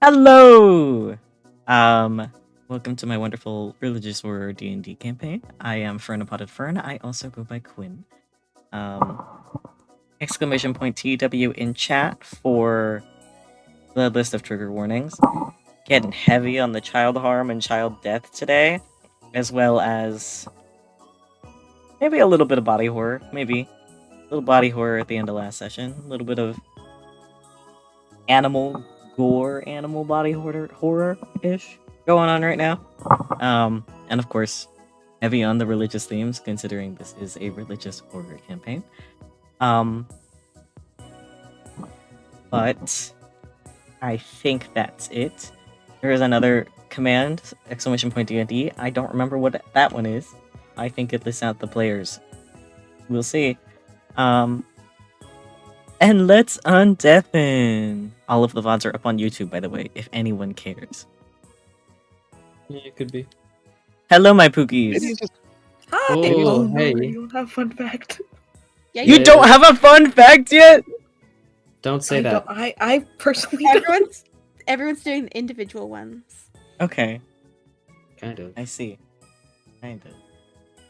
Hello! Welcome to my wonderful religious horror D&D campaign. I am Fernapotted Fern. I also go by Quinn. Exclamation point TW in chat for the list of trigger warnings. Getting heavy on the child harm and child death today, as well as maybe a little bit of body horror. Maybe a little body horror at the end of last session. A little bit of animal gore, animal body horror-ish going on right now. And of course, heavy on the religious themes, considering this is a religious horror campaign. But I think that's it. There is another command, exclamation point DND. I don't remember what that one is. I think it lists out the players. We'll see. And let's undeafen. All of the VODs are up on YouTube, by the way, if anyone cares. Yeah, it could be. Hello, my Pookies. Hi! Oh, hey. You don't have fun fact. Yeah, You don't have a fun fact yet? Don't say that. I personally don't. Everyone's doing the individual ones. Okay, Kind of. I see. Kind of.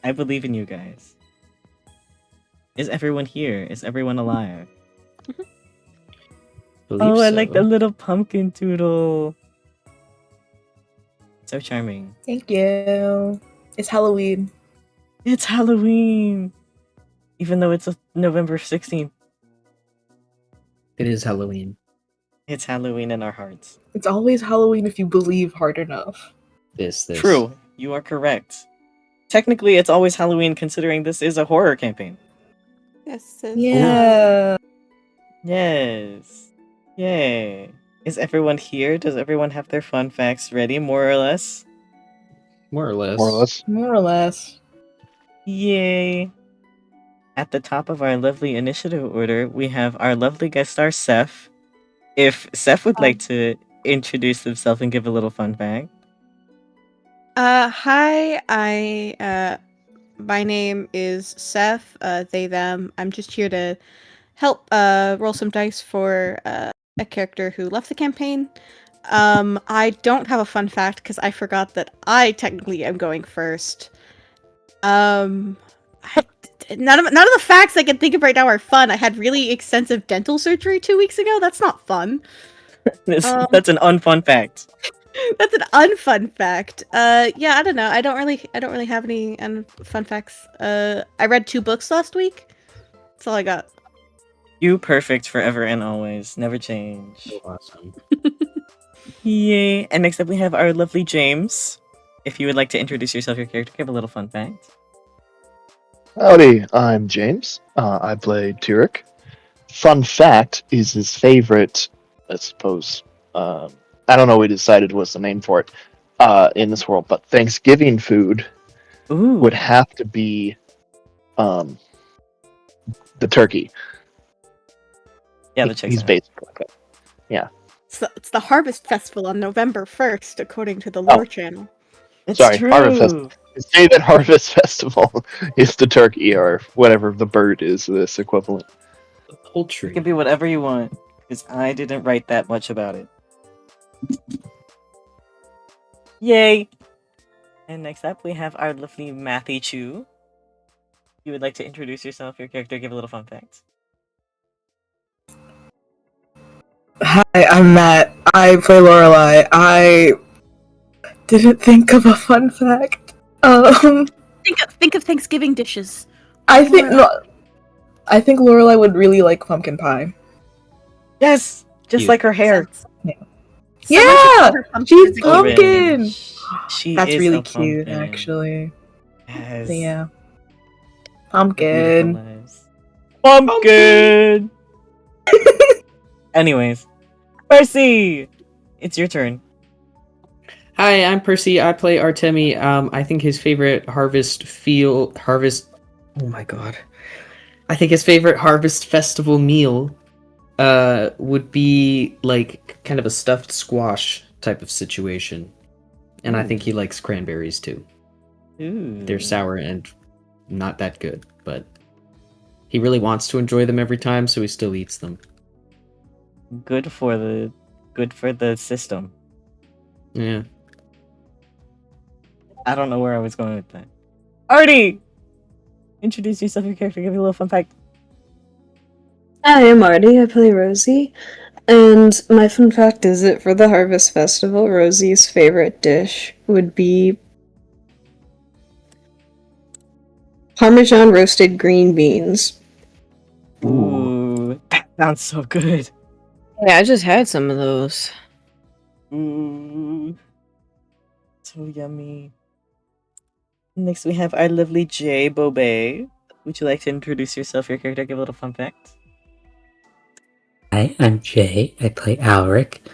I believe in you guys. Is everyone here? Is everyone alive? Believe I so. like the little pumpkin doodle. So charming. Thank you. It's Halloween. It's Halloween! Even though it's November 16th. It is Halloween. It's Halloween in our hearts. It's always Halloween if you believe hard enough. This. True, you are correct. Technically, it's always Halloween considering this is a horror campaign. Yes. Yeah. Yes. Yay. Is everyone here? Does everyone have their fun facts ready, more or less? More or less. More or less. More or less. Yay. At the top of our lovely initiative order, we have our lovely guest star, Seth. If Seth would like to introduce himself and give a little fun fact. Hi, my name is Seth, they, them. I'm just here to help roll some dice for a character who left the campaign. I don't have a fun fact because I forgot that I technically am going first. None of the facts I can think of right now are fun. I had really extensive dental surgery 2 weeks ago. That's not fun. That's an unfun fact. That's an unfun fact. Yeah, I don't know. I don't really have any fun facts. I read 2 books last week. That's all I got. You perfect forever and always. Never change. So awesome. Yay. And next up we have our lovely James. If you would like to introduce yourself, your character, give a little fun fact. Howdy, I'm James. I play Tyric. Fun fact is his favorite, I suppose, I don't know, we decided what's the name for it in this world, but Thanksgiving food Ooh. would have to be the turkey. Yeah, the chicks. He's basically like that. Yeah. It's the Harvest Festival on November 1st, according to the lore channel. It's Sorry, true. Harvest Festival. Say that Harvest Festival is the turkey or whatever the bird is, this equivalent. Poultry. It can be whatever you want, because I didn't write that much about it. Yay! And next up, we have our lovely Matthew Chu. You would like to introduce yourself, your character, give a little fun fact. Hi, I'm Matt. I play Lorelai. I didn't think of a fun fact. Think of Thanksgiving dishes. I think Lorelai would really like pumpkin pie. Yes! Just Cute. like her hair. Yeah! She's pumpkin. pumpkin! She That's is really a cute, pumpkin. actually. Yes. So, yeah. Beautiful Pumpkin. lives. Pumpkin! Anyways. Percy! It's your turn. Hi, I'm Percy. I play Artemi. I think his favorite Oh my god. I think his favorite harvest festival meal would be like kind of a stuffed squash type of situation. And I think he likes cranberries too. Ooh. They're sour and not that good, but he really wants to enjoy them every time, so he still eats them. Good for the good for the system. Yeah. I don't know where I was going with that. Artie! Introduce yourself, your character, give you a little fun fact. Hi, I'm Artie. I play Rosie. And my fun fact is that for the Harvest Festival, Rosie's favorite dish would be Parmesan roasted green beans. Ooh, that sounds so good. Yeah, I just had some of those. Ooh, so yummy. Next, we have our lovely Jay Bobe. Would you like to introduce yourself, your character, give a little fun fact? Hi, I'm Jay. I play Alaric,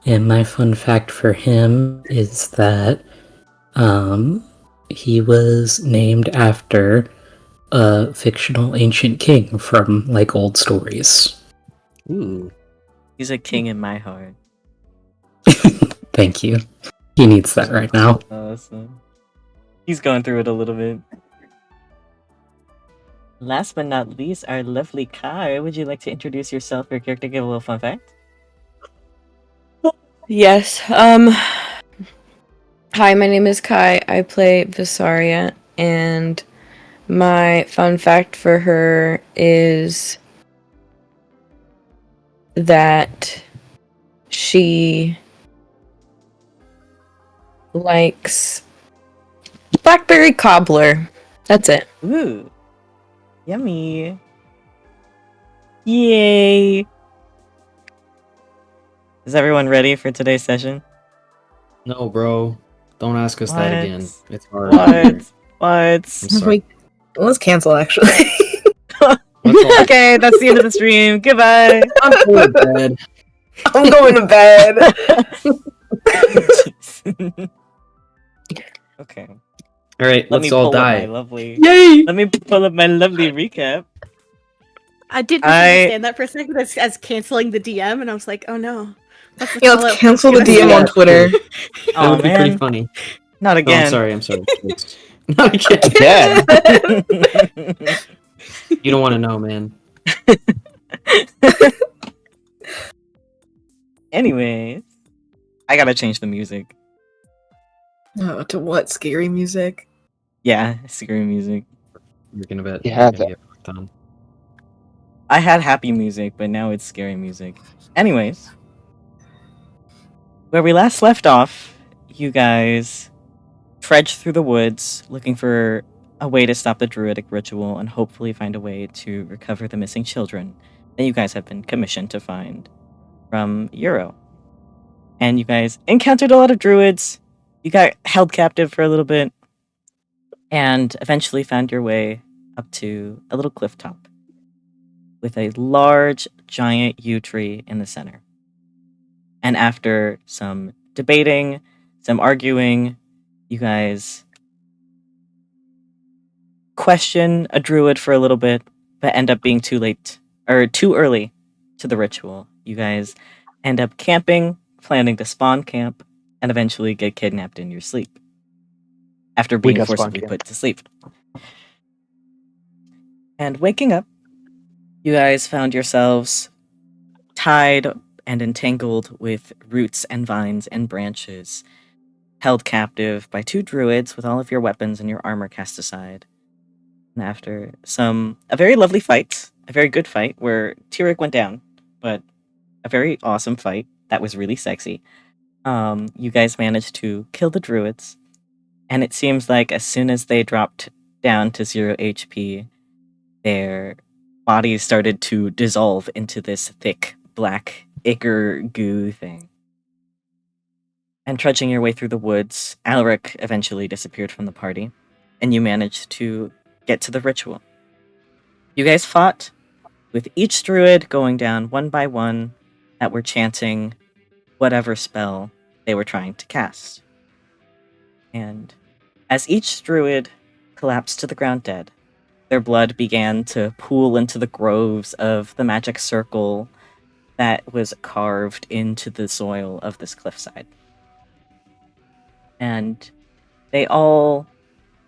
and my fun fact for him is that he was named after a fictional ancient king from like old stories. Ooh. He's a king in my heart. Thank you. He needs that right now. Awesome. He's going through it a little bit. Last but not least, our lovely Kai. Would you like to introduce yourself, your character, give a little fun fact? Yes. Hi, my name is Kai. I play Vysaria, and my fun fact for her is that she likes blackberry cobbler. That's it. Ooh. Yummy. Yay. Is everyone ready for today's session? No, bro. Don't ask us that What? again. It's hard. What? I'm What? sorry. Let's cancel, actually. What's all- Okay, that's the end of the stream. Goodbye. I'm going to bed. I'm going to bed. Okay. All right, Let me let's all pull up my die. lovely. Yay! Let me pull up my lovely recap. I did I- misunderstand that for a second as canceling the DM, and I was like, oh no. What's the Yeah, follow-up let's cancel the post gonna DM say? on Twitter. That Oh would be pretty man, funny. not No, again. I'm sorry. Not again. Again. You don't want to know, man. Anyways, I gotta change the music. Oh, to what? Scary music? Yeah, scary music. You're gonna bet. You have you're gonna that. get fucked on. I had happy music, but now it's scary music. Anyways, where we last left off, you guys trudge through the woods looking for a way to stop the druidic ritual and hopefully find a way to recover the missing children that you guys have been commissioned to find from Euro. And you guys encountered a lot of druids. You got held captive for a little bit and eventually found your way up to a little cliff top with a large, giant yew tree in the center. And after some debating, some arguing, you guys question a druid for a little bit, but end up being too late or too early to the ritual. You guys end up camping, planning to spawn camp, and eventually get kidnapped in your sleep after We being got spawn forcibly camp. put to sleep. And waking up, you guys found yourselves tied and entangled with roots and vines and branches, held captive by two druids with all of your weapons and your armor cast aside. And after a very lovely fight, a very good fight where Tyric went down, but a very awesome fight that was really sexy. You guys managed to kill the druids, and it seems like as soon as they dropped down to 0 HP, their bodies started to dissolve into this thick black ichor goo thing. And trudging your way through the woods, Alaric eventually disappeared from the party, and you managed to get to the ritual. You guys fought, with each druid going down one by one that were chanting whatever spell they were trying to cast. And as each druid collapsed to the ground dead, their blood began to pool into the groves of the magic circle that was carved into the soil of this cliffside. And they all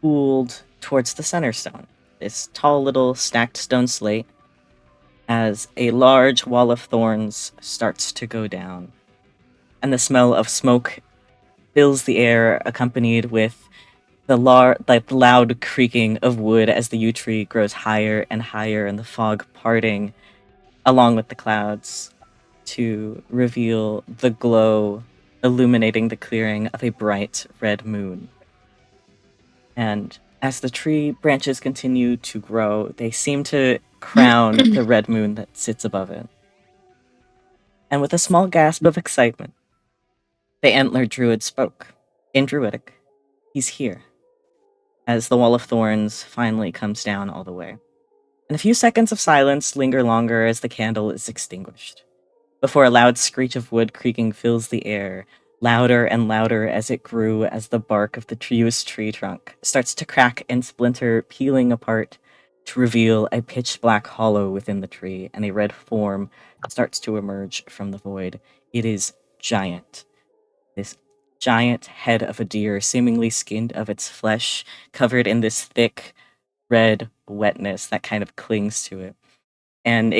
pooled towards the center stone, this tall little stacked stone slate, as a large wall of thorns starts to go down and the smell of smoke fills the air, accompanied with the loud creaking of wood as the yew tree grows higher and higher, and the fog parting along with the clouds to reveal the glow illuminating the clearing of a bright red moon. And as the tree branches continue to grow, they seem to crown the red moon that sits above it. And with a small gasp of excitement, the antlered druid spoke, in Druidic. He's here. As the wall of thorns finally comes down all the way. And a few seconds of silence linger longer as the candle is extinguished, before a loud screech of wood creaking fills the air, louder and louder as it grew, as the bark of the tree's tree trunk starts to crack and splinter, peeling apart to reveal a pitch-black hollow within the tree, and a red form starts to emerge from the void. It is giant. This giant head of a deer, seemingly skinned of its flesh, covered in this thick red wetness that kind of clings to it. And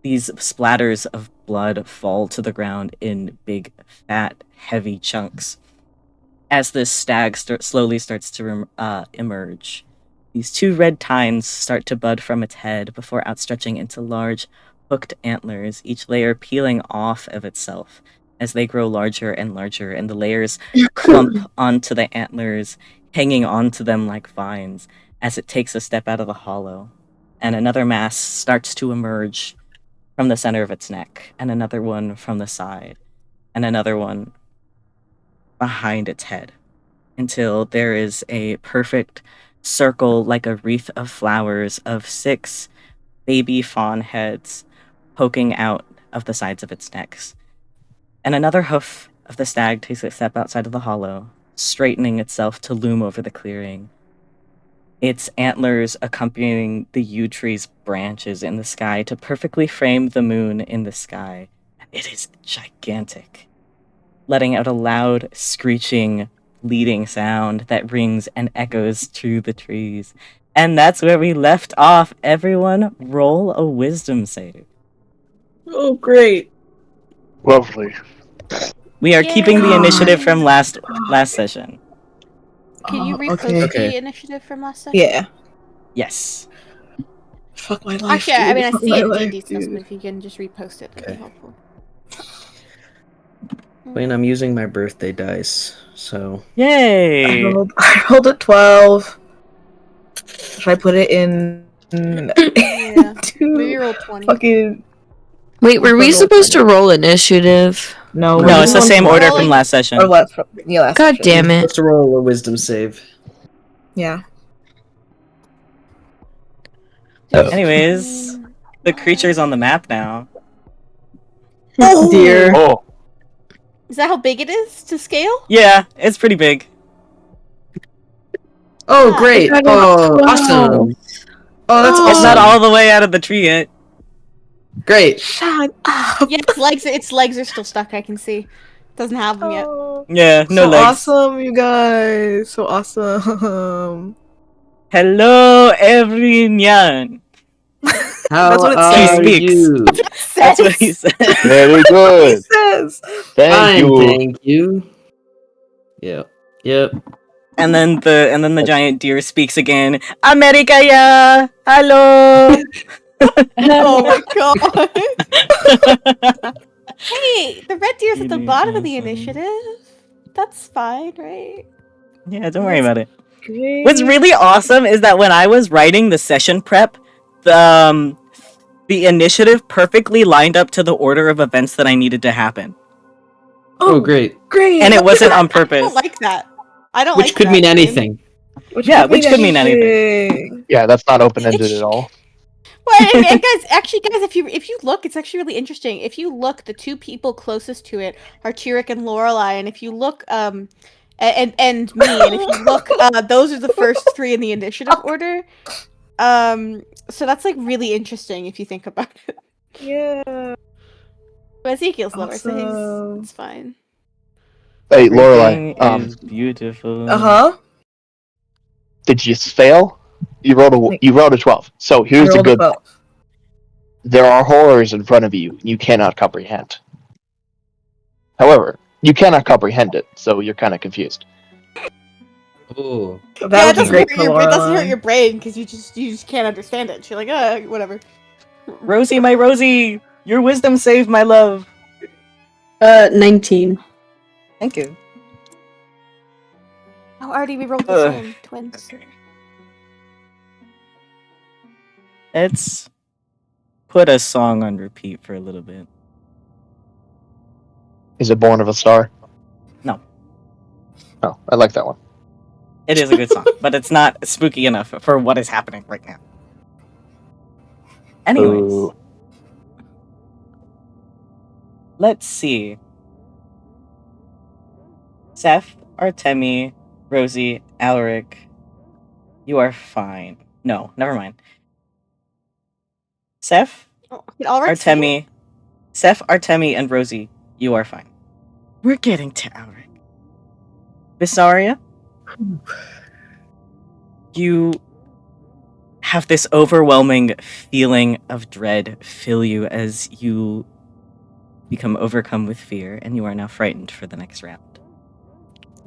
these splatters of blood fall to the ground in big, fat, heavy chunks as this stag slowly starts to emerge. These two red tines start to bud from its head before outstretching into large, hooked antlers, each layer peeling off of itself as they grow larger and larger, and the layers clump onto the antlers, hanging onto them like vines as it takes a step out of the hollow. And another mass starts to emerge from the center of its neck, and another one from the side, and another one behind its head, until there is a perfect circle like a wreath of flowers of 6 baby fawn heads poking out of the sides of its necks. And another hoof of the stag takes a step outside of the hollow, straightening itself to loom over the clearing, its antlers accompanying the yew tree's branches in the sky to perfectly frame the moon in the sky. It is gigantic, letting out a loud, screeching, bleeding sound that rings and echoes through the trees. And that's where we left off. Everyone, roll a wisdom save. Oh, great. Lovely. We are keeping the Yay. initiative from last session. Can you repost okay. Okay. the initiative from last session? Yeah. Yes. Fuck my life. Actually, I dude. mean, I Fuck see my it in life, D&D stuff, dude. but if you can just repost it, that'd be Okay. helpful. Wayne, I'm using my birthday dice, so Yay! I rolled a 12. Should I put it in? Yeah. Two Maybe roll 20. fucking. Wait, were we supposed to roll initiative? No, No, we're it's the just same rolling- order from last session. Or last, yeah, last God session. damn you're it. supposed to roll a wisdom save. Yeah. Anyways, the creature's on the map now. Oh, Dear. Oh, Is that how big it is to scale? Yeah, it's pretty big. Oh, Ah. great! I got a Oh, 12. awesome! Oh, that's It's not awesome! all the way out of the tree yet. Great! Shut up. Yeah, its legs are still stuck, I can see. Doesn't have them yet. Oh, Yeah, no so legs. awesome, you guys. So awesome. Hello, everyone. How That's what it are says. He speaks. you? That's what he said. very It good. says. Thank Fine, you. thank you. Yep. And then the giant deer speaks again. America, ya. Hello. Oh my god. Hey, the red deer's at the bottom of the initiative. That's fine, right? Yeah, don't worry about it. Great. What's really awesome is that when I was writing the session prep, the initiative perfectly lined up to the order of events that I needed to happen, Oh, great. Great. and it wasn't on I purpose. don't like that. I don't Which like could that, mean dude. anything. Which Yeah, could which mean could mean anything. Yeah, that's not open ended at all. Well, and guys, if you look, it's actually really interesting. If you look, the two people closest to it are Tyric and Lorelai, and if you look, and me, and if you look, those are the first 3 in the initiative order. So that's like really interesting if you think about it. Yeah. But Ezekiel's lower, so Awesome. it's fine. Hey, Everything Lorelai, is beautiful. Uh-huh. did you fail? You rolled a 12. So here's the good. There are horrors in front of you you cannot comprehend. However, you cannot comprehend it, so you're kind of confused. Ooh. That Yeah, would it be doesn't great hurt for your it doesn't hurt Lorelai. your brain because you just can't understand it. You're like, whatever. Rosie, my Rosie, your wisdom saved my love. 19. Thank you. Oh, Artie, we rolled the Ugh. same twins. Okay. Let's put a song on repeat for a little bit. Is it Born of a Star? No. Oh, I like that one. It is a good song, but it's not spooky enough for what is happening right now. Anyways, Ooh. let's see. Seth, Artemi, Rosie, Alaric, you are fine. No, never mind. Seth, Oh, did Alaric say it? Artemi, Seth, Artemi, and Rosie, you are fine. We're getting to Alaric. Vysaria, you have this overwhelming feeling of dread fill you as you become overcome with fear, and you are now frightened for the next round.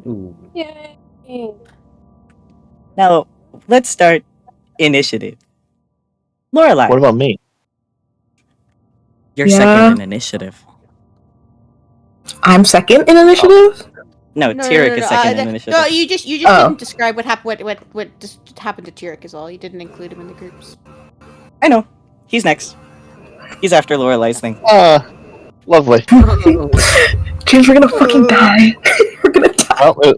Ooh. Yay. Now, let's start initiative. Lorelai, What about me? you're Yeah. second in initiative. I'm second in initiative? No, Tyric is second in initiative. No, you just Oh. didn't describe what happened. What just happened to Tyric is all. You didn't include him in the groups. I know. He's next. He's after Lorelai's thing. Lovely. James, we're gonna fucking die. We're gonna die. Well,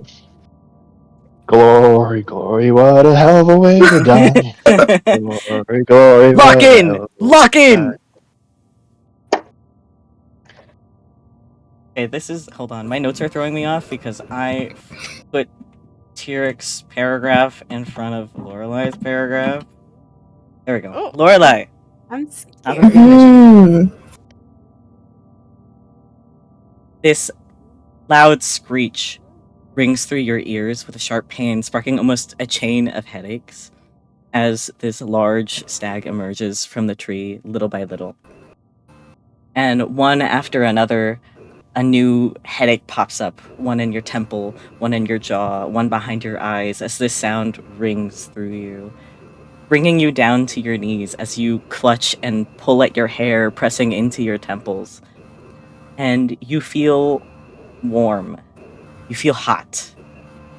glory, glory, what a hell of a way to die. Glory, glory, Lock what a in! hell of a way Lock to in! die. Okay, this is... Hold on. My notes are throwing me off because I put Tyric's paragraph in front of Lorelai's paragraph. There we go. Oh. Lorelai. I'm Top scared. of your initiative. This loud screech rings through your ears with a sharp pain, sparking almost a chain of headaches as this large stag emerges from the tree little by little. And one after another, a new headache pops up, one in your temple, one in your jaw, one behind your eyes, as this sound rings through you, bringing you down to your knees as you clutch and pull at your hair, pressing into your temples. And you feel warm. You feel hot.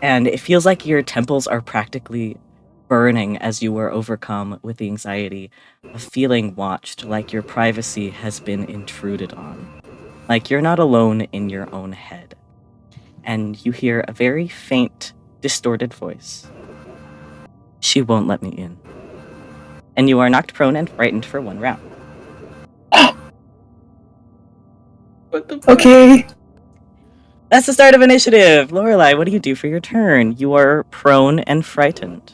And it feels like your temples are practically burning as you are overcome with the anxiety of feeling watched, like your privacy has been intruded on. Like you're not alone in your own head. And you hear a very faint, distorted voice. She won't let me in. And you are knocked prone and frightened for one round. What the fuck? Okay. That's the start of initiative! Lorelai, what do you do for your turn? You are prone and frightened.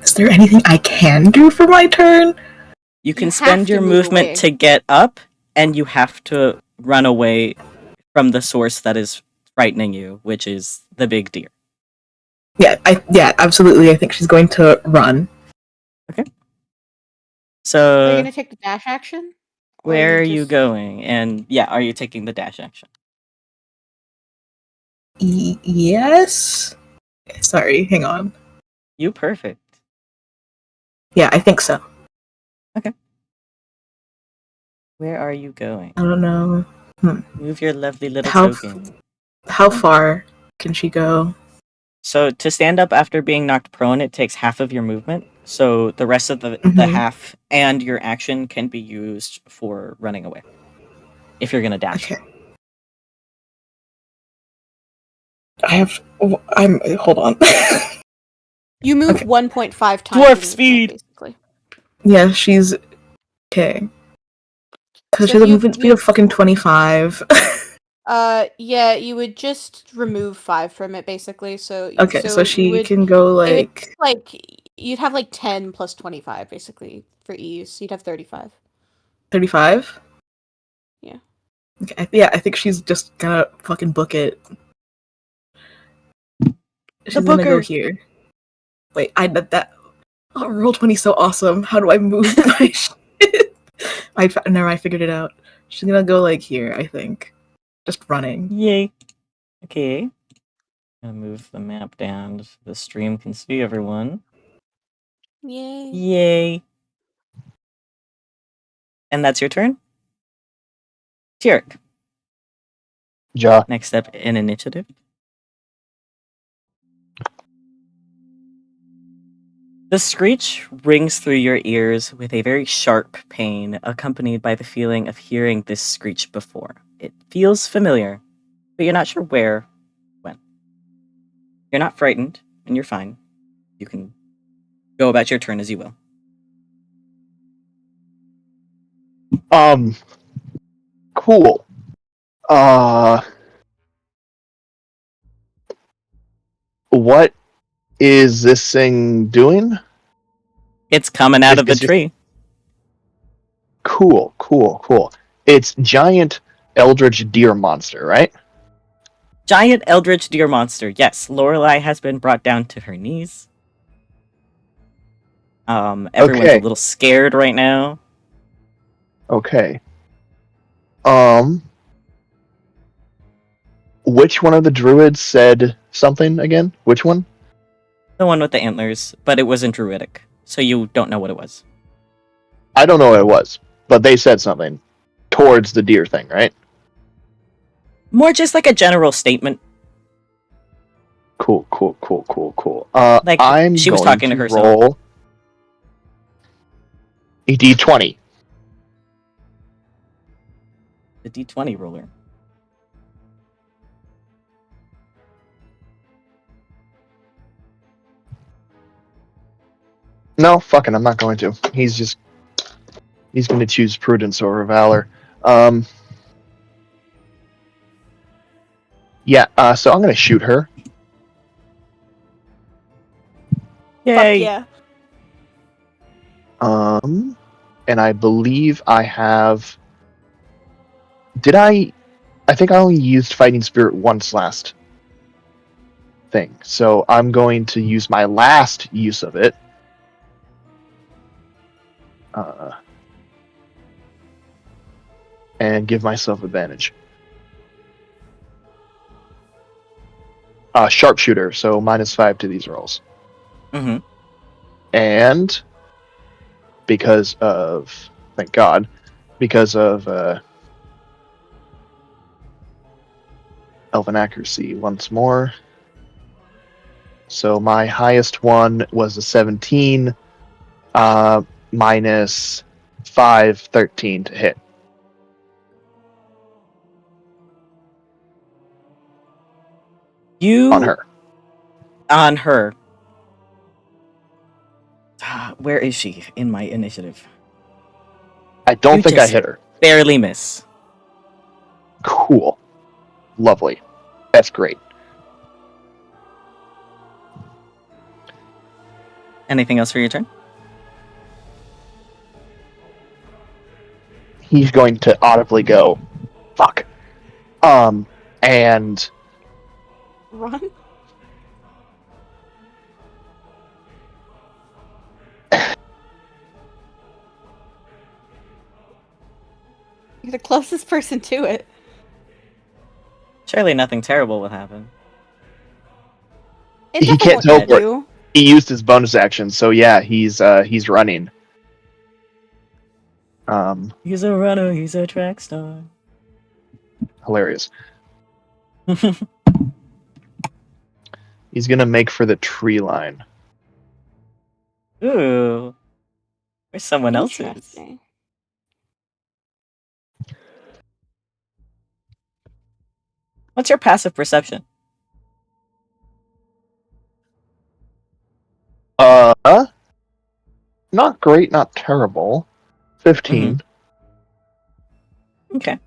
Is there anything I can do for my turn? You can have spend to your move movement away. to get up, and you have to run away from the source that is frightening you, which is the big deer. Yeah, absolutely. I think she's going to run. Are you So, gonna take the dash action? Or where are you just- going? And yeah, are you taking the dash action? Yes? Sorry, hang on. You perfect. Yeah, I think so. Where are you going? I don't know. Move your lovely little How token. How far can she go? So to stand up after being knocked prone, it takes half of your movement. So the rest of the Mhm. half and your action can be used for running away. If you're gonna dash. Okay. I'm hold on. You move Okay. 1.5 times. Dwarf your movement, speed! basically. Yeah, she's okay. Because So she has a you- movement speed you- of fucking 25. Yeah, you would just remove 5 from it, basically. So Okay, so you she would, can go it would, like you'd have like 10 plus 25, basically, for ease. So you'd have 35. 35. Yeah. Okay, yeah, I think she's just gonna fucking book it. She's gonna go booker. here. Wait, that. Oh, roll 20 so awesome. How do I move my shit? I figured it out. She's gonna go like here, I think. just running. Yay. Okay. Gonna move the map down so the stream can see everyone. Yay. Yay. And that's your turn? Tyric. Ja. Next step in initiative. The screech rings through your ears with a very sharp pain, accompanied by the feeling of hearing this screech before. It feels familiar, but you're not sure where, when. You're not frightened, and you're fine. You can go about your turn as you will. Cool. What is this thing doing? It's coming out of the It's just- tree. Cool. It's giant eldritch deer monster, right? Giant eldritch deer monster. Yes, Lorelai has been brought down to her knees. Everyone's Okay. a little scared right now. Okay. Which one of the druids said something again? Which one? The one with the antlers, but it wasn't druidic, so you don't know what it was. I don't know what it was, but they said something towards the deer thing, right? More just like a general statement. Cool. Like, I'm she was going talking to to herself. roll a d20. The D20 roller. No, fucking, I'm not going to. He's going to choose prudence over valor. Yeah. So I'm going to shoot her. Yay! Fuck yeah. And I believe I have. Did I? I think I only used fighting spirit once last thing, so I'm going to use my last use of it. And give myself advantage. Sharpshooter, so -5 to these rolls. Mm-hmm. And because of, thank God, because of elven accuracy once more. So my highest one was a 17, -5, 13 to hit. You On her. On her. Where is she in my initiative? I don't You think I just hit her. Barely miss. Cool. Lovely. That's great. Anything else for your turn? He's going to audibly go, fuck. And Run. You're the closest person to it. Surely nothing terrible will happen. It He definitely can't won't tell hit what- you. he used his bonus action, so yeah, he's running. He's a runner, he's a track star. Hilarious. He's gonna make for the tree line. Ooh. Where's someone else's? Interesting. What's your passive perception? Not great, not terrible. 15. Okay.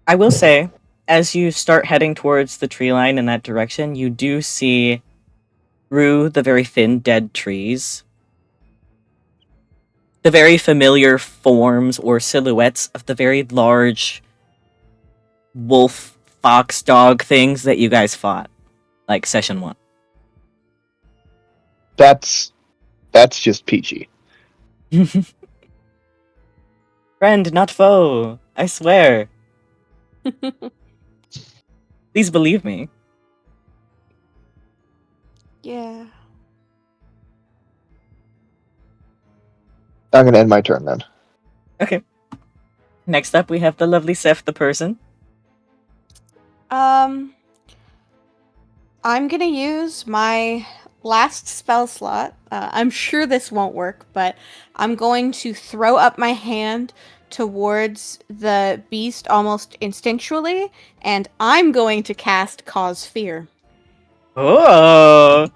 I will say, as you start heading towards the tree line in that direction, you do see through the very thin dead trees the very familiar forms or silhouettes of the very large wolf, fox, dog things that you guys fought, like session 1. That's just peachy. Friend, not foe. I swear. Please believe me. Yeah. I'm gonna end my turn then. Okay. Next up, we have the lovely Seth the person. I'm gonna use my last spell slot. I'm sure this won't work, but I'm going to throw up my hand towards the beast almost instinctually, and I'm going to cast Cause Fear. Oh!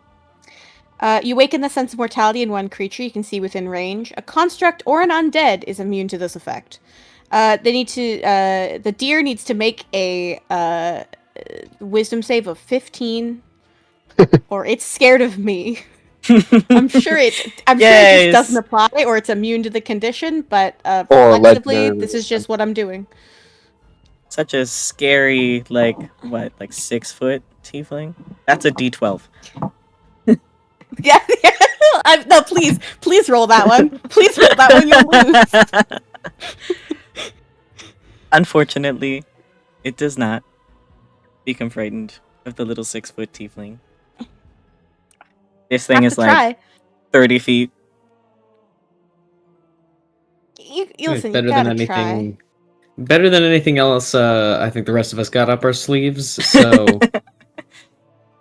You waken the sense of mortality in one creature you can see within range. A construct or an undead is immune to this effect. The deer needs to make a wisdom save of 15, or it's scared of me. I'm sure it just doesn't apply, or it's immune to the condition. But Or reflexively, legendary this is just what I'm doing. Such a scary, like 6 foot tiefling? That's a D12. Yeah. No, please roll that one. Please roll that one. You'll lose. Unfortunately, it does not become frightened of the little 6 foot tiefling. This thing is like 30 feet. You listen. Better You than gotta anything. try. Better than anything else. I think the rest of us got up our sleeves. So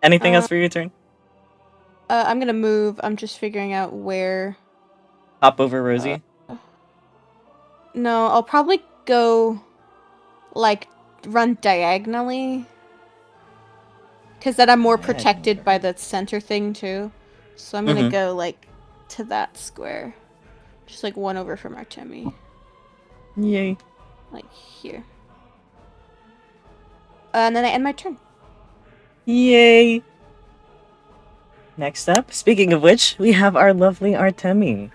Anything else for your turn? I'm gonna move. I'm just figuring out where. Hop over Rosie. No, I'll probably go, like, run diagonally. Because then I'm more protected by the center thing, too. So I'm gonna go, like, to that square. Just, like, one over from Artemi. Yay. Like, here. And then I end my turn. Yay. Next up, speaking of which, we have our lovely Artemi.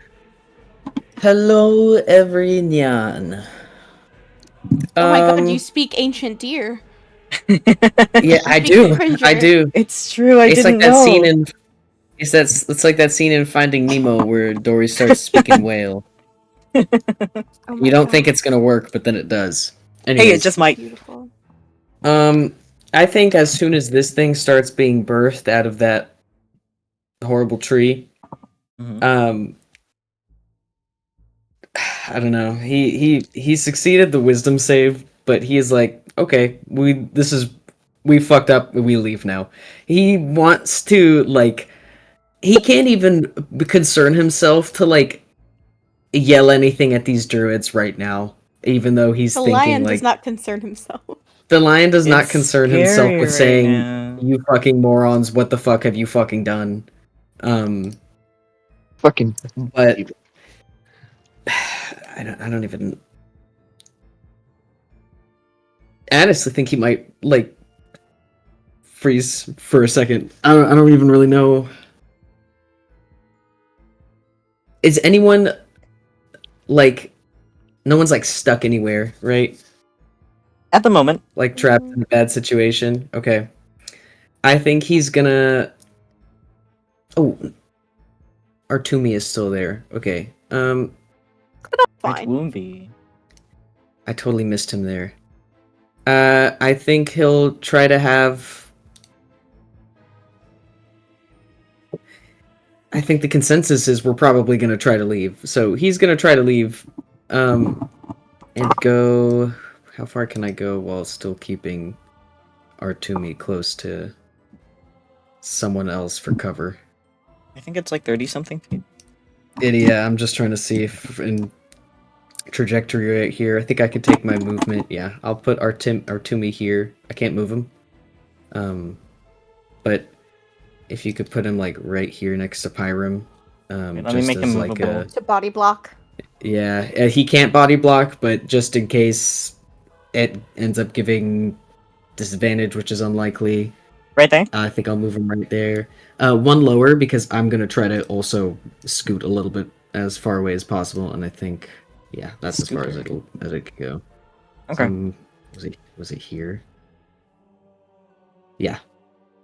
hello, everyone. Oh my god, you speak ancient deer. Yeah, I do. Cringer. I do. It's true. It's like that scene in. It's like that scene in Finding Nemo where Dory starts speaking whale. Oh You don't God. think it's gonna work, but then it does. Hey, Anyways, it just might. Beautiful. I think as soon as this thing starts being birthed out of that horrible tree, I don't know. He succeeded the wisdom save, but he is like, okay, we fucked up. We leave now. He wants to like. He can't even concern himself to like yell anything at these druids right now, even though he's The thinking lion like does not concern himself. the lion does not It's concern himself scary with right saying, now. "You fucking morons! What the fuck have you fucking done?" Fucking. But I don't even. I honestly think he might like freeze for a second. I don't even really know. Is anyone like no one's like stuck anywhere, right? At the moment. Like trapped in a bad situation. Okay. I think he's gonna Oh, Artemi is still there. Okay. Fine. Woomby. I totally missed him there. I think he'll try to have I think the consensus is we're probably going to try to leave. So he's going to try to leave and go... How far can I go while still keeping Artemi close to someone else for cover? I think it's like 30-something feet. Yeah, I'm just trying to see if in trajectory right here, I think I could take my movement. Yeah, I'll put Artemi here. I can't move him. But... If you could put him like right here next to Pyram, Let me just make as him like movable. To body block. yeah, he can't body block, but just in case it ends up giving disadvantage, which is unlikely. Right there. I think I'll move him right there. One lower because I'm gonna try to also scoot a little bit as far away as possible, and I think yeah, that's as far as it can go. Okay. Was it here? Yeah.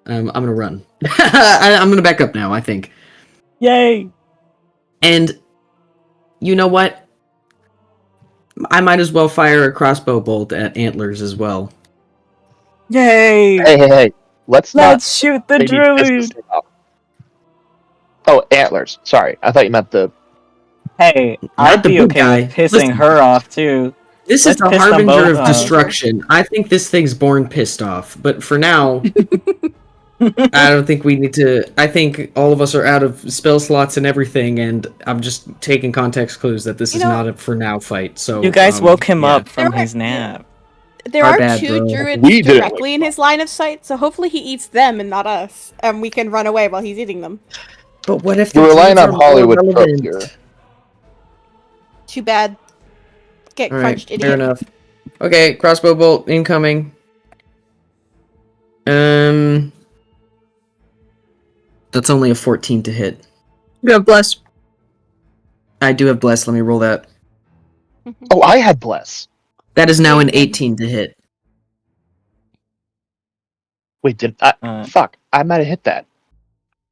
I'm gonna run. I'm gonna back up now, I think. Yay! And you know what? I might as well fire a crossbow bolt at antlers as well. Yay! Hey. Let's Let's shoot the not maybe piss this druid! thing off. Oh, antlers. Sorry, I thought you meant the. Hey, Not I'd the be big okay guy. with pissing Listen. her off too. This Let's is the piss them Harbinger both of off. Destruction. I think this thing's born pissed off. But for now, I don't think we need to. I think all of us are out of spell slots and everything, and I'm just taking context clues that this You is know- not a for now fight. So You guys woke him yeah. up from There are- his nap. There Our are bad, two bro. druids We didn't directly wake in him his line of sight, so hopefully he eats them and not us, and we can run away while he's eating them. But what if You're the relying druids on are more Hollywood tropes relevant? here. Too bad. Get All right, crunched, fair idiot. enough. Okay, crossbow bolt incoming. That's only a 14 to hit. You have bless. I do have bless. Let me roll that. Oh, I had bless. That is now an Yeah. 18 to hit. Wait, did I? Uh, Fuck, I might have hit that.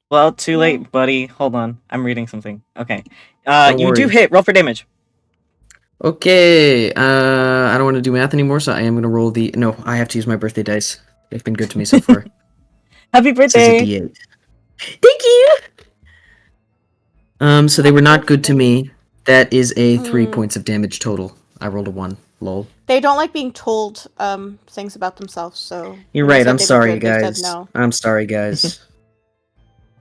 Well, too No. late, buddy. Hold on. I'm reading something. Okay. Don't You worry. do hit. Roll for damage. Okay, I don't want to do math anymore, so I am going to roll the... No, I have to use my birthday dice. They've been good to me so far. Happy This is a birthday! D8. Thank you! So they were not good to me. That is a 3 points of damage total. I rolled a 1. Lol. They don't like being told things about themselves, so... You're when you right, said I'm they were sorry, good, they said guys. no. I'm sorry, guys.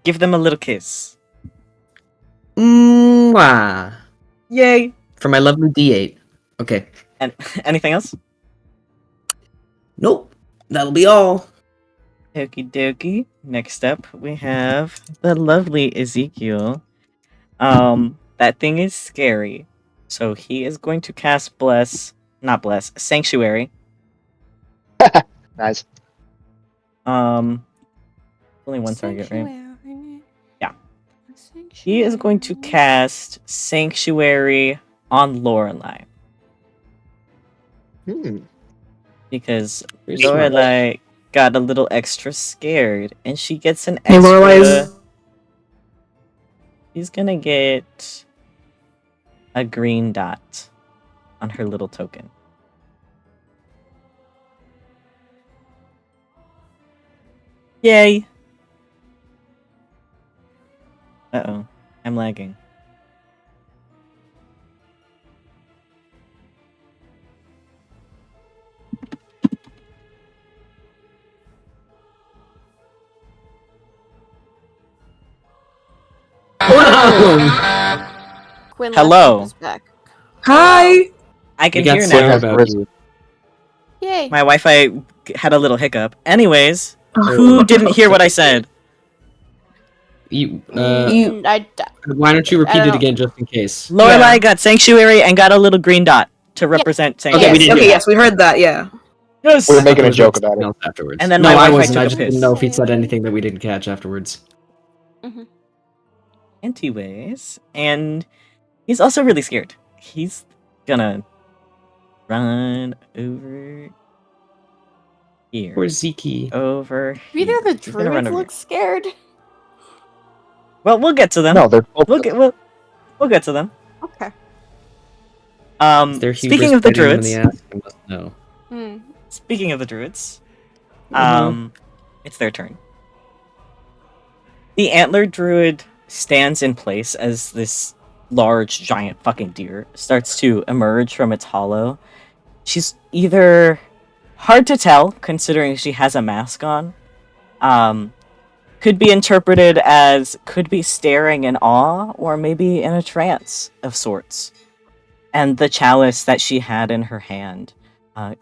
Give them a little kiss. Mwah. Yay! For my lovely D8. Okay. And anything else? Nope. That'll be all. Okie dokie. Next up, we have the lovely Ezekiel. That thing is scary. So he is going to cast Sanctuary. Nice. Only one target, right? Yeah. He is going to cast Sanctuary on Lorelai. Because Pretty smart. Lorelai got a little extra scared, and she gets an Hey, extra... Lorelai's- She's gonna get a green dot on her little token. Yay! Uh-oh. I'm lagging. Quinn Hello. is back. Hi. I We can got hear sad now. about you. Yay! My Wi-Fi had a little hiccup. Anyways, Oh. who didn't hear what I said? You, I why don't you repeat it don't- again just in case? Lorelai Yeah. got Sanctuary and got a little green dot to represent Sanctuary. Okay, we Yes, didn't okay, do yes, we heard that, yeah. Yes! We were I thought making there a was joke something about it. else afterwards. And then no, my I Wi-Fi wasn't. took I a just piss. didn't know if he said anything that we didn't catch afterwards. Anyways, and he's also really scared. He's gonna run over here. Poor Zeke. Over Neither of the He's gonna run druids over look scared. here. Well, we'll get to them. No, they're both. We'll get to them. Okay. Is there Speaking hubris of the biting him in druids, ass? I must know. Hmm. speaking of the druids, Mhm. it's their turn. The antlered druid stands in place as this large, giant fucking deer starts to emerge from its hollow. She's either hard to tell, considering she has a mask on. Could be interpreted as could be staring in awe, or maybe in a trance of sorts. And the chalice that she had in her hand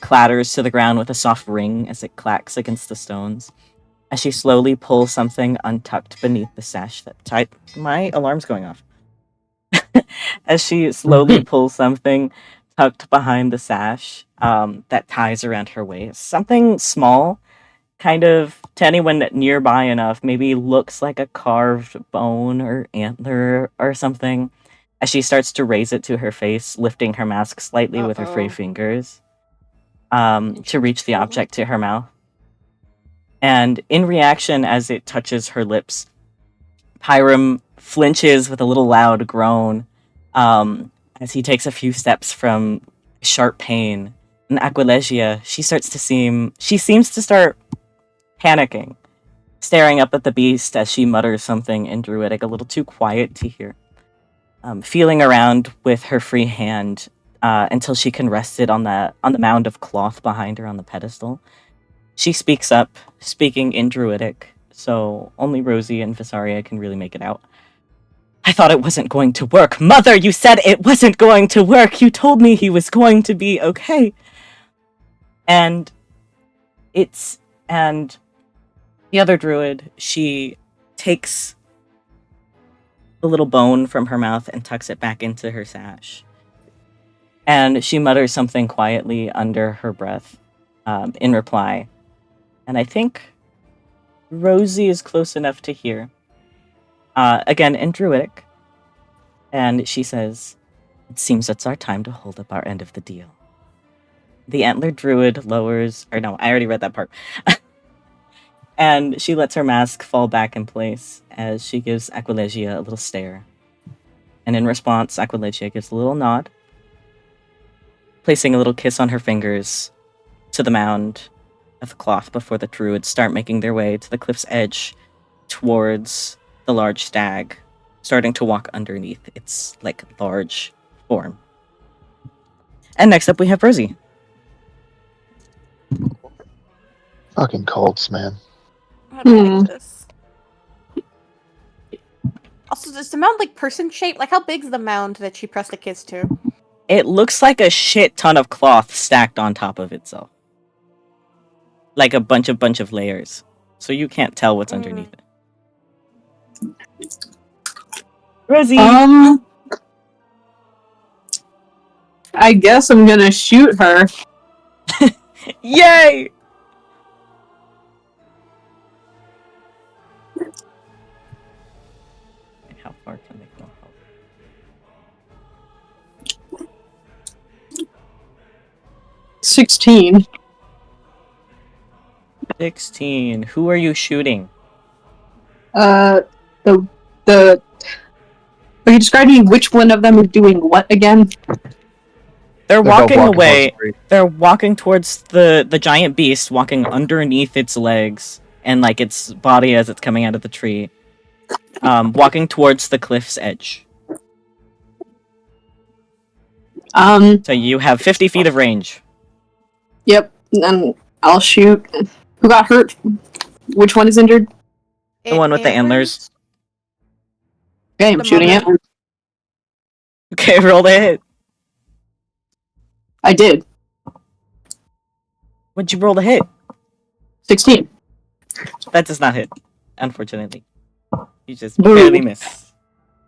clatters to the ground with a soft ring as it clacks against the stones. As she slowly pulls something untucked beneath the sash that tied. My alarm's going off. As she slowly pulls something tucked behind the sash that ties around her waist. Something small, kind of to anyone nearby enough, maybe looks like a carved bone or antler or something. As she starts to raise it to her face, lifting her mask slightly with her free Uh-oh. fingers to reach the object to her mouth. And in reaction, as it touches her lips, Pyram flinches with a little loud groan as he takes a few steps from sharp pain. And Aquilegia, she seems to start panicking, staring up at the beast as she mutters something in Druidic, a little too quiet to hear. Feeling around with her free hand until she can rest it on the mound of cloth behind her on the pedestal. She speaks up, speaking in Druidic, so only Rosie and Vysaria can really make it out. I thought it wasn't going to work. Mother, you said it wasn't going to work. You told me he was going to be okay. And the other druid, she takes the little bone from her mouth and tucks it back into her sash. And she mutters something quietly under her breath in reply. And I think Rosie is close enough to hear. Again, in Druidic. And she says, "It seems it's our time to hold up our end of the deal." The antler druid lowers... Or no, I already read that part. And she lets her mask fall back in place as she gives Aquilegia a little stare. And in response, Aquilegia gives a little nod, placing a little kiss on her fingers to the mound of cloth before the druids start making their way to the cliff's edge towards the large stag, starting to walk underneath its, large form. And next up we have Rosie. Fucking cults, man. I don't like this. Also, does the mound person shaped? How big's the mound that she pressed a kiss to? It looks like a shit ton of cloth stacked on top of itself. Like a bunch of layers. So you can't tell what's underneath it. Rosie! I guess I'm gonna shoot her. Yay! How far can they go? 16. 16. Who are you shooting? Are you describing which one of them is doing what again? They're both walking walking away. towards the tree. They're walking towards the giant beast, walking underneath its legs and its body as it's coming out of the tree. Walking towards the cliff's edge. So you have 50 feet of range. Yep, and I'll shoot. Who got hurt? Which one is injured? The one with the antlers. Okay, I'm shooting it. Okay, roll the hit. I did. What'd you roll to hit? 16. That does not hit, unfortunately. You just Boo. barely miss.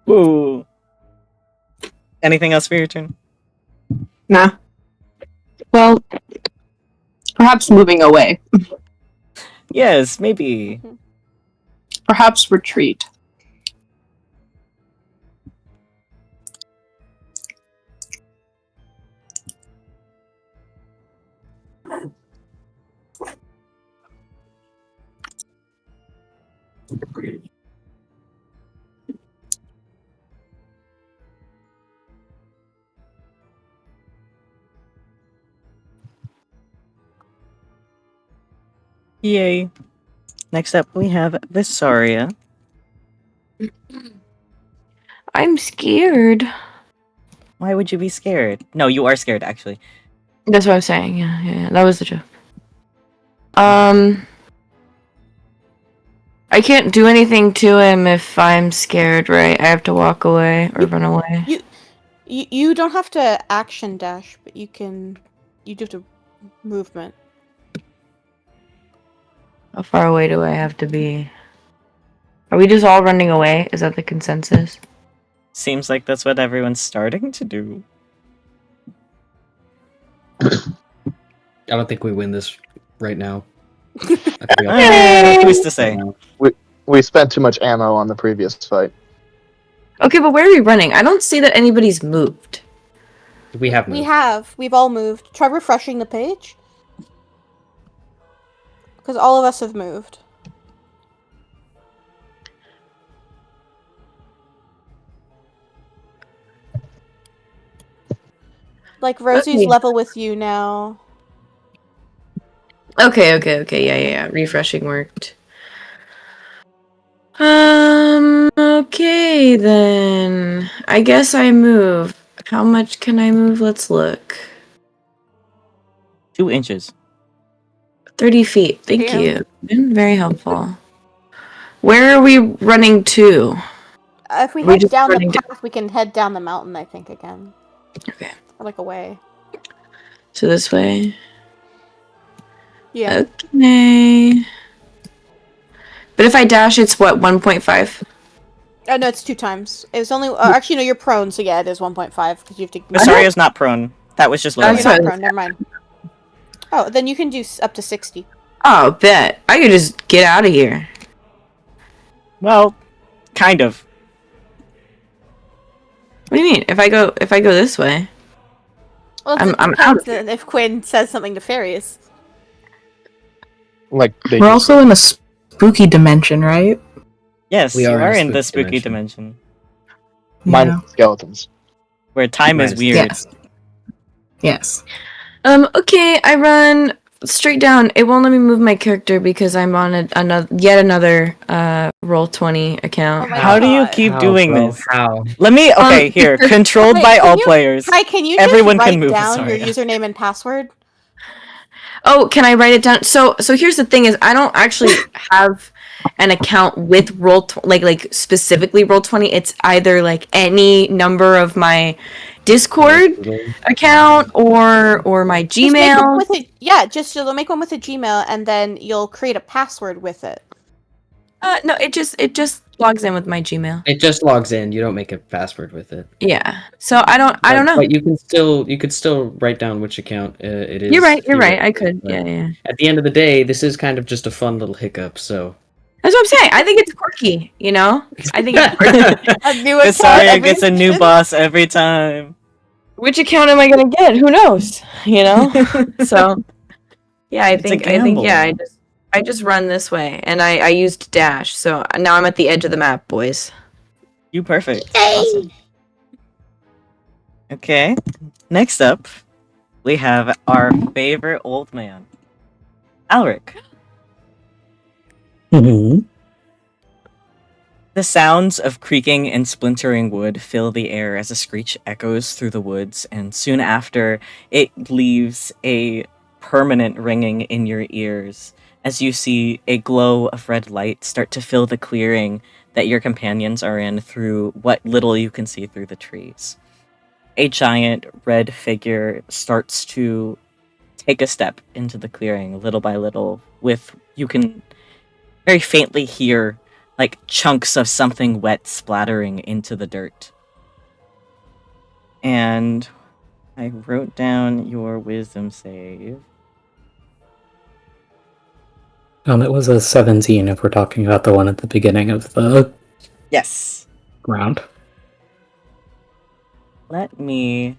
Woo. Anything else for your turn? Nah. Well, perhaps moving away. Yes, maybe. Perhaps retreat. Yay. Next up, we have Vysaria. I'm scared. Why would you be scared? No, you are scared, actually. That's what I'm saying. Yeah. That was the joke. I can't do anything to him if I'm scared, right? I have to walk away or run away. You don't have to action dash, but you do have to movement. How far away do I have to be? Are we just all running away? Is that the consensus? Seems like that's what everyone's starting to do. I don't think we win this right now. Who's to say? We spent too much ammo on the previous fight. Okay, but where are we running? I don't see that anybody's moved. We have moved. We have. We've all moved. Try refreshing the page. Because all of us have moved. Like Rosie's Okay. level with you now. Okay. Yeah. Refreshing worked. Okay then. I guess I move. How much can I move? Let's look. 2 inches. 30 feet. Thank Damn. you. Been very helpful. Where are we running to? If we We head just down the running down- path, we can head down the mountain, I think, again. Okay. Like away. So this way. Yeah. Okay. But if I dash, it's what, 1.5? Oh, no, it's 2 times. It was only... actually, no, you're prone, so yeah, it is 1.5, because you have to... Visaria's not prone. That was just Oh, Lorelai. you're not prone, never mind. Oh, then you can do up to 60. Oh, bet. I could just get out of here. Well, kind of. What do you mean? If I go this way? Well, I'm it out depends of here. if Quinn says something nefarious. Like they We're just also in a spooky dimension, right? Yes, We you are are in in a the spooky spooky dimension. minus the skeletons. Where time is Nice. weird. Yes. Yes. Okay, I run straight down. It won't let me move my character because I'm on another Roll20 account. Oh my How do you God. keep How, doing bro? this? How? Let me. Okay, here. Controlled Wait, by can all you- players. Hi, can you Everyone just can write move down your Vysaria. username and password? Oh, can I write it down? So here's the thing: is I don't actually have an account with like specifically Roll20. It's either like any number of my Discord account or my Just make one Gmail. with it. Yeah, just make one with a Gmail, and then you'll create a password with it. No, it just logs in with my Gmail. It just logs in. You don't make a password with it. Yeah. So I don't know. But you could still write down which account it is. You're right. You're right. I theoretically, could. but Yeah. At the end of the day, this is kind of just a fun little hiccup. So That's what I'm saying. I think it's quirky. You know. I think it's quirky. A new account Vysaria every gets a new session? boss every time. Which account am I gonna get? Who knows? You know. So yeah, It's a gamble. yeah, I just run this way, and I used dash, so now I'm at the edge of the map, boys. You perfect. Awesome. Okay. Next up, we have our favorite old man, Alaric. Mhm. The sounds of creaking and splintering wood fill the air as a screech echoes through the woods, and soon after, it leaves a permanent ringing in your ears as you see a glow of red light start to fill the clearing that your companions are in through what little you can see through the trees. A giant red figure starts to take a step into the clearing little by little, with you can very faintly hear like chunks of something wet splattering into the dirt. And I wrote down your wisdom save. It was a 17 if we're talking about the one at the beginning of the Yes. round. Let me.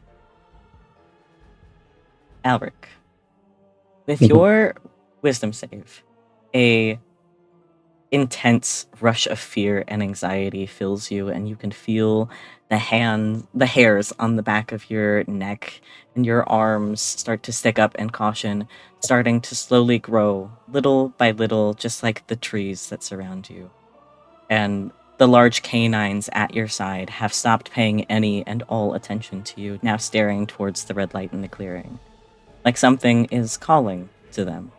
Alaric. With Mhm. your wisdom save, a intense rush of fear and anxiety fills you, and you can feel the hairs on the back of your neck and your arms start to stick up in caution, starting to slowly grow little by little, just like the trees that surround you. And the large canines at your side have stopped paying any and all attention to you, now staring towards the red light in the clearing, like something is calling to them.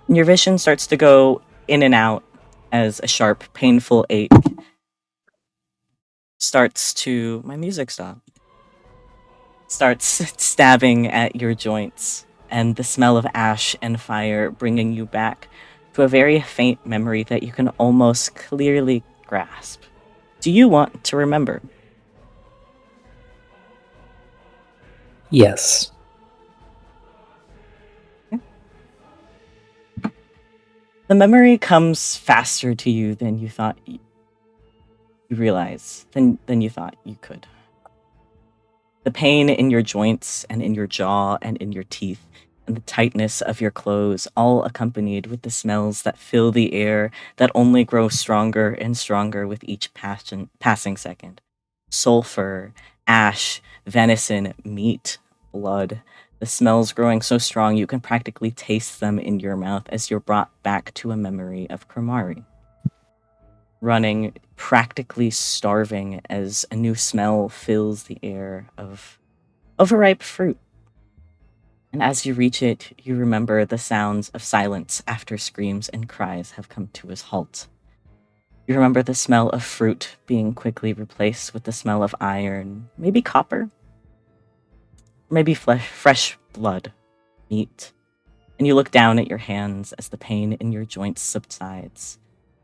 And your vision starts to go in and out as a sharp, painful ache starts to. My music stopped. Starts stabbing at your joints, and the smell of ash and fire bringing you back to a very faint memory that you can almost clearly grasp. Do you want to remember? Yes. The memory comes faster to you than you thought you realize, than you thought you could. The pain in your joints and in your jaw and in your teeth and the tightness of your clothes, all accompanied with the smells that fill the air that only grow stronger and stronger with each passing second. Sulfur, ash, venison, meat, blood. The smells growing so strong you can practically taste them in your mouth as you're brought back to a memory of Kromari. Running, practically starving as a new smell fills the air of overripe fruit. And as you reach it, you remember the sounds of silence after screams and cries have come to a halt. You remember the smell of fruit being quickly replaced with the smell of iron, maybe copper, maybe fresh blood, meat. And you look down at your hands as the pain in your joints subsides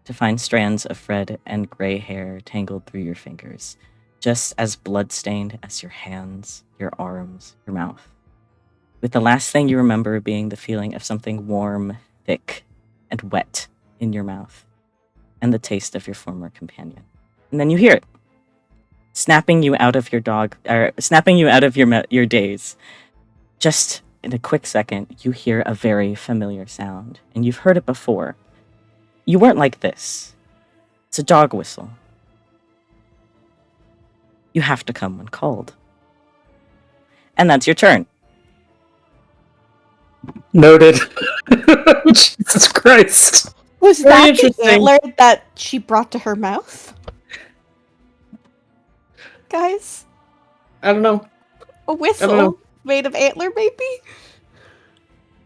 to find strands of red and gray hair tangled through your fingers, just as blood-stained as your hands, your arms, your mouth. With the last thing you remember being the feeling of something warm, thick, and wet in your mouth, and the taste of your former companion. And then you hear it, snapping you out of your daze. Just in a quick second, you hear a very familiar sound, and you've heard it before. You weren't like this. It's a dog whistle. You have to come when called. And that's your turn. Noted. Jesus Christ. Was Very that the interesting. antler that she brought to her mouth? Guys? I don't know. A know. whistle made of antler, maybe?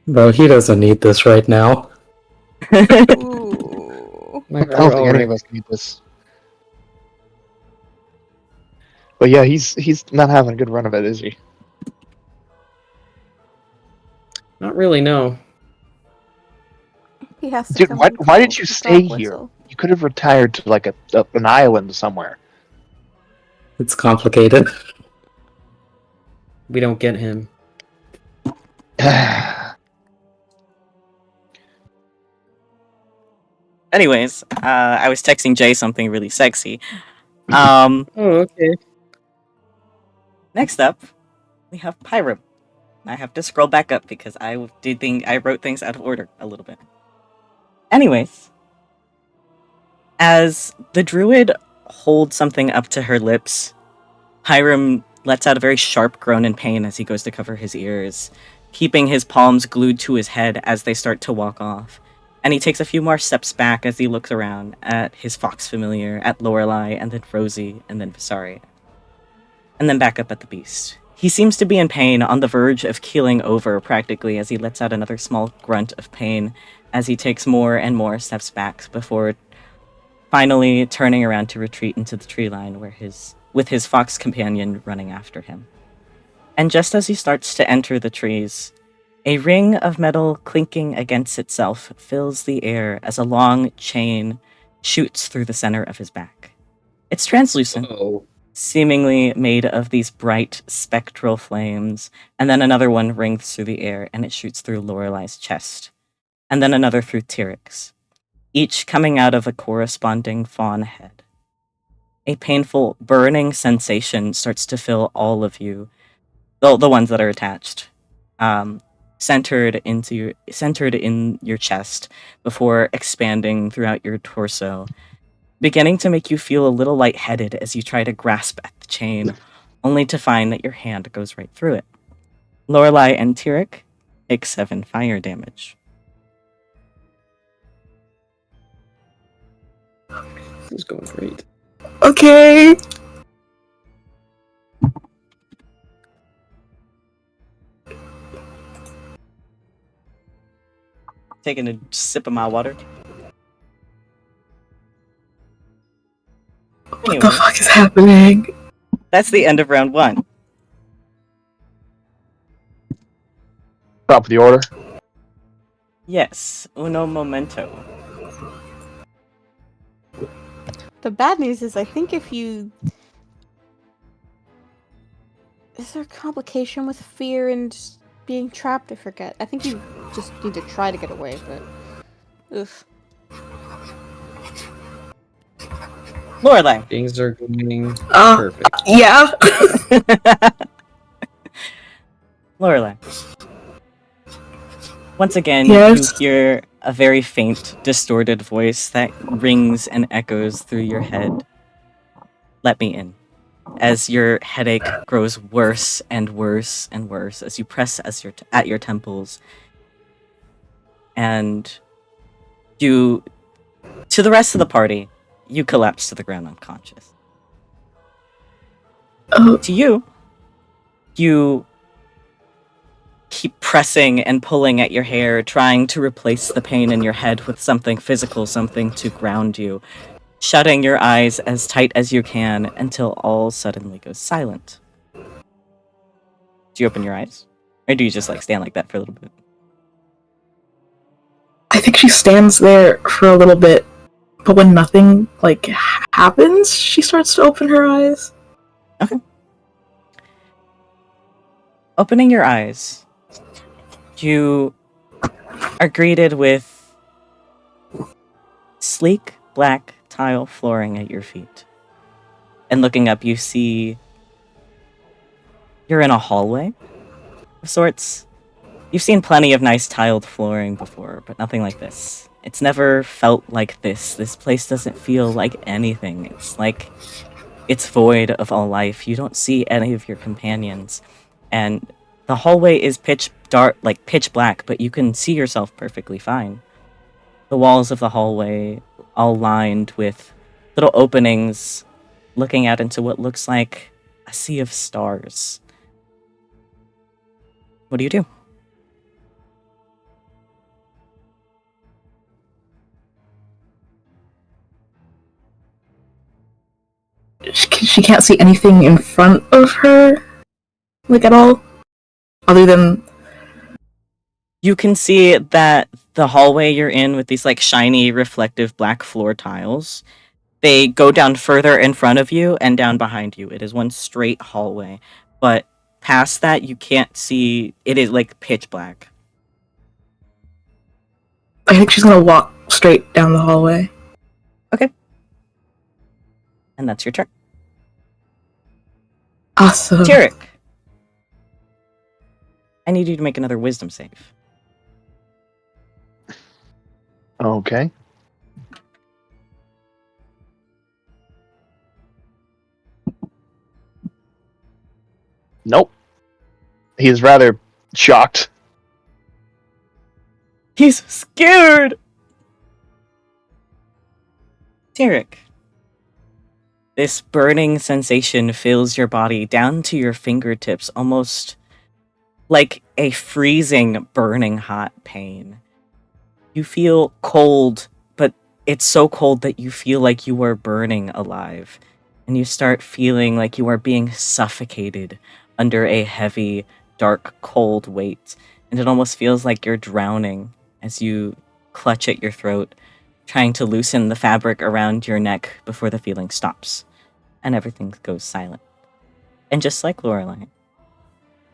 Bro, he doesn't need this right now. Ooh. I don't think any of us need this. But yeah, he's not having a good run of it, is he? Not really, no. He has to Dude, come why and did call you the stay dog here? whistle. You could have retired to like an island somewhere. It's complicated. We don't get him. Anyways, I was texting Jay something really sexy. Oh, okay. Next up, we have Pyram. I have to scroll back up because I wrote things out of order a little bit. Anyways, as the druid holds something up to her lips, Pyram lets out a very sharp groan in pain as he goes to cover his ears, keeping his palms glued to his head as they start to walk off. And he takes a few more steps back as he looks around at his fox familiar, at Lorelai, and then Rosie, and then Vysaria. And then back up at the beast. He seems to be in pain, on the verge of keeling over practically, as he lets out another small grunt of pain as he takes more and more steps back before finally turning around to retreat into the tree line with his fox companion running after him. And just as he starts to enter the trees, a ring of metal clinking against itself fills the air as a long chain shoots through the center of his back. It's translucent, Oh. seemingly made of these bright spectral flames, and then another one rings through the air and it shoots through Lorelai's chest, and then another through Tyric's, each coming out of a corresponding fawn head. A painful, burning sensation starts to fill all of you, the ones that are attached, centered in your chest before expanding throughout your torso, beginning to make you feel a little lightheaded as you try to grasp at the chain, only to find that your hand goes right through it. Lorelai and Tyric take 7 fire damage. This is going great. Okay. Taking a sip of my water. What Anyway, the fuck is happening? that's the end of round 1. Top of the order. Yes, uno momento. The bad news is I think if you... Is there a complication with fear and being trapped? I forget. I think you just need to try to get away, but... Oof. Lorelai. Things are going Uh, perfect. Yeah. Lorelai. Once again, Yes? you hear a very faint, distorted voice that rings and echoes through your head. Let me in. as your headache grows worse and worse and worse as you press at your temples. And you, to the rest of the party, you collapse to the ground unconscious. Oh, To you, you keep pressing and pulling at your hair, trying to replace the pain in your head with something physical, something to ground you, shutting your eyes as tight as you can until all suddenly goes silent. Do you open your eyes? Or do you just like stand like that for a little bit? I think she stands there for a little bit, but when nothing like happens, she starts to open her eyes. Okay. Opening your eyes, you are greeted with sleek black tile flooring at your feet. And looking up, you see you're in a hallway of sorts. You've seen plenty of nice tiled flooring before, but nothing like this. It's never felt like this. This place doesn't feel like anything. It's like it's void of all life. You don't see any of your companions. And the hallway is pitch dark, like pitch black, but you can see yourself perfectly fine. The walls of the hallway all lined with little openings looking out into what looks like a sea of stars. What do you do? She can't see anything in front of her, like at all, other than You can see that the hallway you're in with these like shiny reflective black floor tiles, they go down further in front of you and down behind you. It is one straight hallway, but past that you can't see. It is like pitch black. I think she's gonna walk straight down the hallway. And that's your turn. Awesome. Tyric, I need you to make another wisdom save. Okay. Nope. He is rather shocked. He's scared! Tyric, this burning sensation fills your body down to your fingertips, almost like a freezing, burning hot pain. You feel cold, but it's so cold that you feel like you are burning alive. And you start feeling like you are being suffocated under a heavy, dark, cold weight. And it almost feels like you're drowning as you clutch at your throat, trying to loosen the fabric around your neck before the feeling stops. And everything goes silent. And just like Lorelai,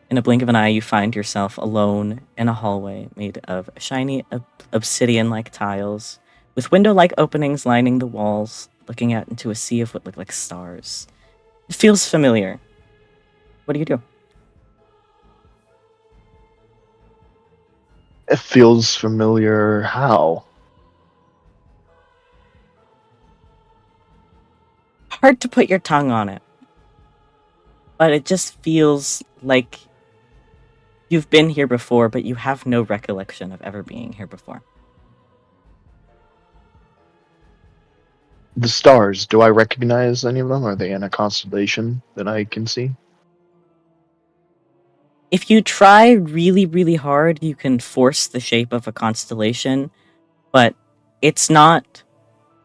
in a blink of an eye, you find yourself alone in a hallway made of shiny obsidian-like tiles, with window-like openings lining the walls, looking out into a sea of what look like stars. It feels familiar. What do you do? It feels familiar. How? Hard to put your tongue on it, but it just feels like you've been here before, but you have no recollection of ever being here before. The stars, do I recognize any of them? Are they in a constellation that I can see? If you try really, really hard, you can force the shape of a constellation, but it's not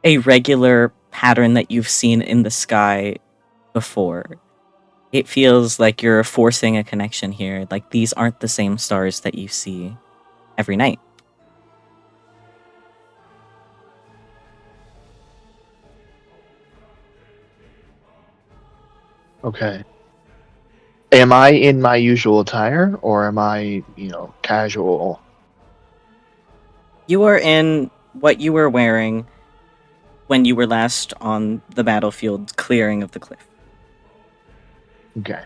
a regular pattern that you've seen in the sky before. It feels like you're forcing a connection here. Like these aren't the same stars that you see every night. Okay. Am I in my usual attire, or am I, casual? You are in what you were wearing when you were last on the battlefield clearing of the cliff. Okay.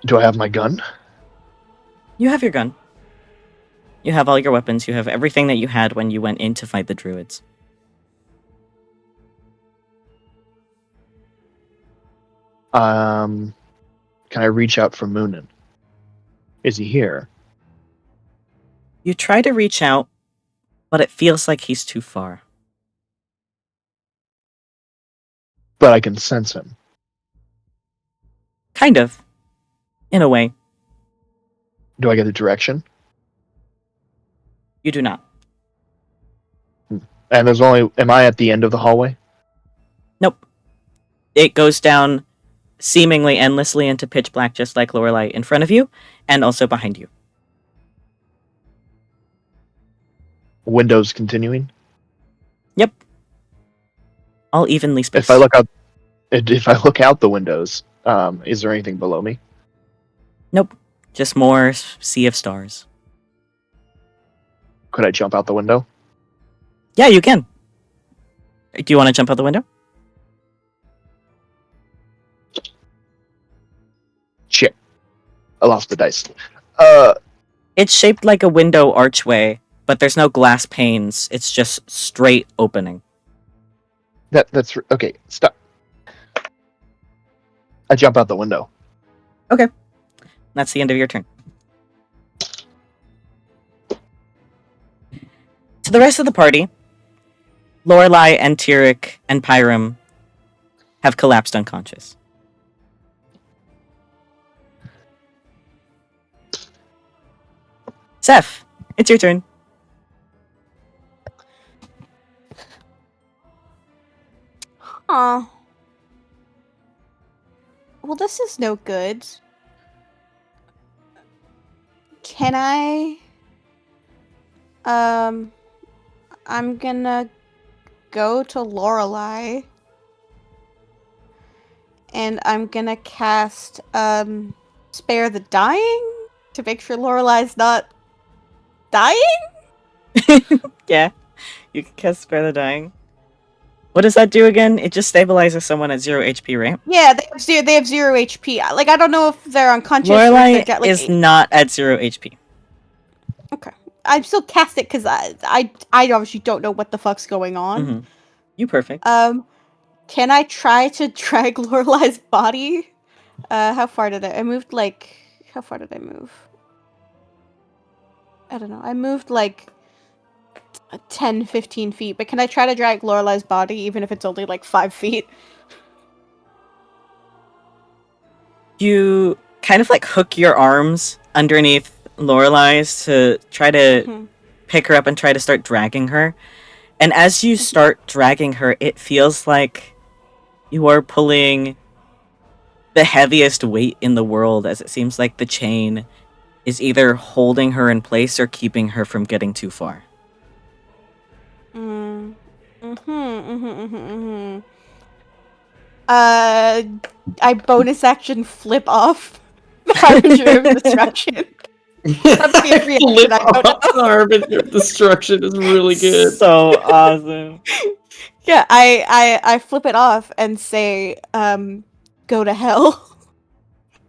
Do I have my gun? You have your gun. You have all your weapons. You have everything that you had when you went in to fight the druids. Can I reach out for Moonin? Is he here? You try to reach out, but it feels like he's too far. But I can sense him. Kind of. In a way. Do I get a direction? You do not. And there's only... Am I at the end of the hallway? Nope. It goes down seemingly endlessly into pitch black, just like Lorelai in front of you, and also behind you. Windows continuing? Yep. All evenly spaced. If I look out the windows, is there anything below me? Nope. Just more sea of stars. Could I jump out the window? Yeah, you can. Do you want to jump out the window? Shit. I lost the dice. It's shaped like a window archway, but there's no glass panes. It's just straight opening. That's... Okay, stop. I jump out the window. Okay. That's the end of your turn. To the rest of the party, Lorelai and Tyric and Pyram have collapsed unconscious. Seth, it's your turn. Aw. Well, this is no good. Can I... I'm gonna go to Lorelai. And I'm gonna cast, Spare the Dying? To make sure Lorelai's not dying? Yeah, you can cast Spare the Dying. What does that do again? It just stabilizes someone at 0 HP, right? Yeah, they have 0 HP. Like, I don't know if they're unconscious or Lorelai if they're like, is not at 0 HP. Okay. I still cast it because I obviously don't know what the fuck's going on. Mm-hmm. You perfect. Can I try to drag Lorelai's body? How far did I moved like... How far did I move? I don't know. I moved like 10, 15 feet, but can I try to drag Lorelai's body even if it's only like 5 feet? You kind of like hook your arms underneath Lorelai's to try to pick her up and try to start dragging her. And as you start dragging her, it feels like you are pulling the heaviest weight in the world, as it seems like the chain is either holding her in place or keeping her from getting too far. I bonus action flip off the Harbinger of Destruction. That'd be a reaction, I don't know. The Harbinger of Destruction is really good. So awesome. Yeah, I flip it off and say, go to hell.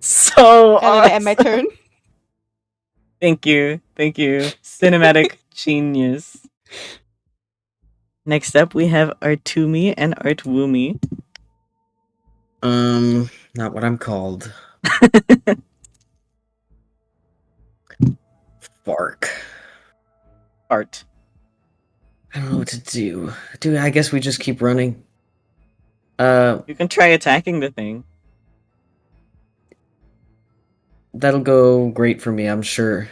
So and then I end my turn. Thank you. Cinematic genius. Next up, we have Artemi and Artwumi. Not what I'm called. Bark. Art. I don't know what to do. Dude, I guess we just keep running. You can try attacking the thing. That'll go great for me, I'm sure.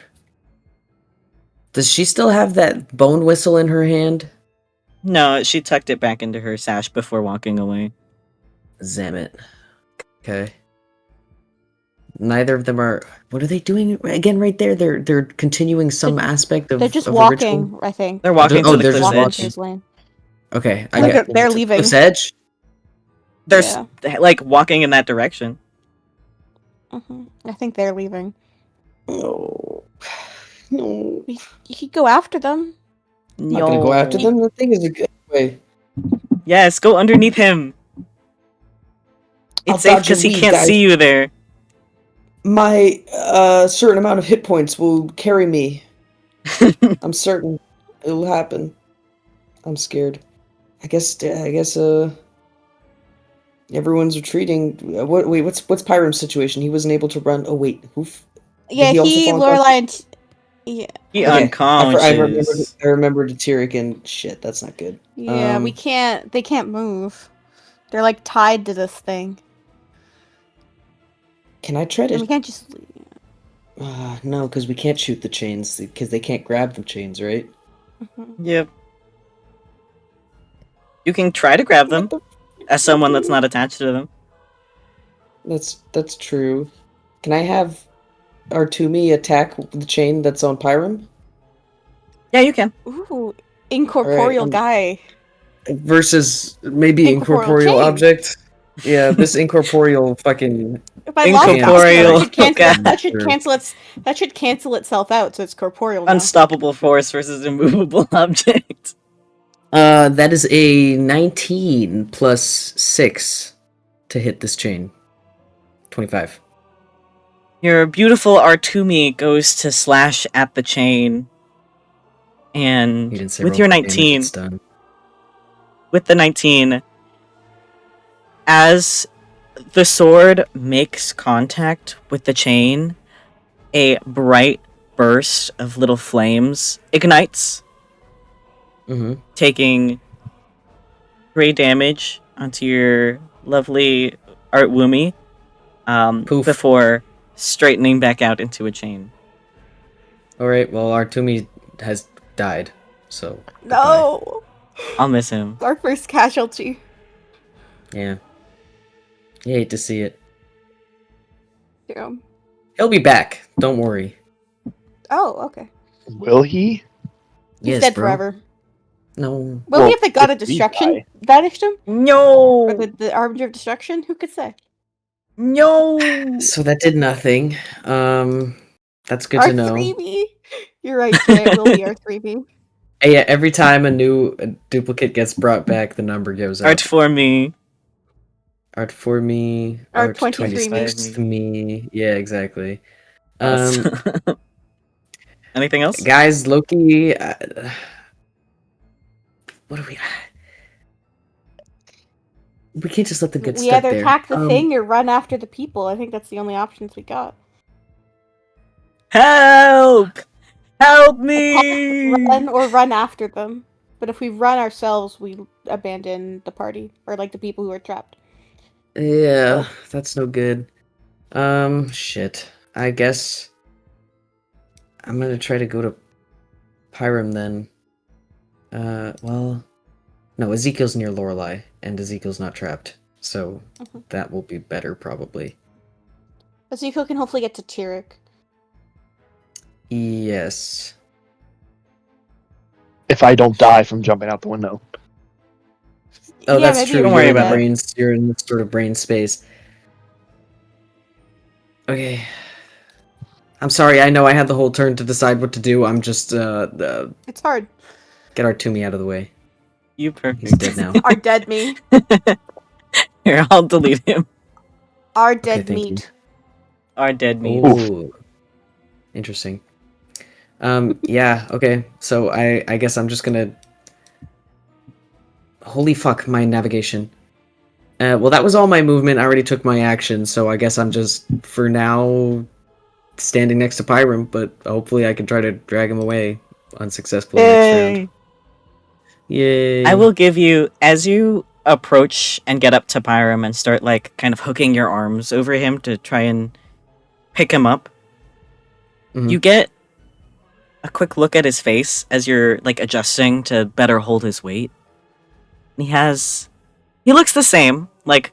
Does she still have that bone whistle in her hand? No, she tucked it back into her sash before walking away. Damn it. Okay. Neither of them are... What are they doing again right there? They're continuing some aspect of They're just of the walking, ritual? I think. They're walking to the they're cliff's just edge. walking. His lane. Okay, I Like, get they're leaving. Cliff's edge? They're Yeah. like walking in that direction. I think they're leaving. No. No. You could go after them. I'm not gonna go after them. The thing is a good way. Yes, go underneath him. I'll It's safe dodge because a he weed, can't guys. see you there. My certain amount of hit points will carry me. I'm certain it'll happen. I'm scared. I guess Everyone's retreating. What's Pyram's situation? He wasn't able to run. Oh wait, Yeah, he also he, fall Lorelai, and yeah, He Okay, unconscious. I remembered the Tyric and shit. That's not good. yeah, we can't. They can't move. They're like tied to this thing, Can I try and we to? can't just. No, because we can't shoot the chains because they can't grab the chains, right? Mhm. Yep. You can try to grab them as someone that's not attached to them. That's true. Can I have Artemi attack the chain that's on Pyram? Yeah, you can. Ooh, incorporeal guy. Versus maybe Incorporeal incorporeal chain. object. Yeah, this incorporeal fucking. If I lost Incorporeal that should cancel. guy. That should cancel its. That should cancel itself out, so it's corporeal now. Unstoppable force versus immovable object. That is a 19 plus 6 to hit this chain. 25. Your beautiful Artemi goes to slash at the chain, and You didn't say with roll your for damage, 19, it's done. with the 19, as the sword makes contact with the chain, a bright burst of little flames ignites, taking 3 damage onto your lovely Artwumi, before straightening back out into a chain. Alright, well, Artemi has died, so. No, I'll miss him. our first casualty. Yeah. You hate to see it. Yeah. He'll be back, don't worry. Oh, okay. Will he? He's Yes, dead bro. forever. No. Will Well, he have the God of if we Destruction die- vanished him? No! Or the Harbinger of Destruction? Who could say? No! So that did nothing. That's good Our to know. 3B. You're right, Jay. It will be our 3B. Hey, yeah, every time a new duplicate gets brought back, the number goes up. Art for me. Art for me. Art Art 23 26 me. Yeah, exactly. Us. Anything else? Guys, Loki. What do we? We can't just let them get We stuck either there. attack the thing or run after the people. I think that's the only options we got. Help! Help me! Run or run after them. But if we run ourselves, we abandon the party. Or, like, the people who are trapped. Yeah, that's no good. Shit. I guess I'm gonna try to go to Pyram then. Well, no, Ezekiel's near Lorelai, and Ezekiel's not trapped, so that will be better probably. Ezekiel can hopefully get to Tyric. Yes. If I don't die from jumping out the window. Oh, Yeah, that's maybe true. you Don't can worry You're do in about the that. brains. You're in this sort of brain space. Okay. I'm sorry. I know I had the whole turn to decide what to do. I'm just It's hard. get Artemi out of the way. You perfect. He's dead now. Our dead me. Here, I'll delete him. Our dead thank you. meat. Our dead meat. Ooh. Interesting. Yeah, okay. So I guess I'm just gonna. Holy fuck, my navigation. Well, that was all my movement. I already took my action, so I guess I'm just, for now, standing next to Pyram, but hopefully I can try to drag him away unsuccessfully next round. Yay. I will give you, as you approach and get up to Pyram and start, like, kind of hooking your arms over him to try and pick him up, you get a quick look at his face as you're, like, adjusting to better hold his weight. And he looks the same. Like,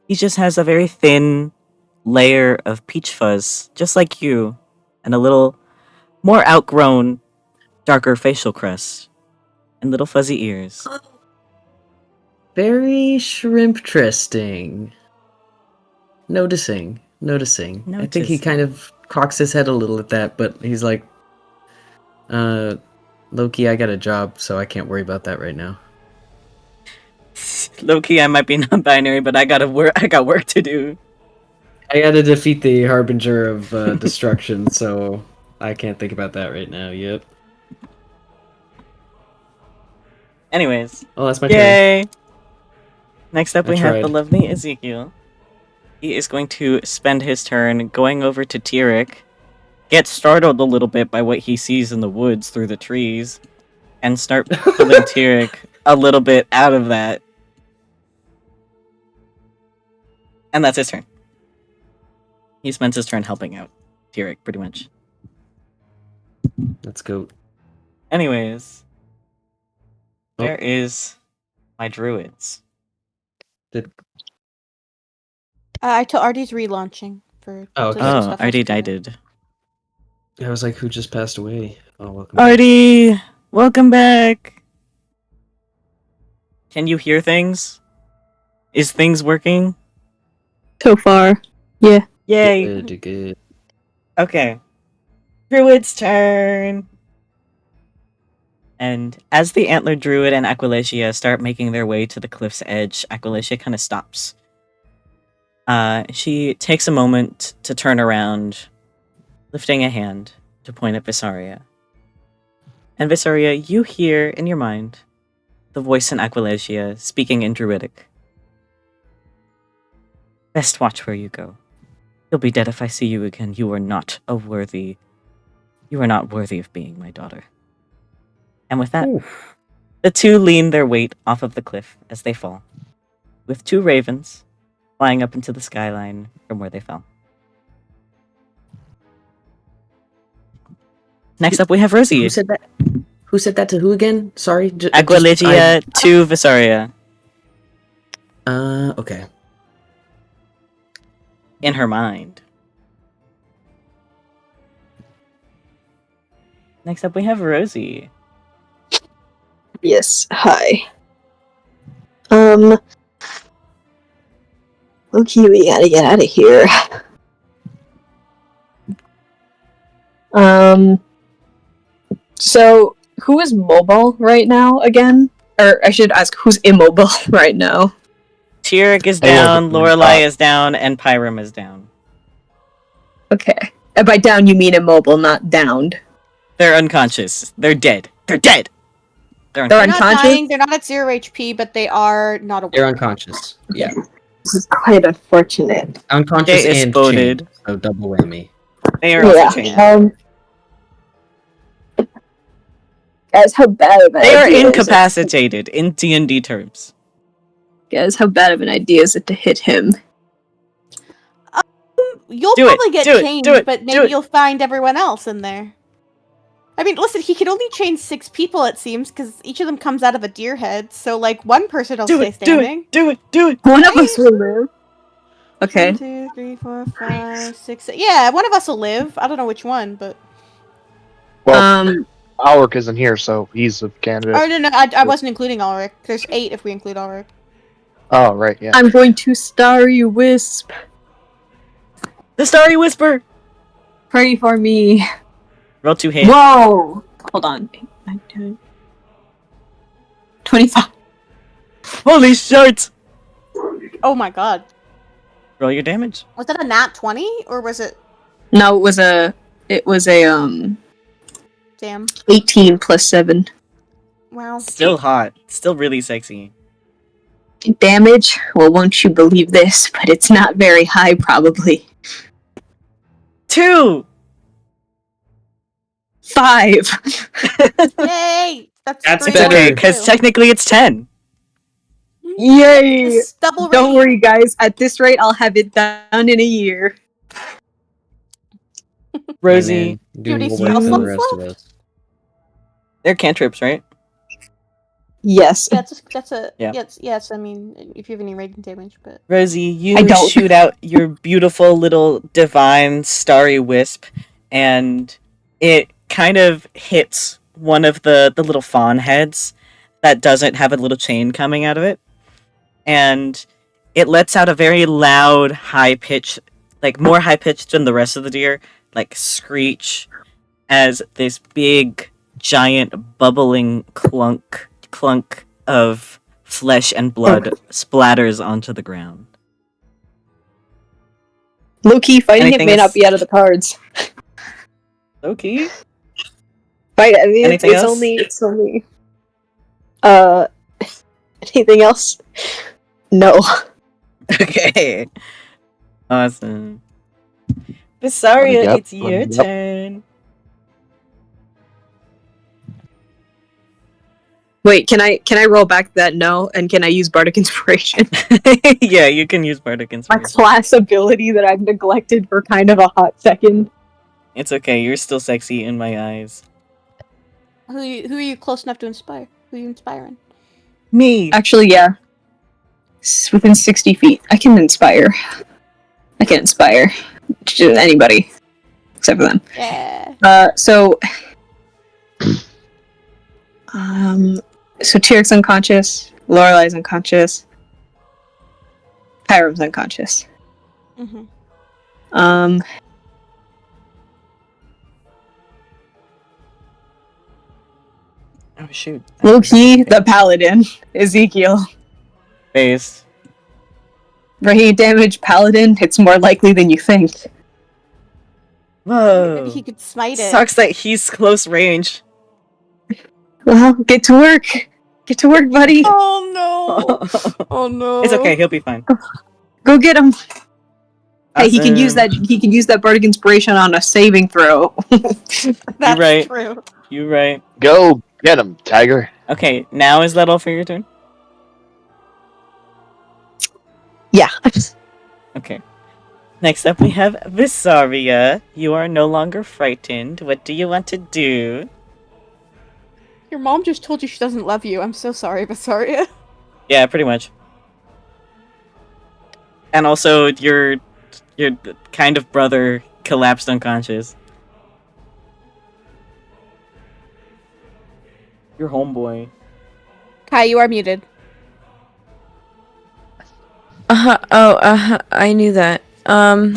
he just has a very thin layer of peach fuzz, just like you, and a little more outgrown, darker facial crest, and little fuzzy ears. Very shrimp-tresting. Noticing. I think he kind of cocks his head a little at that, but he's like, Loki, I got a job, so I can't worry about that right now. Low-key, I might be non-binary, but I got work to do. I gotta defeat the Harbinger of Destruction, so I can't think about that right now. Yep. Anyways. Oh, that's my turn. Yay! Next up, I we have the tried. lovely Ezekiel. He is going to spend his turn going over to Tyric, get startled a little bit by what he sees in the woods through the trees, and start pulling Tyric a little bit out of that. And that's his turn. He spends his turn helping out Tyric, pretty much. Let's go. Anyways, Oh. there is my druids. I told Artie's relaunching for. Oh, okay. the Oh, stuff I Artie was doing. did. I was like, who just passed away? Oh, welcome back. Artie, welcome back. Can you hear things? Is things working? So far. Yeah. Yay. Good. Okay. Druid's turn. And as the antler druid and Aquilegia start making their way to the cliff's edge, Aquilegia kind of stops. She takes a moment to turn around, lifting a hand to point at Vysaria. And Vysaria, you hear in your mind the voice in Aquilegia speaking in Druidic. Best watch where you go. You'll be dead if I see you again. You are not worthy of being my daughter. And with that, Oof. the two lean their weight off of the cliff as they fall, with two ravens flying up into the skyline from where they fell. Next up, we have Rosie. Who said that? Who said that to who again? Sorry. Aquilegia to Vysaria. Okay. In her mind. Next up, we have Rosie. Yes. Hi. Okay, we gotta get out of here. So who is mobile right now again? Or I should ask, who's immobile right now? Tyric is Hey, down, look, Lorelai is down, and Pyram is down. Okay. By down you mean immobile, not downed. They're unconscious. They're dead. They're dead. They're They're They're unconscious. not unconscious? dying. They're not at 0 HP, but they are not awake. They're unconscious. Yeah. This is quite unfortunate. Unconscious They and exploded. chained. So double whammy. They are also chained. Guys, how bad of an They are idea is it? incapacitated in D&D terms. Guys, how bad of an idea is it to hit him? You'll Do it, probably get do it, changed, do it, but do maybe it. you'll find everyone else in there. I mean, listen, he can only chain 6 people, it seems, because each of them comes out of a deer head, so, like, one person will Do stay it, do standing. it, do it, do it. One of us will live. Okay. 1, 2, 3, 4, 5, 6. Yeah, one of us will live. I don't know which one, but. Well, Alaric isn't here, so he's a candidate. Oh, no, I wasn't including Alaric. There's 8 if we include Alaric. Oh, right, yeah. I'm going to Starry Wisp. The Starry Whisper. Pray for me. Roll 2 hit. Whoa! Hold on. 25. Holy shit. Oh my god. Roll your damage. Was that a nat 20? Or was it. No, it was a Damn. 18 plus 7. Wow. Still hot. Still really sexy. Damage? Well, won't you believe this, but it's not very high, probably. 2. 5. Yay! That's That's great. better. Okay, because technically it's 10. Yay! It's double Don't rate. worry, guys. At this rate, I'll have it done in a year. Rosie, Doing Judy, more spell work than the slots rest of left? us. they're cantrips, right? Yes. That's a. Yeah. Yes, I mean, if you have any radiant damage, but. Rosie, I you don't. shoot out your beautiful little divine starry wisp, and it kind of hits one of the little fawn heads that doesn't have a little chain coming out of it. And it lets out a very loud, high-pitched, like more high-pitched than the rest of the deer, like screech as this big, giant, bubbling clunk of flesh and blood splatters onto the ground. Low-key, fighting Anything it may not else? be out of the cards. Okay. Fight. I mean, Anything it's else? only. Anything else? No. Okay. Awesome. Vysaria, Yep, it's your yep. turn. Wait, can I roll back that no? And can I use Bardic Inspiration? Yeah, you can use Bardic My Inspiration. class ability that I've neglected for kind of a hot second. It's okay, you're still sexy in my eyes. Who are you close enough to inspire? Who are you inspiring? Me! Actually, yeah. Within 60 feet. I can inspire. Anybody. Except for them. Yeah. So Tyric's unconscious, Lorelai's unconscious, Hiram's unconscious. Mm-hmm. Oh shoot. Low key, the paladin, Ezekiel. Face. Radiant damage, paladin, it's more likely than you think. Whoa. Maybe he could smite it. Sucks that he's close range. Well, get to work. Get to work, buddy. Oh no! Oh no! It's okay, he'll be fine. Go get him. Hey, he can use Awesome. that. He can use that bardic inspiration on a saving throw. That's You're right. true. You're right. Go get him, Tiger. Okay, now is that all for your turn? Yeah. Okay. Next up we have Vysaria. You are no longer frightened. What do you want to do? Your mom just told you she doesn't love you. I'm so sorry, Vysaria. Yeah, pretty much. And also, your kind of brother collapsed unconscious. Your homeboy. Kai, you are muted. I knew that. I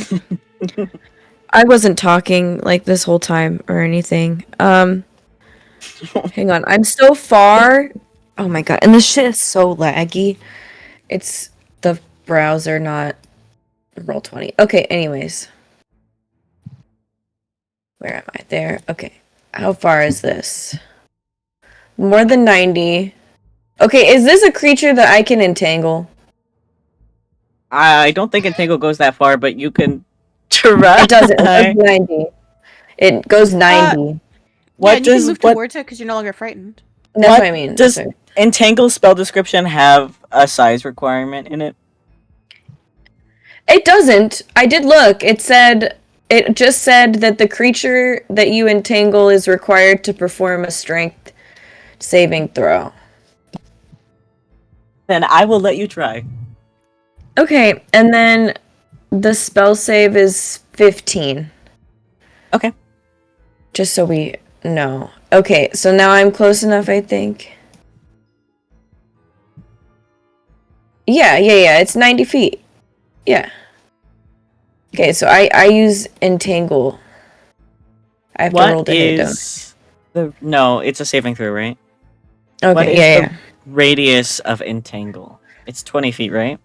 wasn't talking like this whole time or anything. Hang on. I'm so far. Oh my god. And this shit is so laggy. It's the browser, not Roll20. Okay, anyways. Where am I? There. Okay. How far is this? More than 90. Okay, is this a creature that I can entangle? I don't think Entangle goes that far, but you can try. It doesn't. It goes 90. It goes 90. What Yeah, and you does can move what towards it because you're no longer frightened. That's what what I mean. does Sorry. Entangle spell description have a size requirement in it? It doesn't. I did look. It just said that the creature that you entangle is required to perform a strength saving throw. Then I will let you try. Okay, and then the spell save is 15. Okay. Just so we know. Okay, so now I'm close enough, I think. Yeah, it's 90 feet. Yeah. Okay, so I use entangle. I have to roll What to hit, don't is the no? It's a saving throw, right? I? What Okay, is yeah. the radius of entangle? It's 20 feet, right?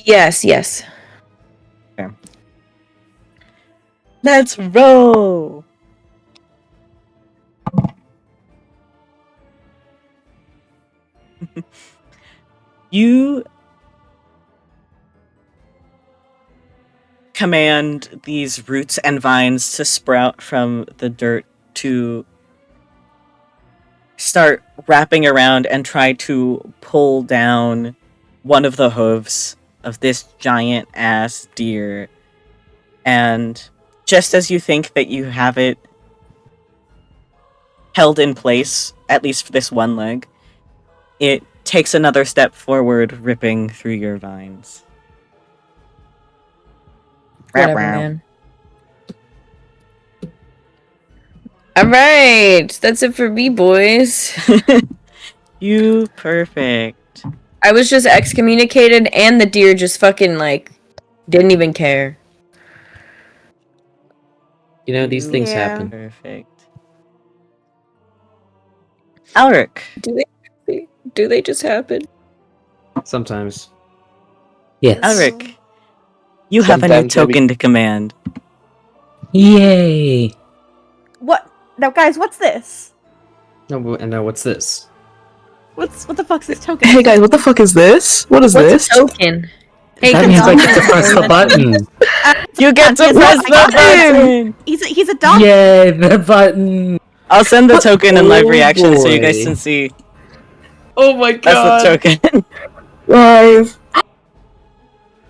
Yes. Okay. Let's roll. You command these roots and vines to sprout from the dirt to start wrapping around and try to pull down one of the hooves of this giant ass deer. And just as you think that you have it held in place, at least for this one leg, it takes another step forward, ripping through your vines. Whatever, man. Alright, that's it for me, boys. You perfect. I was just excommunicated and the deer just fucking, didn't even care. You know, these things Yeah. happen. Perfect. Alaric. Do they just happen? Sometimes. Yes. Alaric. You have a new Sometimes maybe- token to command. Yay! What? Now, guys, what's this? No, and now what's this? What the fuck's this token? Hey guys, what the fuck is this? What is What's this? a token? Hey, That can means I someone- get to press the button. You get to Yes, press I the got button! He's a dog. Yay, the button! I'll send the token in live Oh, reaction so you guys boy. can see. Oh my That's god. the token. Guys.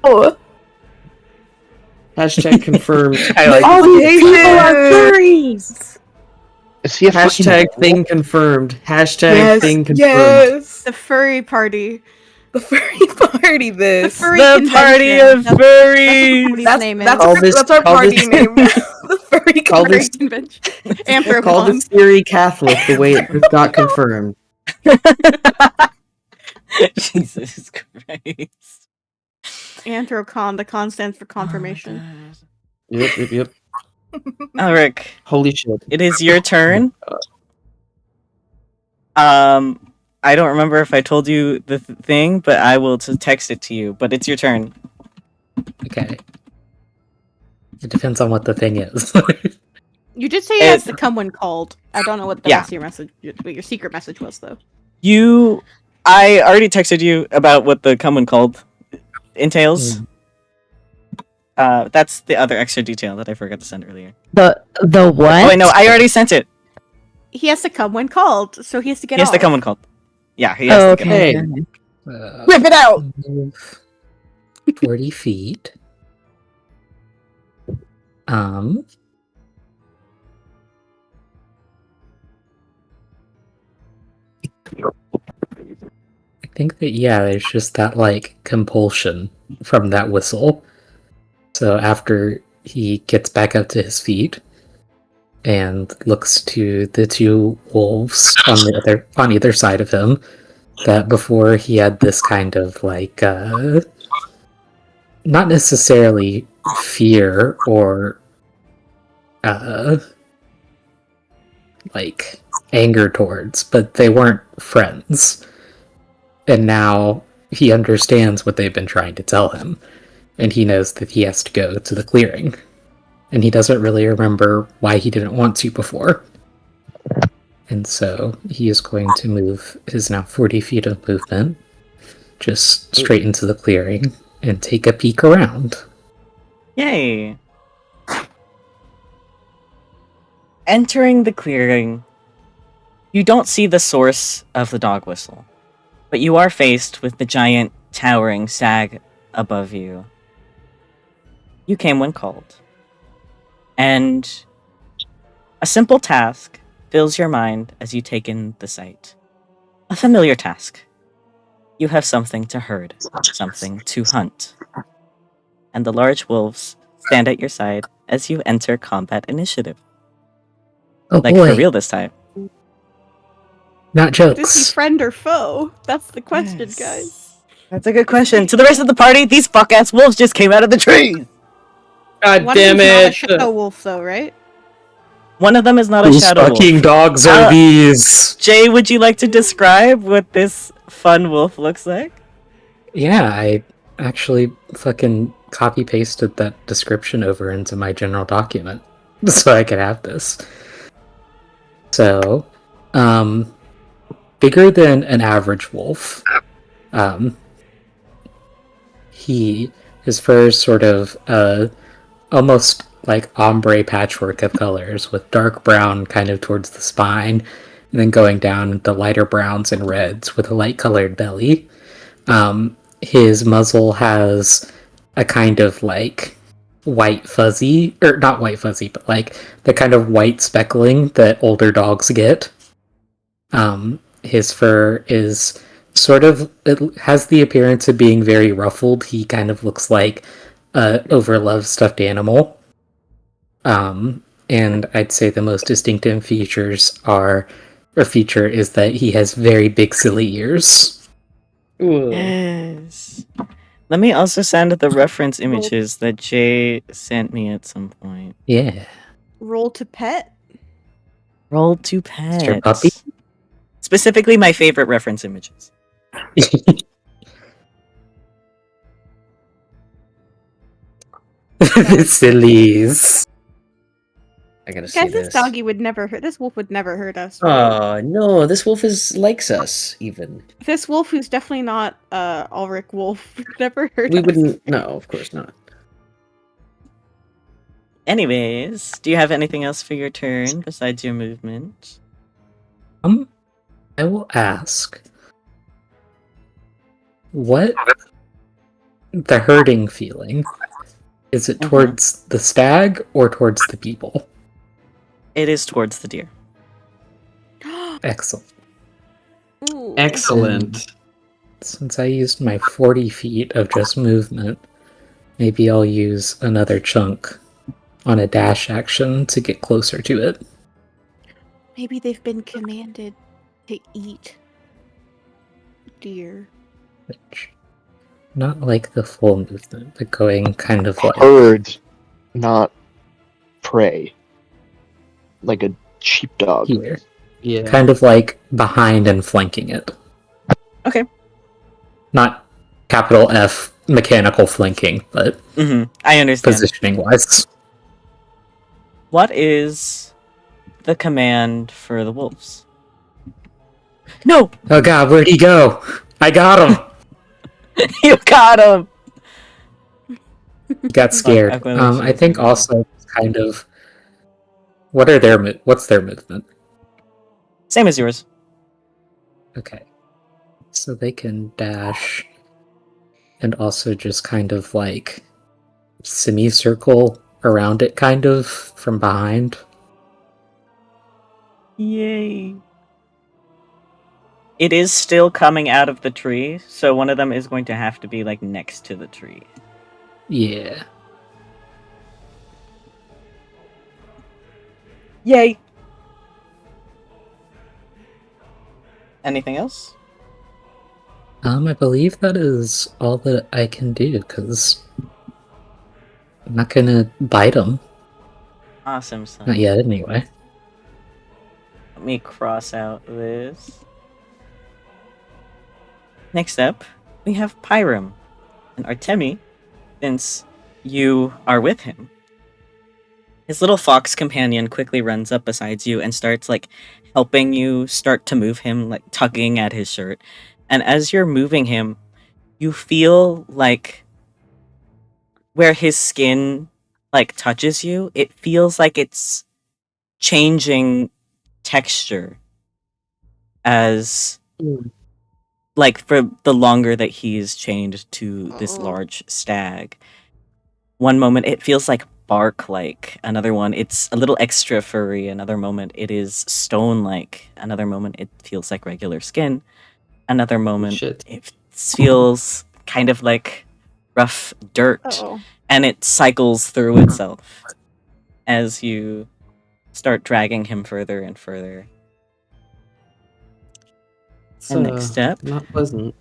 Oh. Hashtag confirmed. I like Oh, it. the People are Asians. furries. Is he a Hashtag fucking thing confirmed. Hashtag Yes, thing confirmed. yes. The furry party. The furry party. The This. furry The party convention. of That's furries! what the name is. That's, Call our, this- that's our call party this- name. The furry Call party. this- convention. Call Anthropon. this theory Catholic the way it just got confirmed. Jesus Christ. Anthrocon. The con stands for confirmation. Yep. Alaric, Holy shit. it is your turn. I don't remember if I told you the thing, but I will text it to you. But it's your turn. Okay. It depends on what the thing is. You did say it has to come when called. I don't know what the rest of your message, what your secret message was, though. I already texted you about what the come when called entails. That's the other extra detail that I forgot to send earlier. The what? Oh, wait, no, I already sent it. He has to come when called, so he has to get He has to off. come when called. Yeah, he has to get Hey. Whip it out! Move 40 feet. I think that, yeah, there's just that, like, compulsion from that whistle. So after he gets back up to his feet and looks to the two wolves on either side of him, that before he had this kind of, like, not necessarily fear or, like, anger towards, but they weren't friends. And now he understands what they've been trying to tell him, and he knows that he has to go to the clearing. And he doesn't really remember why he didn't want to before. And so he is going to move his now 40 feet of movement just straight into the clearing and take a peek around. Yay! Entering the clearing, you don't see the source of the dog whistle, but you are faced with the giant towering stag above you. You came when called. And a simple task fills your mind as you take in the sight. A familiar task. You have something to herd, something to hunt. And the large wolves stand at your side as you enter combat initiative. Oh Like, boy, for real this time. not Is he jokes. friend or foe? That's the question, Yes. guys. That's a good question. To the rest of the party, these fuck-ass wolves just came out of the trees! God One damn of them's not a it. shadow wolf, though, right? One of them is not a Whose shadow fucking wolf. dogs are Uh, these? Jay, would you like to describe what this fun wolf looks like? Yeah, I actually fucking copy pasted that description over into my general document so I could have this. So, bigger than an average wolf. His fur is sort of almost like ombre patchwork of colors with dark brown kind of towards the spine and then going down the lighter browns and reds with a light colored belly. His muzzle has a kind of like white fuzzy, or not white fuzzy, but like the kind of white speckling that older dogs get. His fur is sort of, it has the appearance of being very ruffled. He kind of looks like a overloved stuffed animal. And I'd say the most distinctive feature is that he has very big silly ears. Ooh. Yes. Let me also send the reference images that Jay sent me at some point. Yeah. Roll to pet? Roll to pet. Mr. Puppy? Specifically, my favorite reference images. The sillies. I gotta see Guys, this this. doggy would never hurt. This wolf would never hurt us. Oh no, this wolf likes us even. This wolf, who's definitely not Ulrich wolf, would never hurt We us. wouldn't. No, of course not. Anyways, do you have anything else for your turn besides your movement? I will ask, what the herding feeling? Is it towards the stag or towards the people? It is towards the deer. Excellent. Ooh. Excellent. Since I used my 40 feet of just movement, maybe I'll use another chunk on a dash action to get closer to it. Maybe they've been commanded to eat deer. Which, not like the full movement, but going kind of like... Herd, not prey. Like a sheepdog. here. Yeah. Kind of like behind and flanking it. Okay. Not capital F mechanical flanking, but I understand. positioning wise. What is the command for the wolves? No! Oh god, where'd he go? I got him! You got him! Got scared. I'm gonna I think also kind of... What's their movement? Same as yours. Okay. So they can dash and also just kind of like semicircle around it kind of from behind. Yay. It is still coming out of the tree, so one of them is going to have to be like next to the tree. Yeah. Yay. Anything else? I believe that is all that I can do, because I'm not gonna bite them. Awesome, son. Not yet, anyway. Let me cross out this. Next up, we have Pyram. And Artemi, since you are with him, his little fox companion quickly runs up beside you and starts, like, helping you start to move him, like, tugging at his shirt. And as you're moving him, you feel, like, where his skin, like, touches you, it feels like it's changing texture as, like, for the longer that he's chained to this large stag. One moment it feels like bark-like, another one it's a little extra furry, another moment it is stone-like, another moment it feels like regular skin, another moment it feels kind of like rough dirt, and it cycles through itself as you start dragging him further and further. And next step. Not pleasant.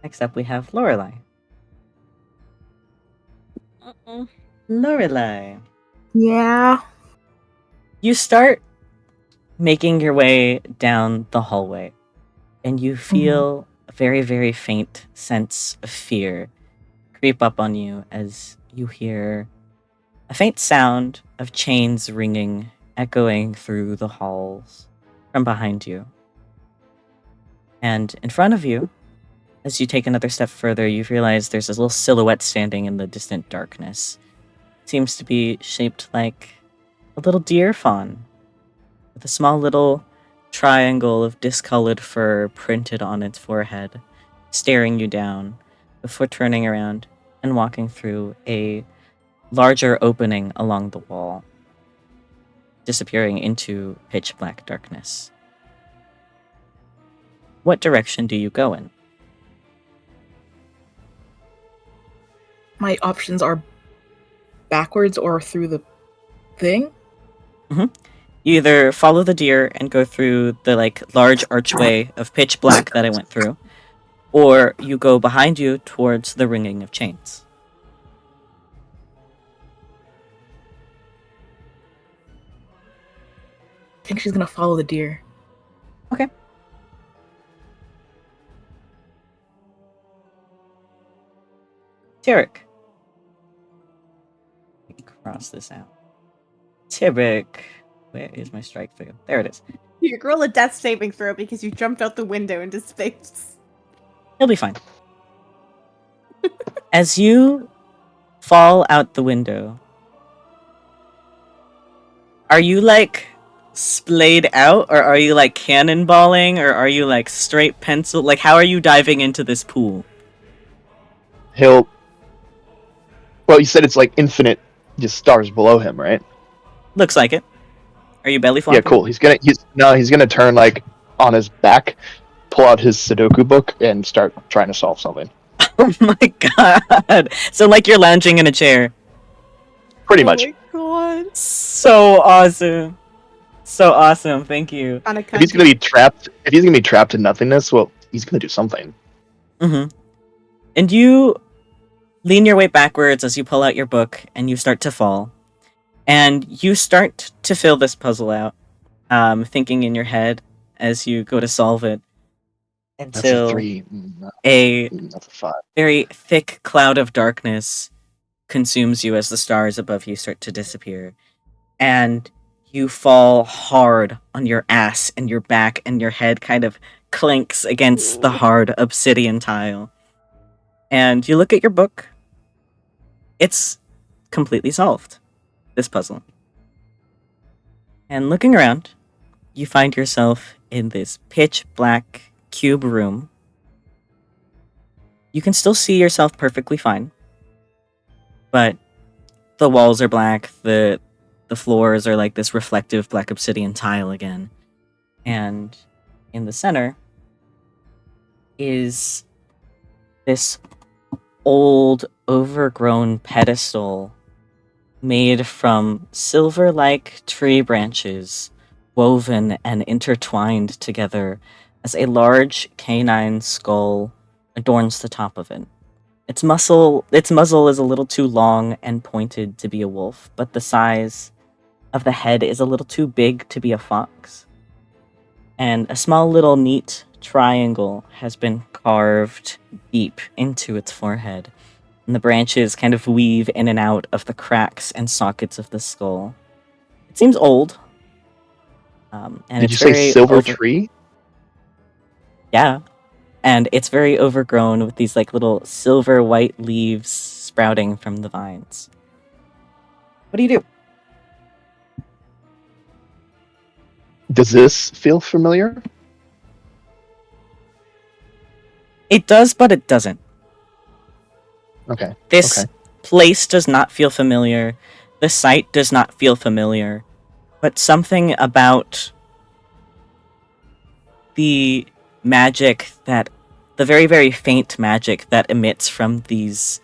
Next up, we have Lorelai. Lorelai. Yeah. You start making your way down the hallway, and you feel a very, very faint sense of fear creep up on you as you hear a faint sound of chains ringing, echoing through the halls from behind you. And in front of you, as you take another step further, you realize there's a little silhouette standing in the distant darkness. It seems to be shaped like a little deer fawn, with a small little triangle of discolored fur printed on its forehead, staring you down before turning around and walking through a larger opening along the wall, disappearing into pitch black darkness. What direction do you go in? My options are backwards or through the thing. You either follow the deer and go through the like large archway of pitch black that I went through, or you go behind you towards the ringing of chains. I think she's gonna follow the deer. Okay. Tyric. cross this out. Tyric, where is my strike through? There it is. You roll a death saving throw because you jumped out the window into space. He'll be fine. As you fall out the window, are you like splayed out, or are you like cannonballing, or are you like straight pencil? Like, how are you diving into this pool? Well, you said it's like infinite, just stars below him, right? Looks like it. Are you belly flopping? Yeah, cool. He's gonna turn like on his back, pull out his Sudoku book, and start trying to solve something. Oh my god! So like you're lounging in a chair. Pretty much. Oh my god. So awesome. So awesome. Thank you. If he's gonna be trapped in nothingness, well, he's gonna do something. Mm-hmm. And you lean your way backwards as you pull out your book, and you start to fall. And you start to fill this puzzle out, thinking in your head as you go to solve it, That's until a 3. That's a 5. very thick cloud of darkness consumes you as the stars above you start to disappear. And you fall hard on your ass and your back, and your head kind of clinks against the hard obsidian tile. And you look at your book. It's completely solved, this puzzle. And looking around, you find yourself in this pitch black cube room. You can still see yourself perfectly fine, but the walls are black, the floors are like this reflective black obsidian tile again. And in the center is this old, overgrown pedestal made from silver-like tree branches woven and intertwined together as a large canine skull adorns the top of it. Its muzzle is a little too long and pointed to be a wolf, but the size of the head is a little too big to be a fox. And a small little neat triangle has been carved deep into its forehead, and the branches kind of weave in and out of the cracks and sockets of the skull. It seems old. And Did you it's say very silver tree? Yeah. And it's very overgrown with these like little silver white leaves sprouting from the vines. What do you do? Does this feel familiar? It does, but it doesn't. Okay. This Okay. place does not feel familiar. The site does not feel familiar. But something about the magic that, the very, very faint magic that emits from these,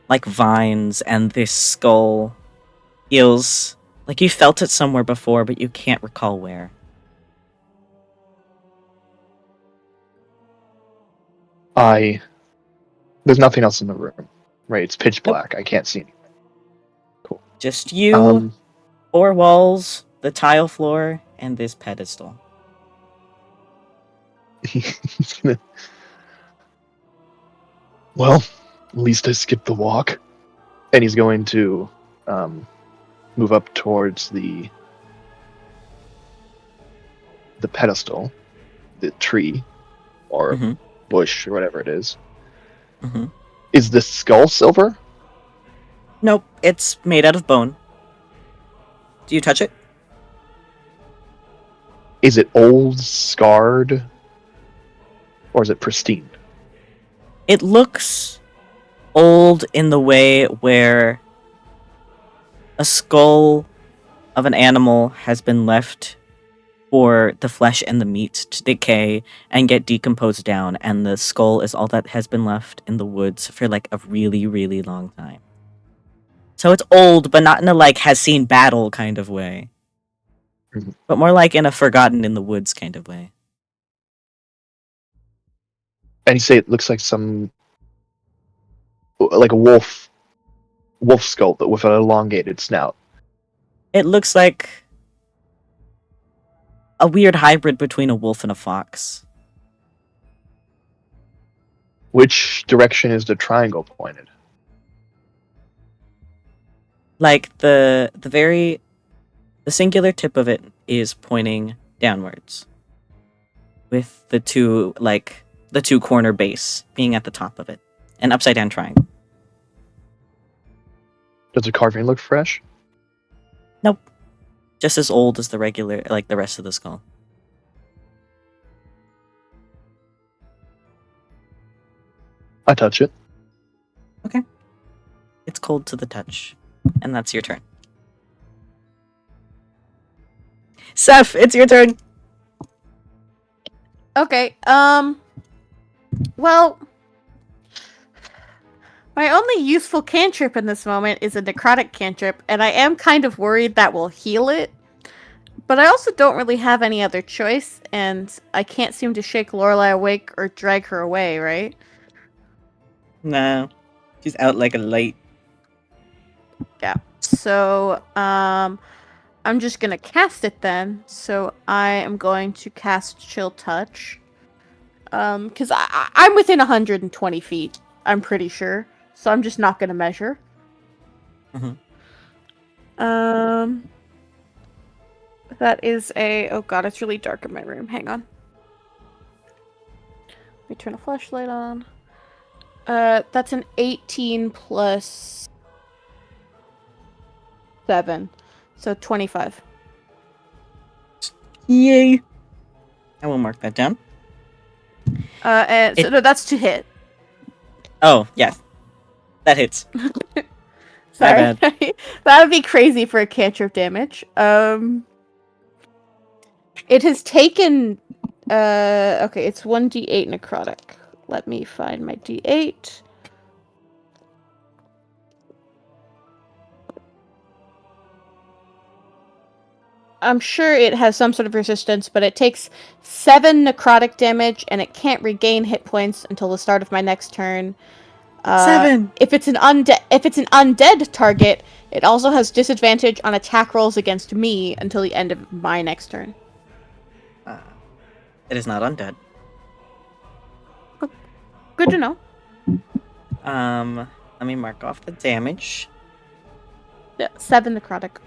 like, vines and this skull feels like you felt it somewhere before, but you can't recall where. There's nothing else in the room, right? It's pitch Nope. black. I can't see anything. Just you, 4 walls, the tile floor, and this pedestal. He's gonna. Well, at least I skipped the walk, and he's going to move up towards the pedestal, the tree, or Mhm. bush, or whatever it is. Mhm. Is the skull silver? Nope, it's made out of bone. Do you touch it? Is it old, scarred, or is it pristine? It looks old in the way where a skull of an animal has been left for the flesh and the meat to decay and get decomposed down, and the skull is all that has been left in the woods for like a really, really long time. So it's old, but not in a like has seen battle kind of way, Mhm. but more like in a forgotten in the woods kind of way. And you say it looks like like a wolf skull, but with an elongated snout. It looks like a weird hybrid between a wolf and a fox. Which direction is the triangle pointed? Like the singular tip of it is pointing downwards, with the two corner base being at the top of it, an upside down triangle. Does the carving look fresh? Nope, just as old as the rest of the skull. I touch it. It's cold to the touch, and that's your turn. Seth, it's your turn. Okay, well, my only useful cantrip in this moment is a necrotic cantrip, and I am kind of worried that will heal it. But I also don't really have any other choice, and I can't seem to shake Lorelai awake or drag her away, right? No, she's out like a light. Yeah. So, I'm just gonna cast it then. So I am going to cast Chill Touch. Because I'm within 120 feet, I'm pretty sure. So I'm just not gonna measure. Mhm. That is a... Oh god, it's really dark in my room. Hang on. Let me turn a flashlight on. That's an 18 plus 7. So 25. Yay! I will mark that down. And so no, that's to hit. Oh, yes. That hits. Sorry. That would be crazy for a cantrip damage. It has taken... Okay, it's 1d8 necrotic. Let me find my d8. I'm sure it has some sort of resistance, but it takes 7 necrotic damage, and it can't regain hit points until the start of my next turn. 7! If it's an undead target, it also has disadvantage on attack rolls against me until the end of my next turn. It is not undead. Good to know. Let me mark off the damage. Yeah, 7 necrotic.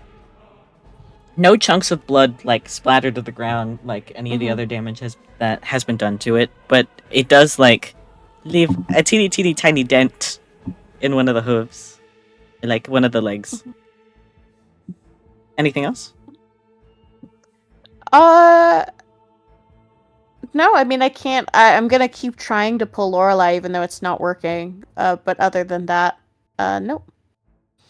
No chunks of blood splattered to the ground like any of the other damage that has been done to it, but it does leave a teeny tiny dent in one of the hooves, one of the legs. Anything else? No, I mean I can't. I'm gonna keep trying to pull Lorelai even though it's not working. But other than that, nope.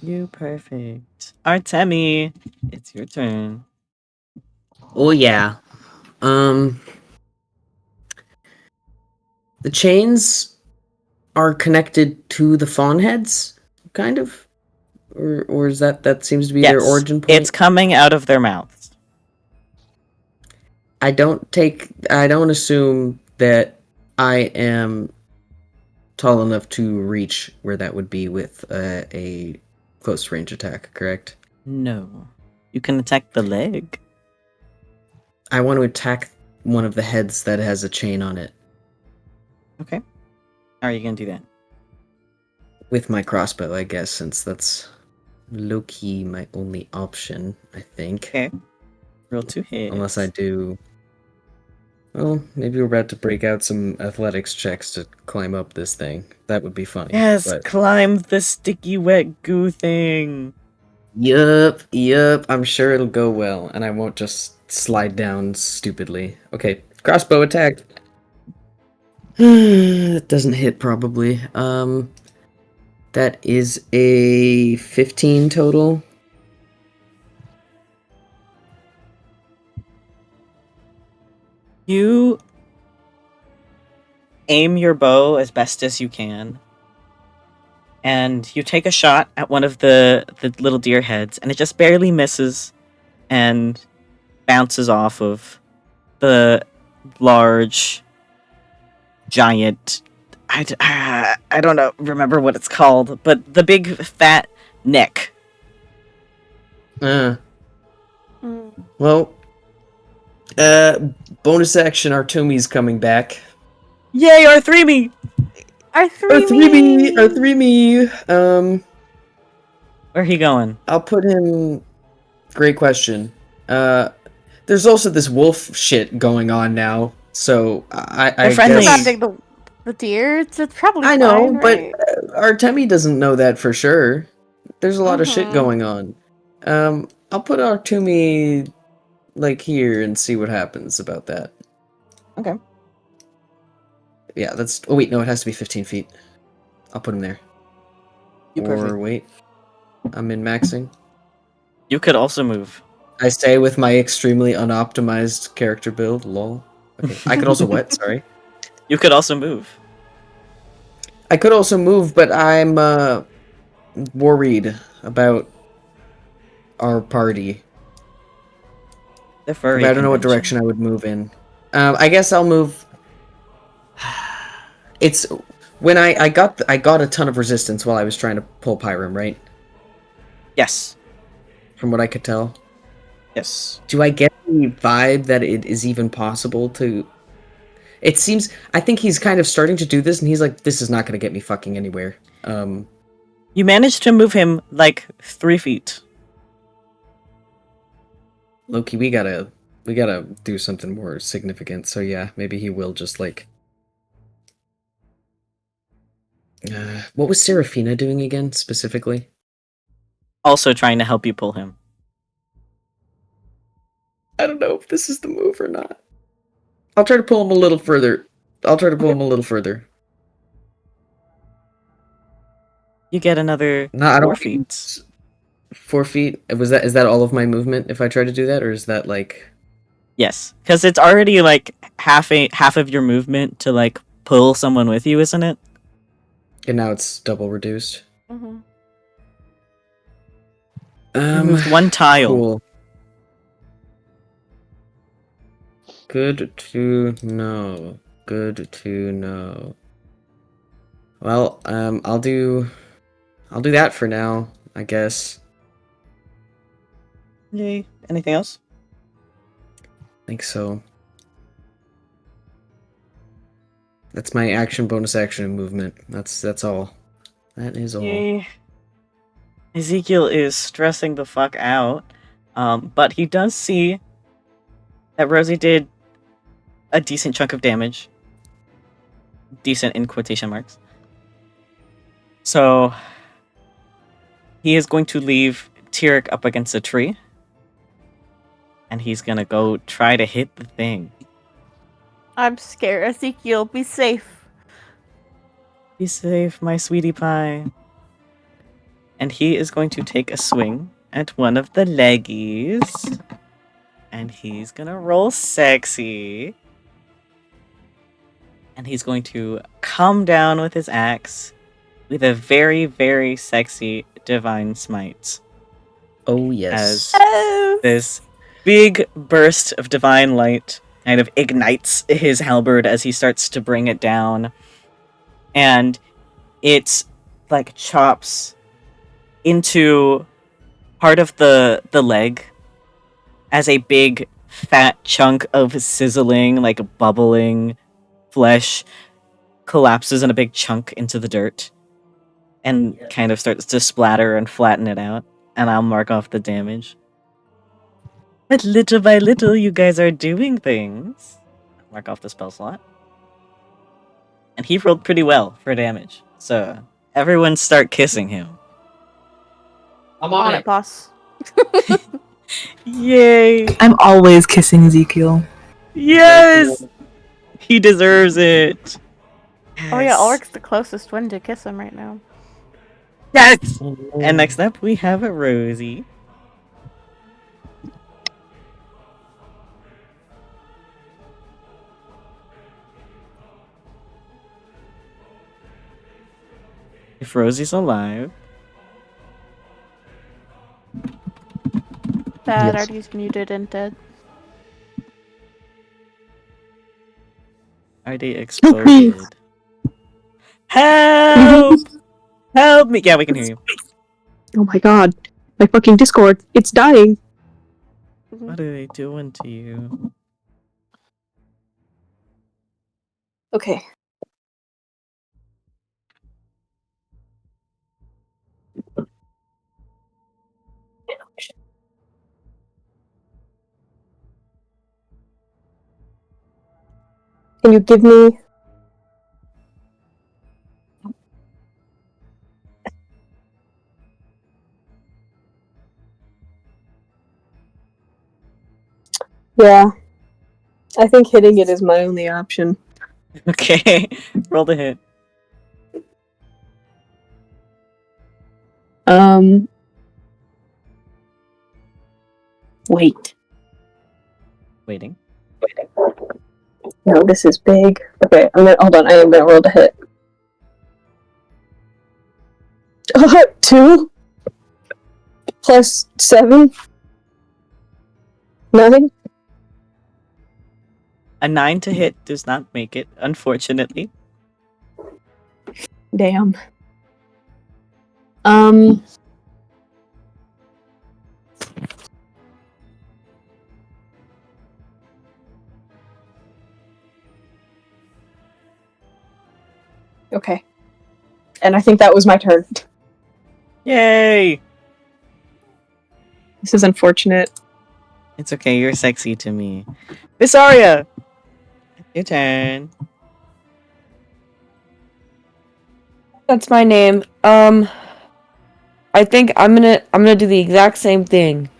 You perfect. Artemi, it's your turn. Oh yeah. The chains are connected to the fawn heads, kind of? Or is that seems to be their origin point? It's coming out of their mouths. I don't assume that I am tall enough to reach where that would be with a close range attack, correct? No. You can attack the leg. I want to attack one of the heads that has a chain on it. Okay. How are you going to do that? With my crossbow, I guess, since that's low-key my only option, I think. Okay. Roll 2 hits. Unless I do... Well, maybe we're about to break out some athletics checks to climb up this thing. That would be funny. Yes, but... climb the sticky wet goo thing. Yup. I'm sure it'll go well, and I won't just slide down stupidly. Okay, crossbow attack. It doesn't hit, probably. That is a 15 total. You aim your bow as best as you can, and you take a shot at one of the little deer heads, and it just barely misses and bounces off of the large, giant... I don't remember what it's called, but the big fat neck. Well, bonus action, Artemi's coming back. Yay, Artemi! Artemi! Where he going? I'll put him. Great question. There's also this wolf shit going on now, so I They're friendly. guess Surrounding the deer, it's probably I know, fine, but right? Artemi doesn't know that for sure. There's a lot of shit Mhm. going on. I'll put Artemi like here and see what happens about that. Okay. Yeah, that's. Oh wait, no, it has to be 15 feet. I'll put him there. You Or perfect. wait, I'm in maxing. You could also move. I say with my extremely unoptimized character build. Lol. Okay, I could also what? Sorry. You could also move. I could also move, but I'm worried about our party. The furry I don't know what convention. direction I would move in. I guess I'll move. It's when I got a ton of resistance while I was trying to pull Pyram, right? Yes. From what I could tell. Yes. Do I get the vibe that it is even possible to? It seems. I think he's kind of starting to do this, and he's like, "This is not going to get me fucking anywhere." You managed to move him like 3 feet. Loki, we gotta do something more significant. So yeah, maybe he will just like. What was Serafina doing again specifically? Also trying to help you pull him. I don't know if this is the move or not. I'll try to pull him a little further. You get another No, I don't 4 feet. 4 feet. Is that all of my movement if I try to do that, or is that like? Yes, because it's already like half of your movement to like pull someone with you, isn't it? And now it's double reduced. Mhm. You moved one tile. Cool. Good to know. Good to know. Well, I'll do that for now, I guess. Yay. Anything else? Think so. That's my action, bonus action, and movement. That's all. That is all. Yay. Ezekiel is stressing the fuck out, but he does see that Rosie did a decent chunk of damage. Decent in quotation marks. So he is going to leave Tyric up against a tree. And he's gonna go try to hit the thing. I'm scared. Ezekiel, be safe. Be safe, my sweetie pie. And he is going to take a swing at one of the leggies. And he's gonna roll sexy. And he's going to come down with his axe with a very, very sexy divine smite. Oh yes. As this big burst of divine light kind of ignites his halberd as he starts to bring it down. And it like chops into part of the leg as a big fat chunk of sizzling, like bubbling flesh collapses in a big chunk into the dirt and kind of starts to splatter and flatten it out. And I'll mark off the damage. But little by little, you guys are doing things. Mark off the spell slot. And he rolled pretty well for damage. So everyone start kissing him. I'm On it, boss. Yay! I'm always kissing Ezekiel. Yes! He deserves it. Oh yeah, Alaric's the closest one to kiss him right now. Yes! And next up, we have a Rosie. If Rosie's alive. Bad, Yes. Artie's muted and dead. Are they exploded? Help! Help me! Yeah, we can hear you. Oh my god. My fucking Discord. It's dying. What are they doing to you? Okay. Can you give me... Yeah. I think hitting it is my only option. Okay, roll the hit. Wait. Waiting. No, this is big. Okay, hold on, I am gonna roll the hit. 2 plus 7 9. A 9 to hit does not make it, unfortunately. Damn. Okay. And I think that was my turn. Yay! This is unfortunate. It's okay, you're sexy to me. Vysaria! Your turn. That's my name. I think I'm gonna do the exact same thing.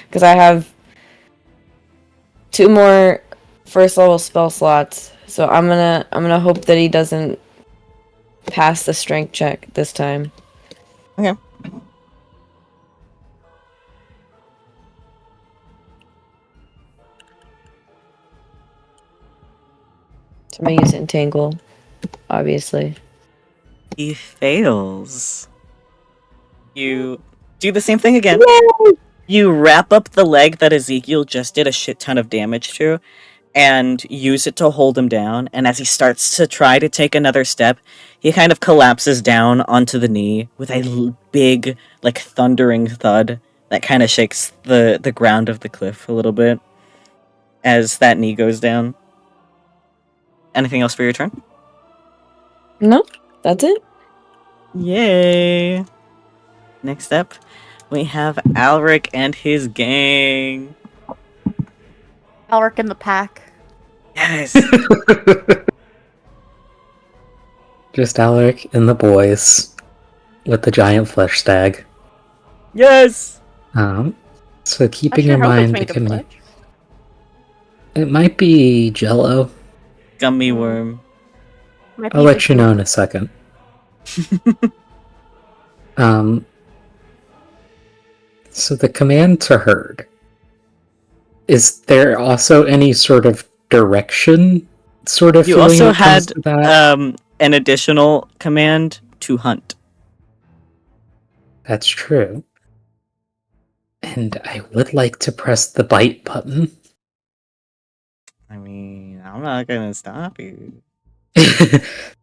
Because I have 2 more first level spell slots. So I'm gonna hope that he doesn't pass the strength check this time. Okay. So I'm gonna use Entangle, obviously. He fails. You do the same thing again. Yay! You wrap up the leg that Ezekiel just did a shit ton of damage to, and use it to hold him down. And as he starts to try to take another step, he kind of collapses down onto the knee with a big, like, thundering thud that kind of shakes the ground of the cliff a little bit as that knee goes down. Anything else for your turn? No, that's it. Yay! Next up, we have Alaric and his gang. Alaric in the pack. Yes! Just Alaric and the boys with the giant flesh stag. Yes! So I keeping sure in hope it's mind made of flesh. it might be Jello. Gummy worm. Might be I'll let you liquid. know in a second. So the command to herd. Is there also any sort of direction sort of You feeling also when it comes had to that? an additional command to hunt. That's true. And I would like to press the bite button. I mean, I'm not gonna stop you.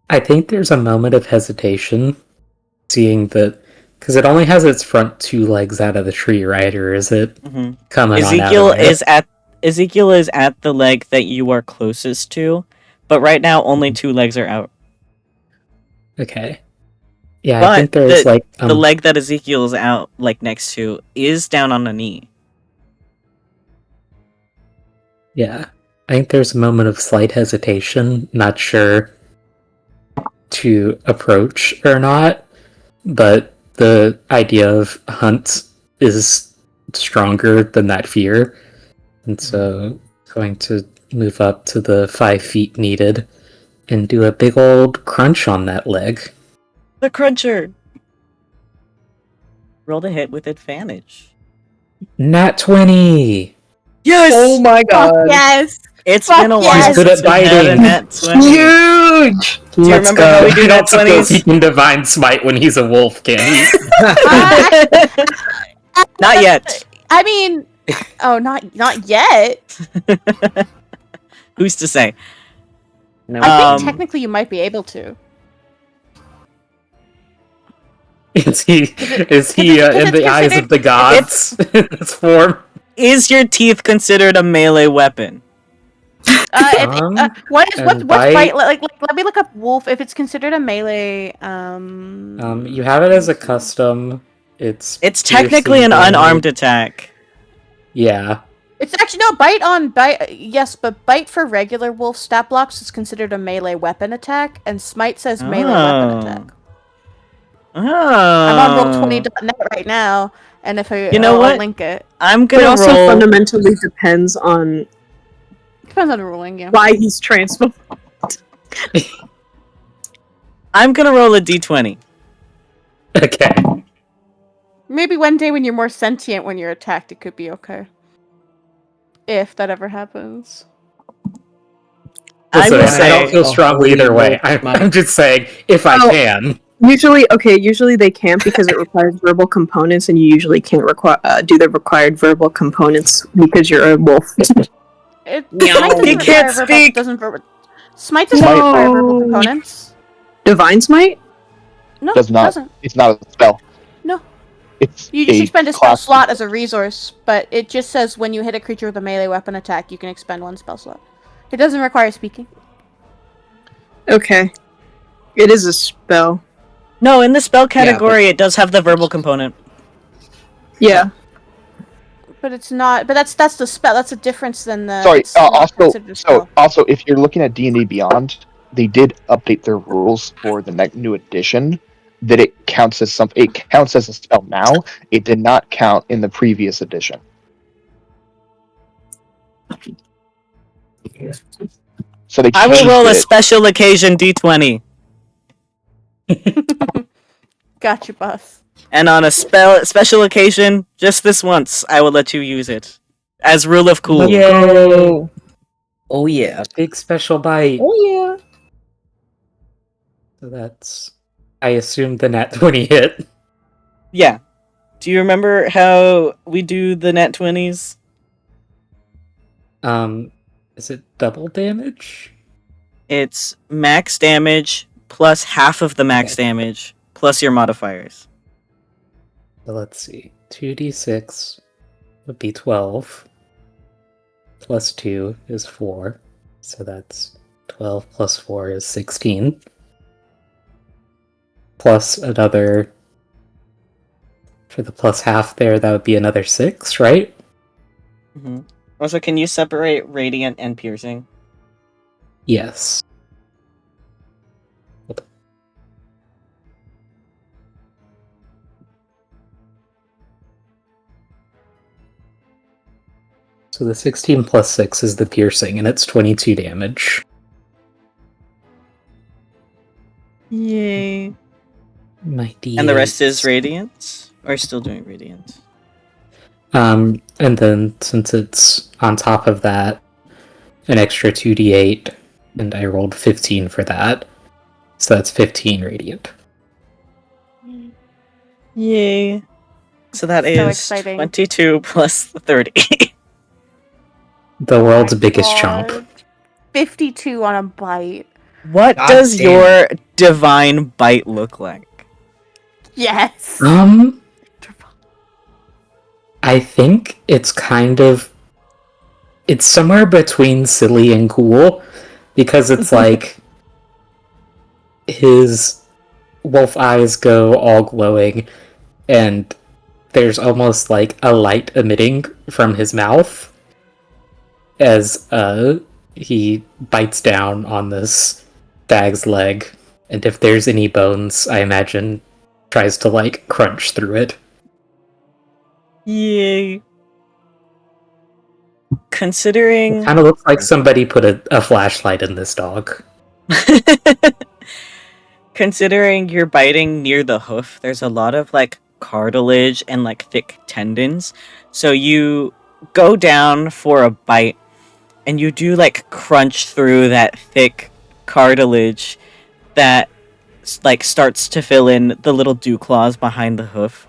I think there's a moment of hesitation seeing that, because it only has its front 2 legs out of the tree, right? Or is it coming on out of there? Ezekiel is at the leg that you are closest to, but right now only 2 legs are out. Okay. Yeah, But I think there's the leg that Ezekiel is out, like, next to, is down on a knee. Yeah. I think there's a moment of slight hesitation, not sure to approach or not, but the idea of hunt is stronger than that fear. And so going to move up to the 5 feet needed and do a big old crunch on that leg. The cruncher! Roll the hit with advantage. Nat 20! Yes! Oh my god. Yes! It's Fuck been a while yes! He's good at since we've had a biting. nat 20. Huge! Do you remember how we do I nat don't suppose 20s? he can divine smite when he's a wolf, can he? Not yet. I mean, oh, not yet. Who's to say? I think technically you might be able to. Is he in it's the eyes considered- of the gods in this form? Is your teeth considered a melee weapon? What's and bite? bite- Like, let me look up wolf if it's considered a melee. You have it as a custom. It's It's technically an piercing unarmed damage. attack. Yeah. It's actually no bite. Yes, but bite for regular wolf stat blocks is considered a melee weapon attack, and smite says melee weapon attack. I'm on roll20.net right now, and if I'll link it. I'm It gonna also roll. fundamentally depends on Depends on the ruling, yeah. why he's transformed. I'm gonna roll a d20. Okay. Maybe one day when you're more sentient when you're attacked, it could be okay. If that ever happens. I Listen, will I say. don't feel strongly either way. Holy I'm just saying, if I can. Usually they can't because it requires verbal components, and you usually can't do the required verbal components because you're a wolf. Smite doesn't You can't require speak! Smite doesn't require verbal components. Divine Smite? No, Does it not. doesn't. It's not a spell. No. It's You just expend a spell class. slot as a resource, but it just says when you hit a creature with a melee weapon attack, you can expend one spell slot. It doesn't require speaking. Okay. It is a spell. No, in the spell category, it does have the verbal component. Yeah. But it's not. But that's the spell. That's a difference than the. Sorry. it's not considered a spell. Also, if you're looking at D&D Beyond, they did update their rules for the new edition. That it counts as something. It counts as a spell now. It did not count in the previous edition. So they. I will roll a it. special occasion d20. Gotcha, boss. And on a special occasion, just this once, I will let you use it. As rule of cool. Yay! Oh yeah. Big special bite. Oh yeah. So that's, I assume, the nat 20 hit. Yeah. Do you remember how we do the nat 20s? Is it double damage? It's max damage plus half of the max damage plus your modifiers. So let's see. 2d6 would be 12. Plus 2 is 4. So that's 12 plus 4 is 16. Plus another... For the plus half there, that would be another 6, right? Mm-hmm. Also, can you separate radiant and piercing? Yes. So the 16 plus 6 is the piercing, and it's 22 damage. Yay. My D8. And the rest is radiant? Or still doing radiant? And then, since it's on top of that, an extra 2d8, and I rolled 15 for that. So that's 15 radiant. Yay. So that So is exciting. 22 plus 30. The world's Oh my biggest God. chomp. 52 on a bite. What God does damn. your divine bite look like? Yes. I think it's it's somewhere between silly and cool, because it's like his wolf eyes go all glowing, and there's almost like a light emitting from his mouth as he bites down on this stag's leg, and if there's any bones, I imagine tries to like crunch through it. Yay. Considering... Kind of looks like somebody put a flashlight in this dog. Considering you're biting near the hoof, there's a lot of like cartilage and like thick tendons. So you go down for a bite and you do like crunch through that thick cartilage that like starts to fill in the little dew claws behind the hoof.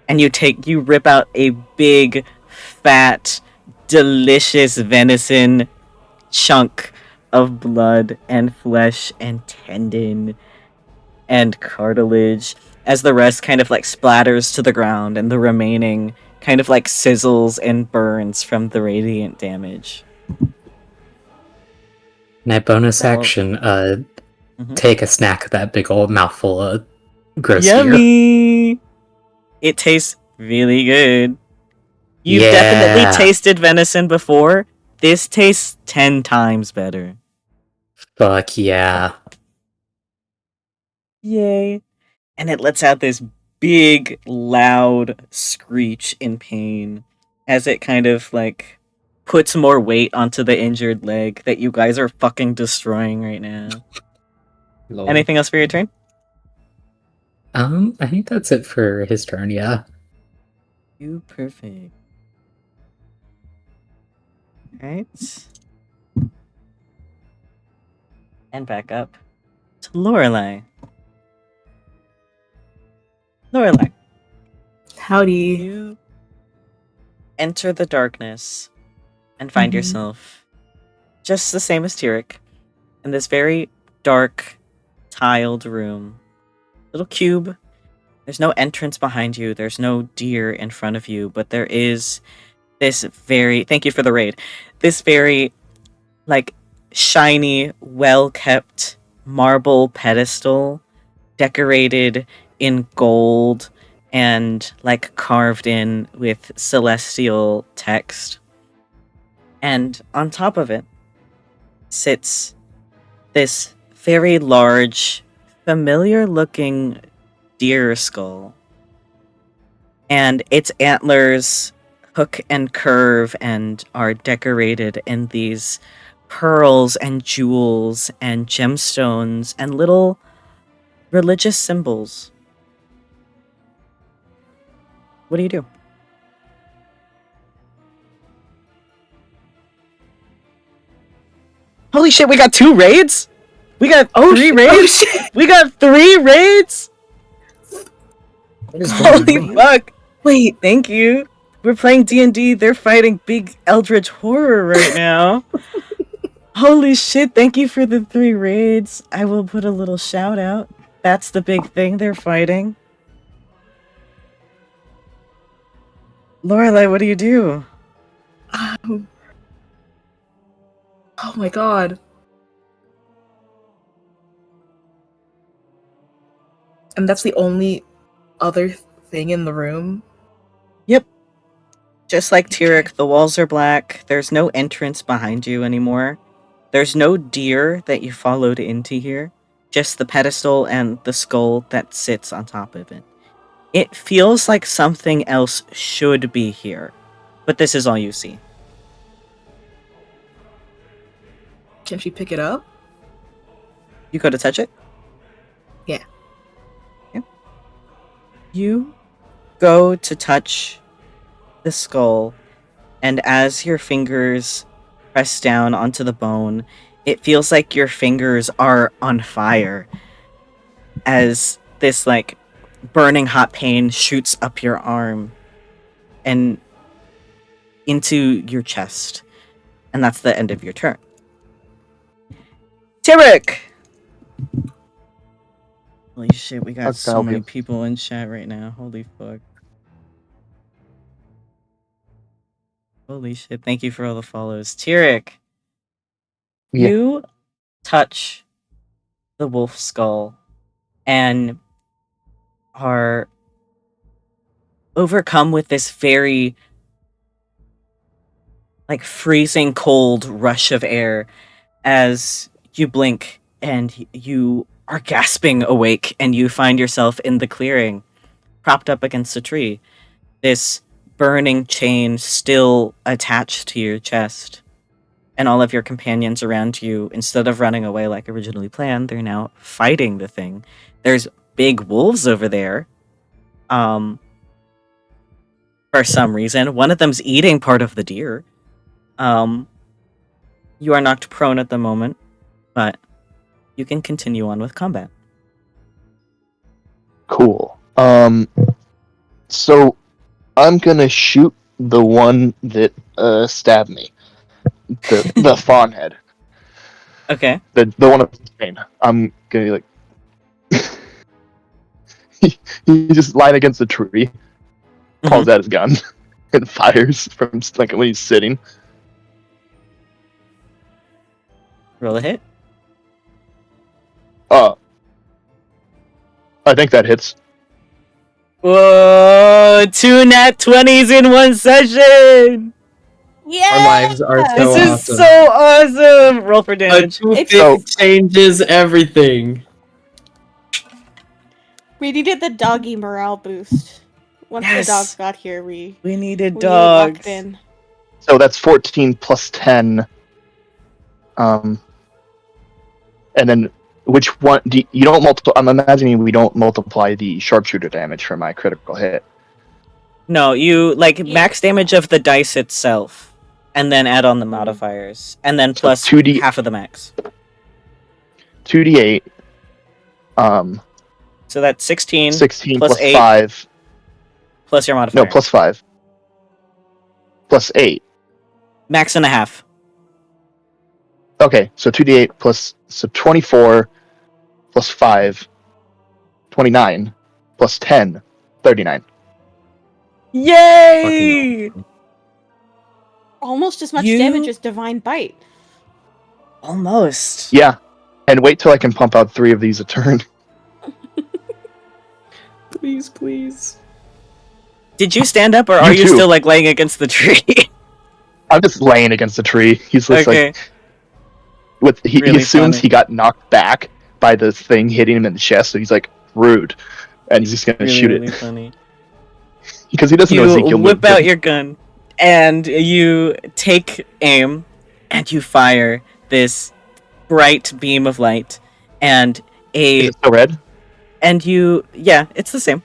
And you rip out a big, fat, delicious venison chunk of blood and flesh and tendon and cartilage, as the rest kind of like splatters to the ground and the remaining kind of like sizzles and burns from the radiant damage. And that bonus Well- action, Mhm. take a snack of that big old mouthful of gross gear. Yummy! It tastes really good. You've definitely Yeah. tasted venison before. This tastes 10 times better. Fuck yeah. Yay. And it lets out this big, loud screech in pain as it kind of like puts more weight onto the injured leg that you guys are fucking destroying right now. Lol. Anything else for your turn? I think that's it for his turn, yeah. You perfect. Alright. And back up to Lorelai. Lorelai, Howdy. you enter the darkness and find Mhm. yourself just the same as Tyric in this very dark, tiled room. Little cube. There's no entrance behind you. There's no deer in front of you, but there is this very, thank you for the raid, this very, like, shiny, well-kept marble pedestal decorated in gold and, like, carved in with celestial text. And on top of it sits this very large, familiar-looking deer skull. And its antlers hook and curve and are decorated in these pearls and jewels and gemstones and little religious symbols. What do you do? Holy shit, we got 2 raids? We got 3 raids? Oh shit! We got 3 raids? What is going Holy on? fuck. Wait, Thank you. We're playing D&D. They're fighting big eldritch horror right now. Holy shit, thank you for the 3 raids. I will put a little shout out. That's the big thing they're fighting. Lorelai, what do you do? um, oh my god. And that's the only other thing in the room? Yep. Just like Tyric, Okay. the walls are black. There's no entrance behind you anymore. There's no deer that you followed into here. Just the pedestal and the skull that sits on top of it. It feels like something else should be here, but this is all you see. Can she pick it up? You go to touch it? Yeah. Yep. You go to touch the skull, and as your fingers press down onto the bone, it feels like your fingers are on fire as this, like, burning hot pain shoots up your arm and into your chest. And that's the end of your turn. Tyric! Holy shit, we How got can I so help many you? people in chat right now. Holy fuck. Holy shit, thank you for all the follows. Tyric, Yeah. you touch the wolf skull and are overcome with this very, like, freezing cold rush of air as you blink and you are gasping awake and you find yourself in the clearing, propped up against a tree. This burning chain still attached to your chest. And all of your companions around you, instead of running away like originally planned, they're now fighting the thing. There's big wolves over there. For some reason. One of them's eating part of the deer. You are knocked prone at the moment, but you can continue on with combat. Cool. So I'm gonna shoot the one that stabbed me. The fawn head. Okay. The one of Spain. I'm gonna be like he just lying against a tree, pulls out his gun, and fires from like when he's sitting. Roll a hit. I think that hits. Whoa! 2 nat 20s in one session! Yeah. Our lives are so This is awesome. so awesome! Roll for A damage. 250 changes everything. We needed the doggy morale boost. Once the Yes. dogs got here, we needed really locked dogs. in. So that's 14 plus 10. And then which one? You don't multiply. I'm imagining we don't multiply the sharpshooter damage for my critical hit. No, you like Yeah. max damage of the dice itself, and then add on the modifiers, and then So plus 2d half of the max. 2d8. So that's 16, 16 plus plus 8 5. plus your modifier. No, plus 5. Plus 8. Max and a half. Okay, so 2d8 plus, so 24 plus 5, 29 plus 10, 39. Yay! Fucking Almost as much You- damage as Divine Bite. Almost. Yeah, and wait till I can pump out 3 of these a turn. Please, please. Did you stand up, or are you too. still like laying against the tree? I'm just laying against a tree. He's just Okay. like, he Really assumes funny. he got knocked back by the thing hitting him in the chest, so he's like, rude. And he's just gonna Really, shoot really it. funny. Because he doesn't know You Ezekiel whip moved. out your gun, and you take aim, and you fire this bright beam of light, and Is it still red? yeah, it's the same.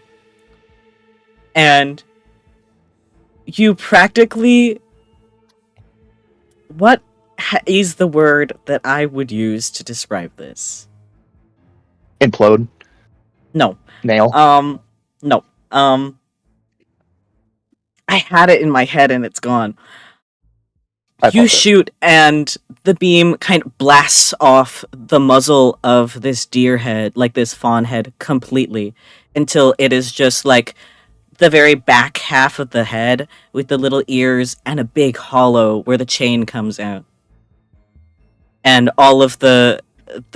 And you practically, what is the word that I would use to describe this? Implode. No. Nail. No. I had it in my head and it's gone. I You apologize. shoot, and the beam kind of blasts off the muzzle of this deer head, like this fawn head, completely, until it is just like the very back half of the head with the little ears and a big hollow where the chain comes out. And all of the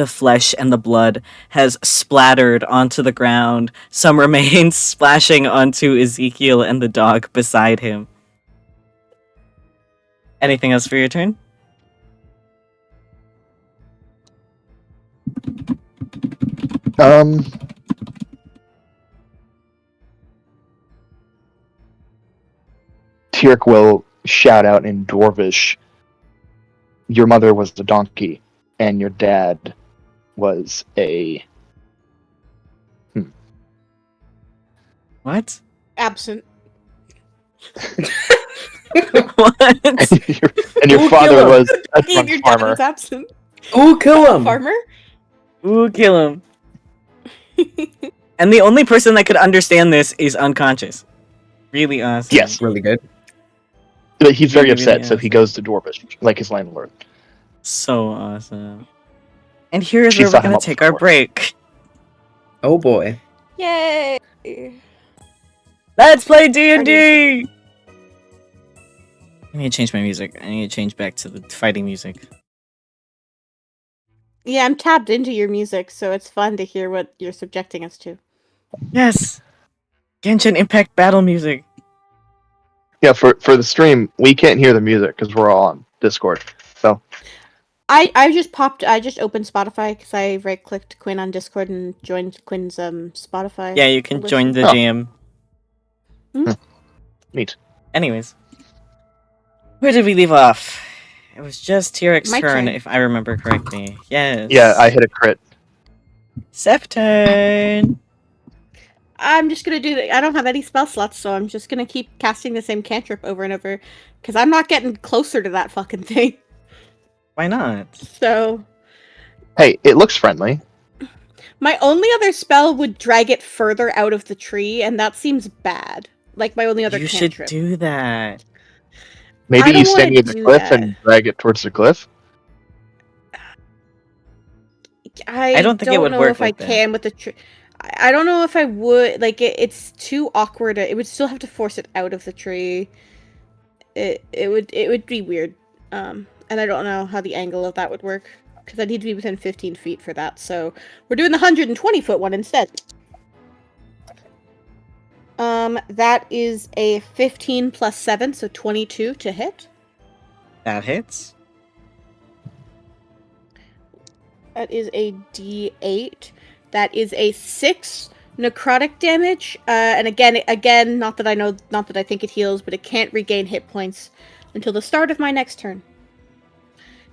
flesh and the blood has splattered onto the ground. Some remains splashing onto Ezekiel and the dog beside him. Anything else for your turn? Tyric will shout out in Dwarvish, your mother was a donkey, and your dad was a... What? Absent. What? and your Ooh, father kill him. was a Your drunk dad farmer. was absent. Ooh, kill him! Farmer? Ooh, kill him. And the only person that could understand this is unconscious. Really awesome. Yes. Really good. But he's very Really, upset, really so he awesome. goes to Dwarvish, like his landlord. So awesome. And here's She where saw we're him gonna up take our before. break. Oh boy. Yay! Let's play D&D! I need to change my music. I need to change back to the fighting music. Yeah, I'm tapped into your music, so it's fun to hear what you're subjecting us to. Yes! Genshin Impact battle music. Yeah, for the stream, we can't hear the music because we're all on Discord. So I just opened Spotify because I right clicked Quinn on Discord and joined Quinn's Spotify. Yeah, you can join the Oh. jam. neat. Anyways. Where did we leave off? It was just Tyric's My turn, turn. if I remember correctly. Yes. Yeah, I hit a crit. Seth turn. I'm just gonna do I don't have any spell slots, so I'm just gonna keep casting the same cantrip over and over because I'm not getting closer to that fucking thing. Why not? So Hey, it looks friendly. my only other spell would drag it further out of the tree, and that seems bad. Like my only other You should cantrip. do that. Maybe I don't you stand wanna near the do cliff that. and drag it towards the cliff. I don't think it would know work if like I that. can with the tree. I don't know if I would. Like it's too awkward. It would still have to force it out of the tree. It would be weird. And I don't know how the angle of that would work because I need to be within 15 feet for that. So we're doing the 120-foot one instead. That is a 15 plus 7, so 22 to hit. That hits. That is a D8. That is a 6 necrotic damage. And again, not that I think it heals, but it can't regain hit points until the start of my next turn.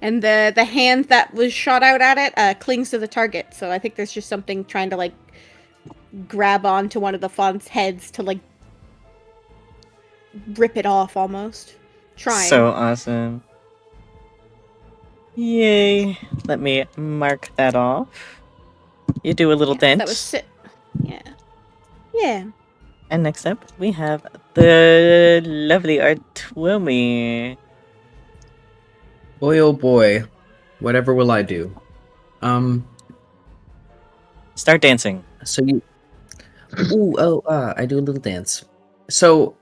And the hand that was shot out at it clings to the target. So I think there's just something trying to, like, grab onto one of the Fawn's heads to, like, rip it off almost. Trying. So awesome. Yay. Let me mark that off. You do a little dent. That was Yeah. Yeah. And next up, we have the lovely Artemi. Boy, oh boy. Whatever will I do? Start dancing. So you... I do a little dance. So,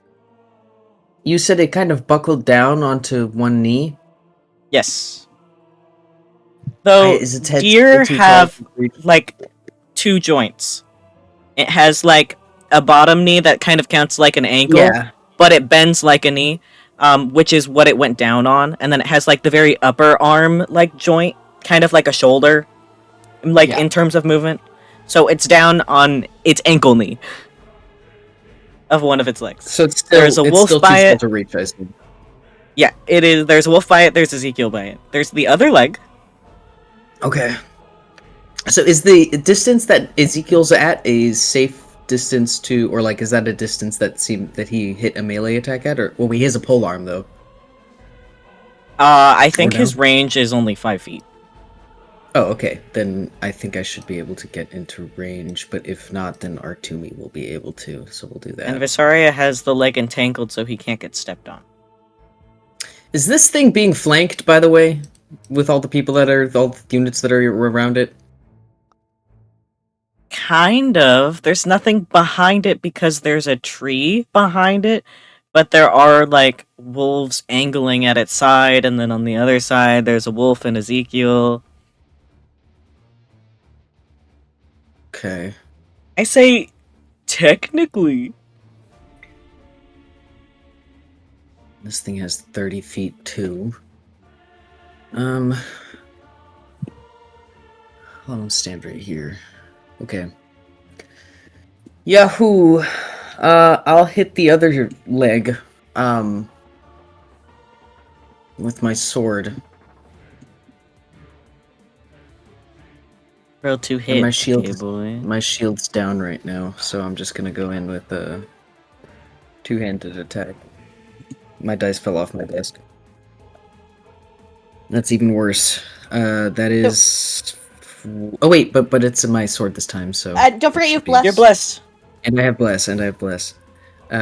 you said it kind of buckled down onto one knee? Yes. Though Is its head deer too tall have to reach? like 2 joints. It has like a bottom knee that kind of counts like an ankle, Yeah. but it bends like a knee, which is what it went down on. And then it has like the very upper arm like joint, kind of like a shoulder, like Yeah. in terms of movement. So it's down on its ankle knee of one of its legs. So it's still, There's a it's wolf still by too small it. to reach, I assume. Yeah, it is. There's a wolf by it. There's Ezekiel by it. There's the other leg. Okay. So is the distance that Ezekiel's at a safe distance to, or like, is that a distance that he hit a melee attack at, or well, he has a pole arm though. I think no? his range is only 5 feet. Oh, okay. Then I think I should be able to get into range, but if not, then Artemi will be able to. So we'll do that. And Vysaria has the leg entangled, so he can't get stepped on. Is this thing being flanked, by the way, with all the units that are around it? Kind of. There's nothing behind it because there's a tree behind it, but there are like wolves angling at its side, and then on the other side there's a wolf and Ezekiel. Okay. I say technically. This thing has 30 feet too. Hold on, stand right here. Okay. Yahoo! I'll hit the other leg, with my sword. Roll 2 hit. And my shield, okay, boy. my shield's down right now, so I'm just gonna go in with a two-handed attack. My dice fell off my desk. That's even worse. That is... Oh wait, but it's my sword this time, so... Don't forget you have bless. You're blessed. And I have bless,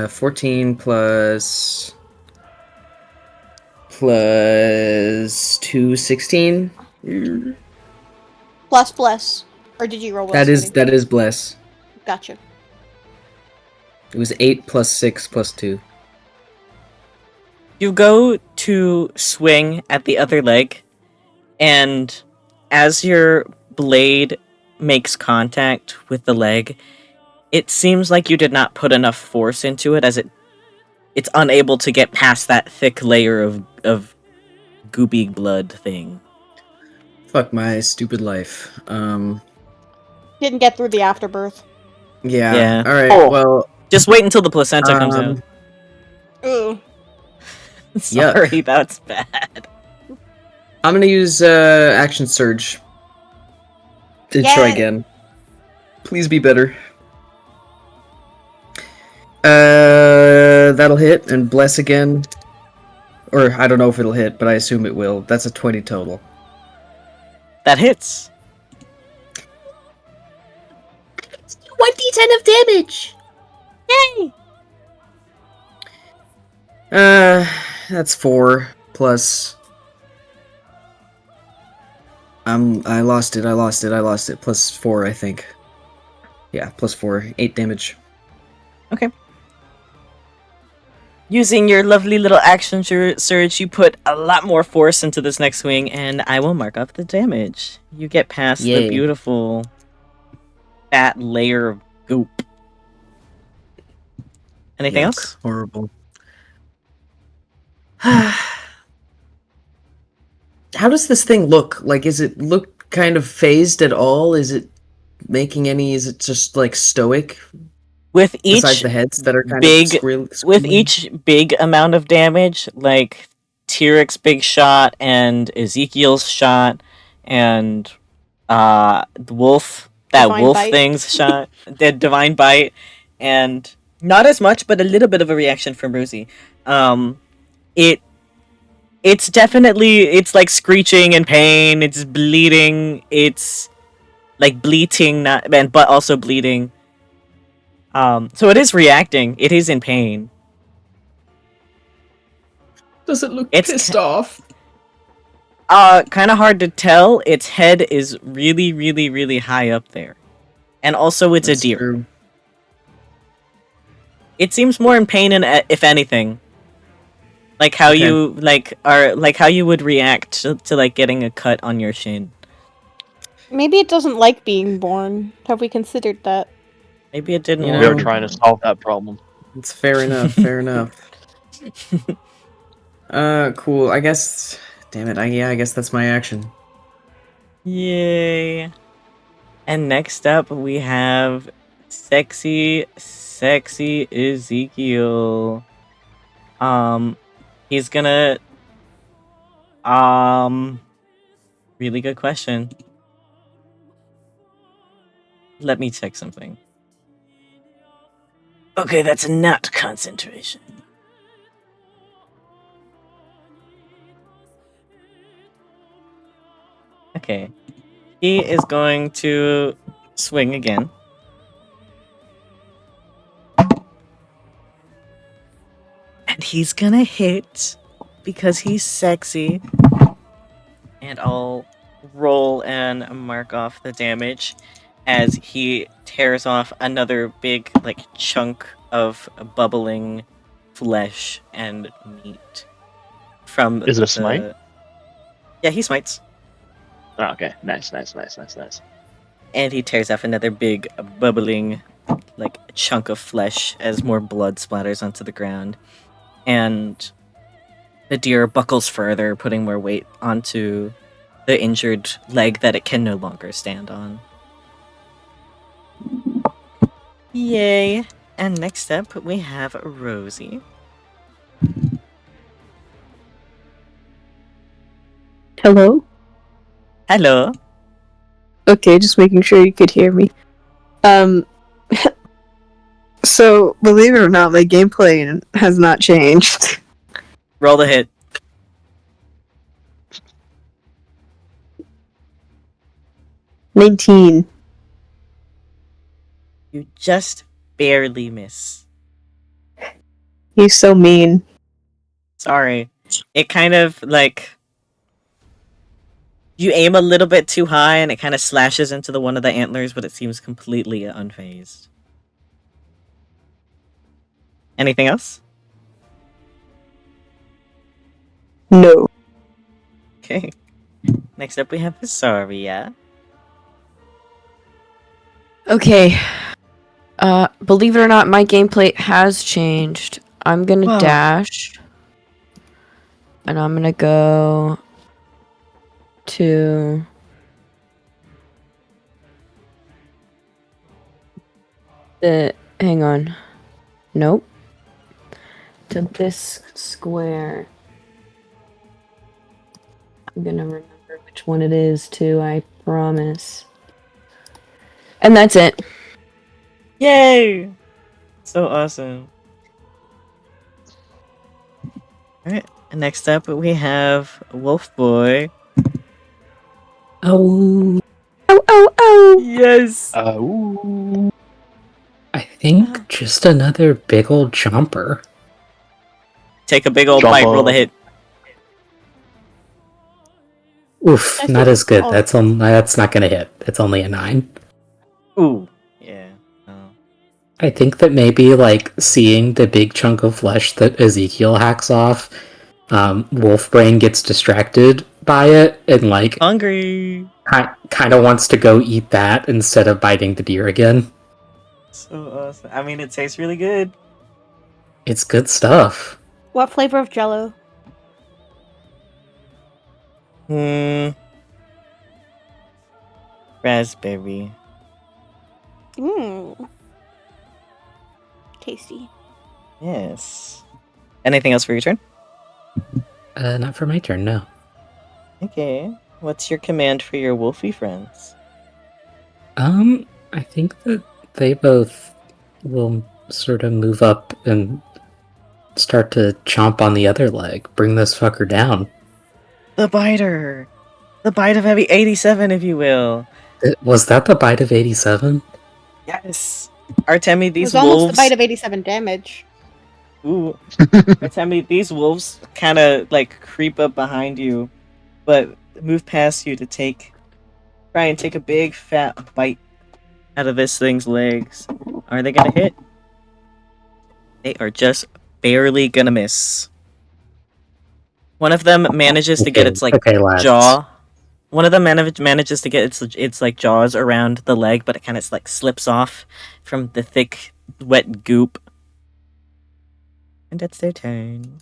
14 plus 2, 16. Plus bless. Or did you roll bless? That is bless. Gotcha. It was 8 plus 6 plus 2. You go to swing at the other leg, and as your blade makes contact with the leg, it seems like you did not put enough force into it, as it's unable to get past that thick layer of goopy blood thing. Fuck my stupid life. Didn't get through the afterbirth. Yeah. Alright, Oh. well... Just wait until the placenta comes out. Ooh. Sorry, that's bad. I'm gonna use Action Surge to try Yeah. again. Please be better. That'll hit, and Bless again. Or, I don't know if it'll hit, but I assume it will. That's a 20 total. That hits. 1d10 of damage! That's 4 plus... I lost it. Plus 4, I think. Yeah, plus 4. 8 damage. Okay. Using your lovely little action surge, you put a lot more force into this next swing, and I will mark up the damage. You get past the Yay. beautiful fat layer of goop. Anything Yuck, else? Horrible. How does this thing look? Like, is it look kind of phased at all? Is it making any? Is it just like stoic? With Besides each the heads that are kind big, of with squiggly? each big amount of damage, like Tyric's big shot and Ezekiel's shot and the wolf, that Divine wolf Bite. thing's shot, the divine bite, and not as much, but a little bit of a reaction from Rosie. It it's definitely, it's like screeching in pain, it's bleeding, it's like bleating, not but also bleeding. So it is reacting. It is in pain. Does it look It's pissed off? Kind of hard to tell. Its head is really, really, really high up there, and also it's That's a deer. true. It seems more in pain, and if anything, like how Okay. you like how you would react to like getting a cut on your shin. Maybe it doesn't like being born. Have we considered that? Maybe it didn't You We want are know- to. trying to solve that problem. It's fair enough. Fair enough. Cool. I guess. Damn it. I guess that's my action. Yay! And next up we have sexy Ezekiel. He's gonna. Really good question. Let me check something. Okay, that's not concentration. Okay. He is going to swing again. And he's gonna hit because he's sexy. And I'll roll and mark off the damage as he tears off another big like chunk of bubbling flesh and meat from Is it a smite? Yeah, he smites. Oh, okay, nice. And he tears off another big bubbling like chunk of flesh as more blood splatters onto the ground. And the deer buckles further, putting more weight onto the injured leg that it can no longer stand on. Yay! And next up, we have Rosie. Hello? Hello. Okay, just making sure you could hear me. So, believe it or not, my gameplay has not changed. Roll the hit. 19. You just barely miss. He's so mean. Sorry. It kind of like you aim a little bit too high and it kind of slashes into one of the antlers, but it seems completely unfazed. Anything else? No. Okay. Next up we have Vysaria. Okay. Believe it or not, my gameplay has changed. I'm gonna Wow. dash. And I'm gonna go to hang on. Nope. To this square. I'm gonna remember which one it is too, I promise. And that's it. Yay! So awesome. Alright, next up we have Wolf Boy. Oh, Oh. Yes! Ooh. I think just another big old jumper. Take a big old Jump bite, roll the up. hit. Oof, I not think- as good. oh. That's not gonna hit. It's only a 9. Ooh. Yeah. Oh. I think that maybe like seeing the big chunk of flesh that Ezekiel hacks off, Wolfbrain gets distracted by it and like Hungry! kind of wants to go eat that instead of biting the deer again. So awesome. I mean, it tastes really good. It's good stuff. What flavor of Jello? Raspberry. Mmm. Tasty. Yes. Anything else for your turn? Not for my turn, no. Okay. What's your command for your wolfy friends? I think that they both will sort of move up and start to chomp on the other leg. Bring this fucker down. The biter! The bite of heavy 87, if you will. Was that the bite of 87? Yes! Artemi, It these was almost wolves... a bite of 87 damage. Ooh. Artemi, these wolves kind of, like, creep up behind you, but move past you to try and take a big fat bite out of this thing's legs. Are they gonna hit? They are just barely gonna miss. One of them manages to get its lads. jaw. One of them manages to get its like jaws around the leg, but it kind of like slips off from the thick, wet goop. And it's their turn.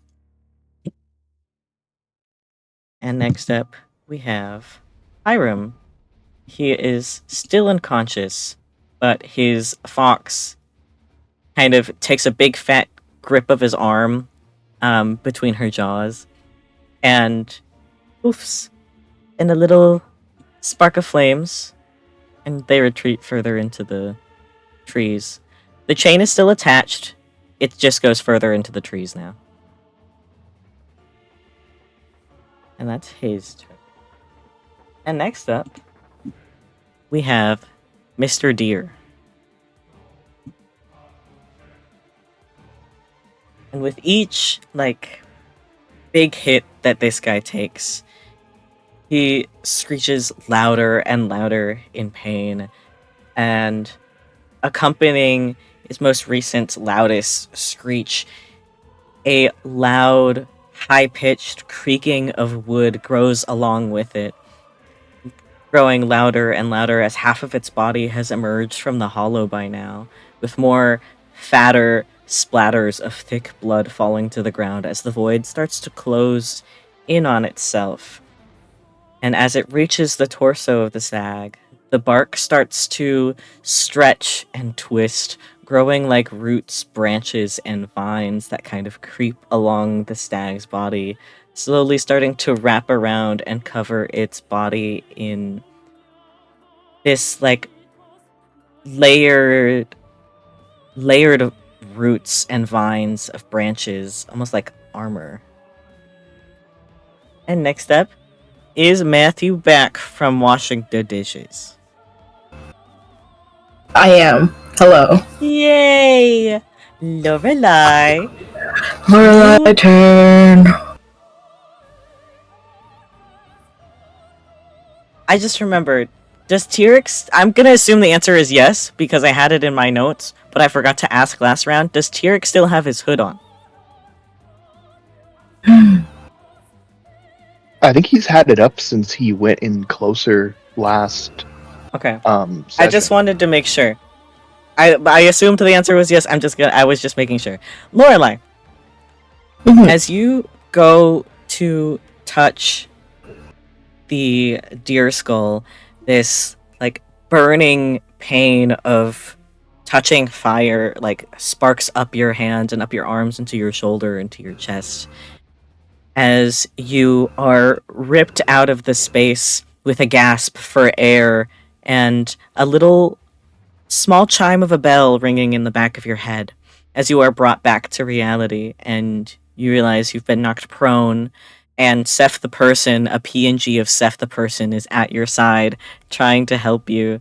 And next up, we have Hiram. He is still unconscious, but his fox kind of takes a big fat grip of his arm between her jaws and poofs in a little spark of flames, and they retreat further into the trees. The chain is still attached, it just goes further into the trees now. And that's his turn. And next up, we have Mr. Deer. And with each, like, big hit that this guy takes, he screeches louder and louder in pain, and accompanying his most recent loudest screech, a loud, high-pitched creaking of wood grows along with it, growing louder and louder as half of its body has emerged from the hollow by now, with more fatter splatters of thick blood falling to the ground as the void starts to close in on itself. And as it reaches the torso of the stag, the bark starts to stretch and twist, growing like roots, branches, and vines that kind of creep along the stag's body, slowly starting to wrap around and cover its body in this, like, layered roots and vines of branches, almost like armor. And next up is Matthew back from washing the dishes. I am. Hello. Yay! Lorelai. Lorelai turn. I just remembered. Does Tyric... I'm gonna assume the answer is yes, because I had it in my notes, but I forgot to ask last round. Does Tyric still have his hood on? I think he's had it up since he went in closer last. Okay. Session. I just wanted to make sure. I assumed the answer was yes. I was just making sure. Lorelai, as you go to touch the deer skull, this like burning pain of touching fire like sparks up your hand and up your arms into your shoulder, into your chest, as you are ripped out of the space with a gasp for air and a little small chime of a bell ringing in the back of your head as you are brought back to reality, and you realize you've been knocked prone, and Seth the person, a PNG of Seth the person, is at your side trying to help you,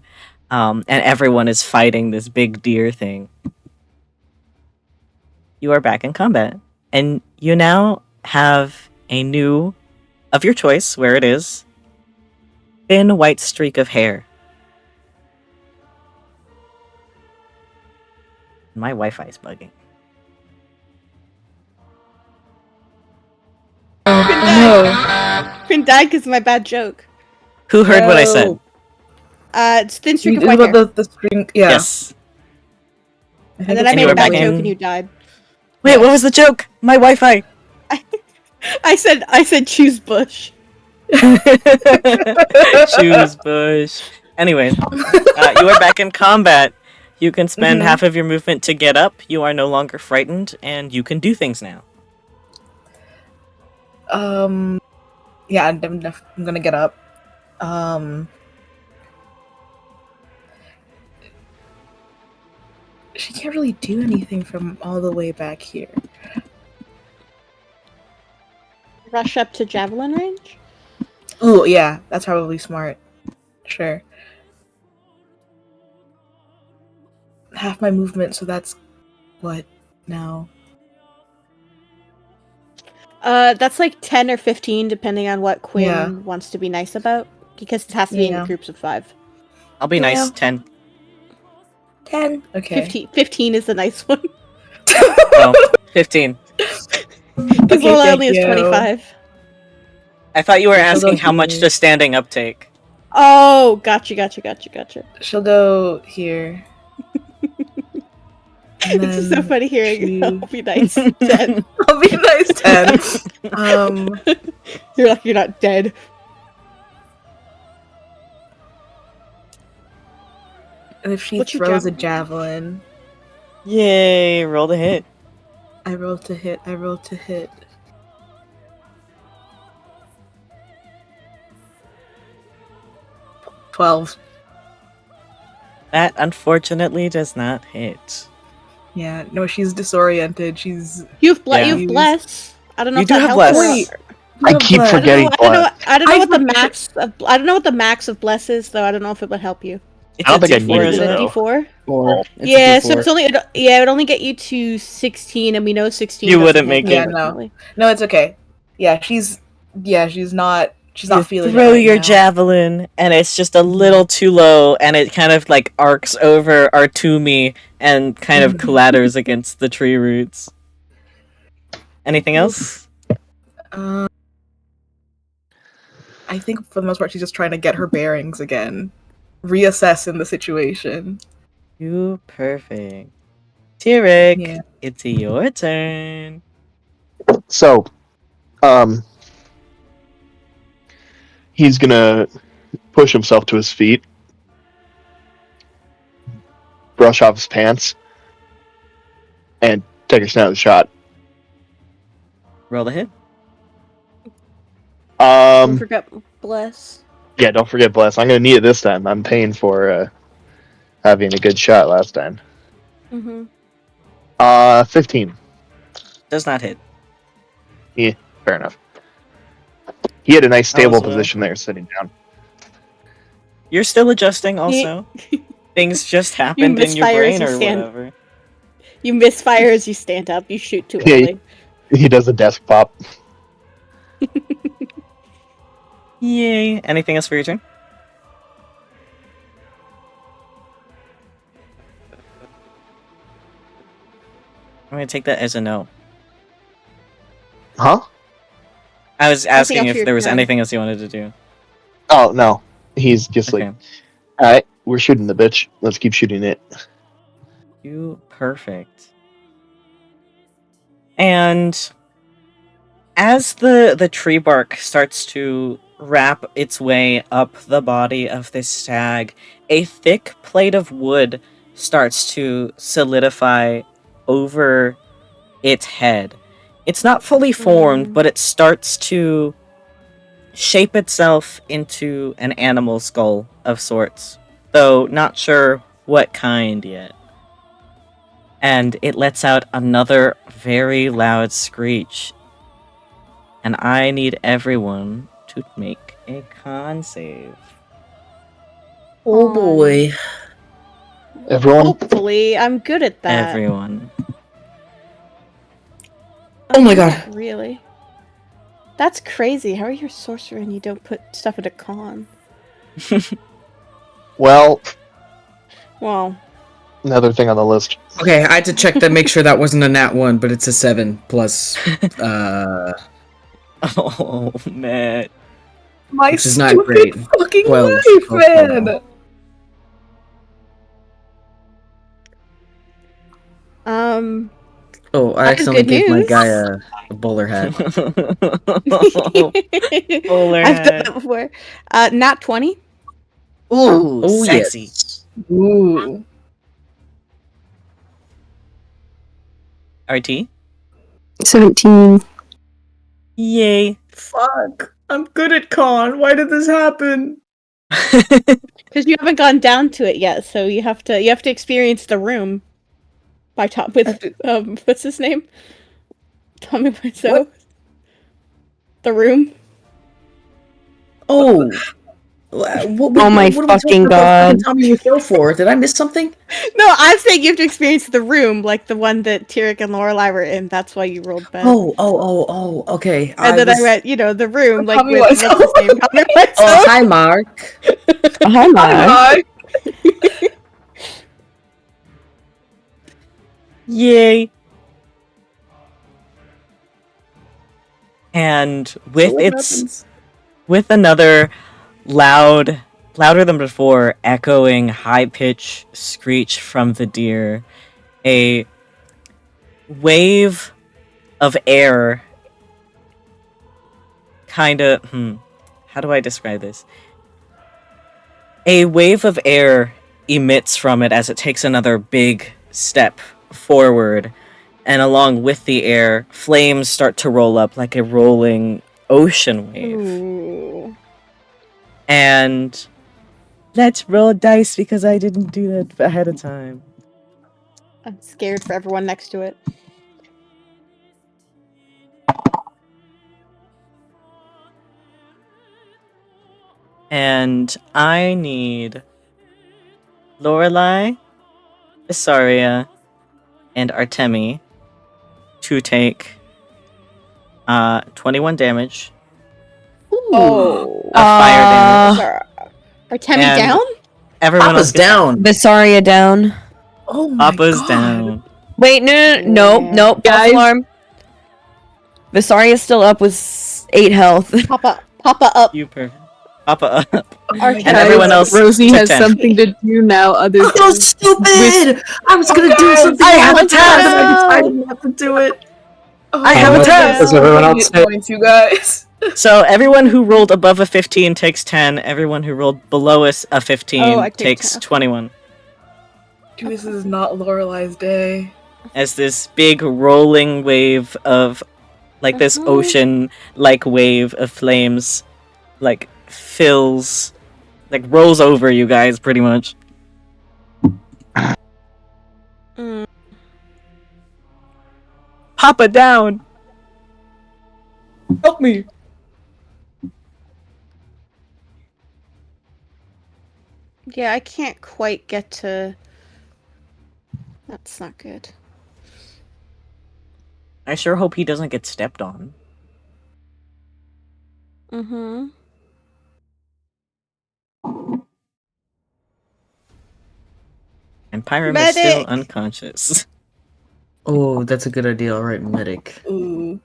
and everyone is fighting this big deer thing. You are back in combat, and you now have a new, of your choice, where it is, thin white streak of hair. My Wi-Fi is bugging. No. Quinn died because of my bad joke. Who heard what I said? It's thin streak of You white about hair. the string? Yeah. Yes. And then I And made you a were bad back joke in- and you died. Wait, what was the joke? My Wi-Fi. I said choose bush. Choose bush. Anyways, you are back in combat. You can spend half of your movement to get up. You are no longer frightened, and you can do things now. Yeah, I'm gonna get up. She can't really do anything from all the way back here. Rush up to javelin range. Ooh, yeah, that's probably smart. Sure. Half my movement, so that's what now? That's like 10 or 15, depending on what Quinn Yeah. wants to be nice about, because it has to be in Yeah. groups of 5. I'll be nice. Yeah. 10. 10. Okay. 15 is the nice one. Well, 15. Because Lorelai only has 25. I thought you were She'll go asking how much here. does standing up take. Oh, gotcha. She'll go here. And It's just so then funny hearing I'll be nice 10. I'll be nice 10. You're lucky you're not dead. And if she What's your throws a javelin? javelin, Yay, roll the hit. I roll to hit. 12. That unfortunately does not hit. Yeah, no, she's disoriented. She's You've Yeah. you've bless. I don't know You if do that have helps. bless. or I Love keep bless. forgetting not. I don't know. bless. I don't know I what the forget- max of. I don't know what the max of bless is, though. I don't know if it would help you. It's I don't a think I D4, needed Is it, it a though. D4? Or it's a Yeah, so D4. it's only. Yeah, it would only get you to 16, and we know 16. You doesn't wouldn't hit, make it. Yeah, no. unfortunately. No, it's okay. Yeah, she's not You feeling throw it right your now. javelin, and it's just a little too low, and it kind of like arcs over Artemi and kind of clatters against the tree roots. Anything else? I think for the most part she's just trying to get her bearings again. Reassess in the situation. You perfect. Tyric, Yeah. it's your turn. So, he's gonna push himself to his feet, brush off his pants, and take a snap at the shot. Roll the hit. Don't forget bless. Yeah, don't forget bless. I'm gonna need it this time. I'm paying for having a good shot last time. Mm-hmm. 15. Does not hit. Fair enough. He had a nice stable Also- position there, sitting down. You're still adjusting, also. Things just happened in your misfire as brain you or stand. whatever. You misfire as you stand up. You shoot too Yeah, early. He does a desk pop. Yay. Anything else for your turn? I'm gonna take that as a no. Huh? I was Nothing asking else if for your there was turn. anything else you wanted to do. Oh, no. He's just like, Okay. alright, we're shooting the bitch. Let's keep shooting it. You perfect. And as the tree bark starts to wrap its way up the body of this stag, a thick plate of wood starts to solidify over its head. It's not fully formed, but it starts to shape itself into an animal skull of sorts, though not sure what kind yet. And it lets out another very loud screech. And I need everyone to make a con save. Oh boy. Everyone? Hopefully, I'm good at that. Everyone. Oh my god. Not really. That's crazy. How are you a sorcerer and you don't put stuff into con? Well, Well, another thing on the list. Okay, I had to check that, make sure that wasn't a nat 1, but it's a 7 plus, Oh, man. My Which is not stupid great. fucking 12 life, total. man! Oh, I That's accidentally good gave my news. guy a bowler hat. Bowler I've done hat. that before. Not 20. Ooh, Oh sexy. yes. Ooh. RT? 17. Yay. Fuck. I'm good at con. Why did this happen? Because you haven't gone down to it yet, so you have to experience the room. By top with what's his name? Tommy Wiseau. What? The room. Oh. What, Oh my what are we talking fucking about fucking God. Tommy Wiseau for? Did I miss something? No, I'm saying you have to experience the room, like the one that Tyric and Lorelai were in. That's why you rolled bad. Oh, okay. And then I went, the room, like Tommy with Wiseau. what's his name? Tommy Wiseau. Oh, hi, Mark. Hi, Mark. Hi. Yay. And with what its happens? with another louder than before, echoing high-pitched screech from the deer, a wave of air how do I describe this? A wave of air emits from it as it takes another big step forward, and along with the air, flames start to roll up like a rolling ocean wave. Ooh. And let's roll dice because I didn't do that ahead of time. I'm scared for everyone next to it. And I need Lorelai, Vysaria, and Artemi to take 21 damage Oh. of fire damage. Sorry. Artemi And down? Everyone Papa's else gets down. Vysaria down. Oh my Papa's god. down. Wait, no, Yeah. false Guys. alarm. Vysaria still up with 8 health. Papa up. You perfect. Papa up. Artemi. And everyone else Rosie took has 10. something to do now other I'm so than stupid! I was gonna do something. I have a else, task! and I decided not to do it. Oh, I have a task! Does everyone else say? points, you guys. So everyone who rolled above a 15 takes 10. Everyone who rolled below a 15 Oh, I take takes 10. 21. This is not Lorelai's day. As this big rolling wave of, like this Mhm. ocean-like wave of flames, like fills, like rolls over you guys pretty much. Mm. Papa down! Help me! Yeah, I can't quite get to... That's not good. I sure hope he doesn't get stepped on. Mm-hmm. And Pyram is still Medic! unconscious. Oh, that's a good idea. All right, medic. Ooh.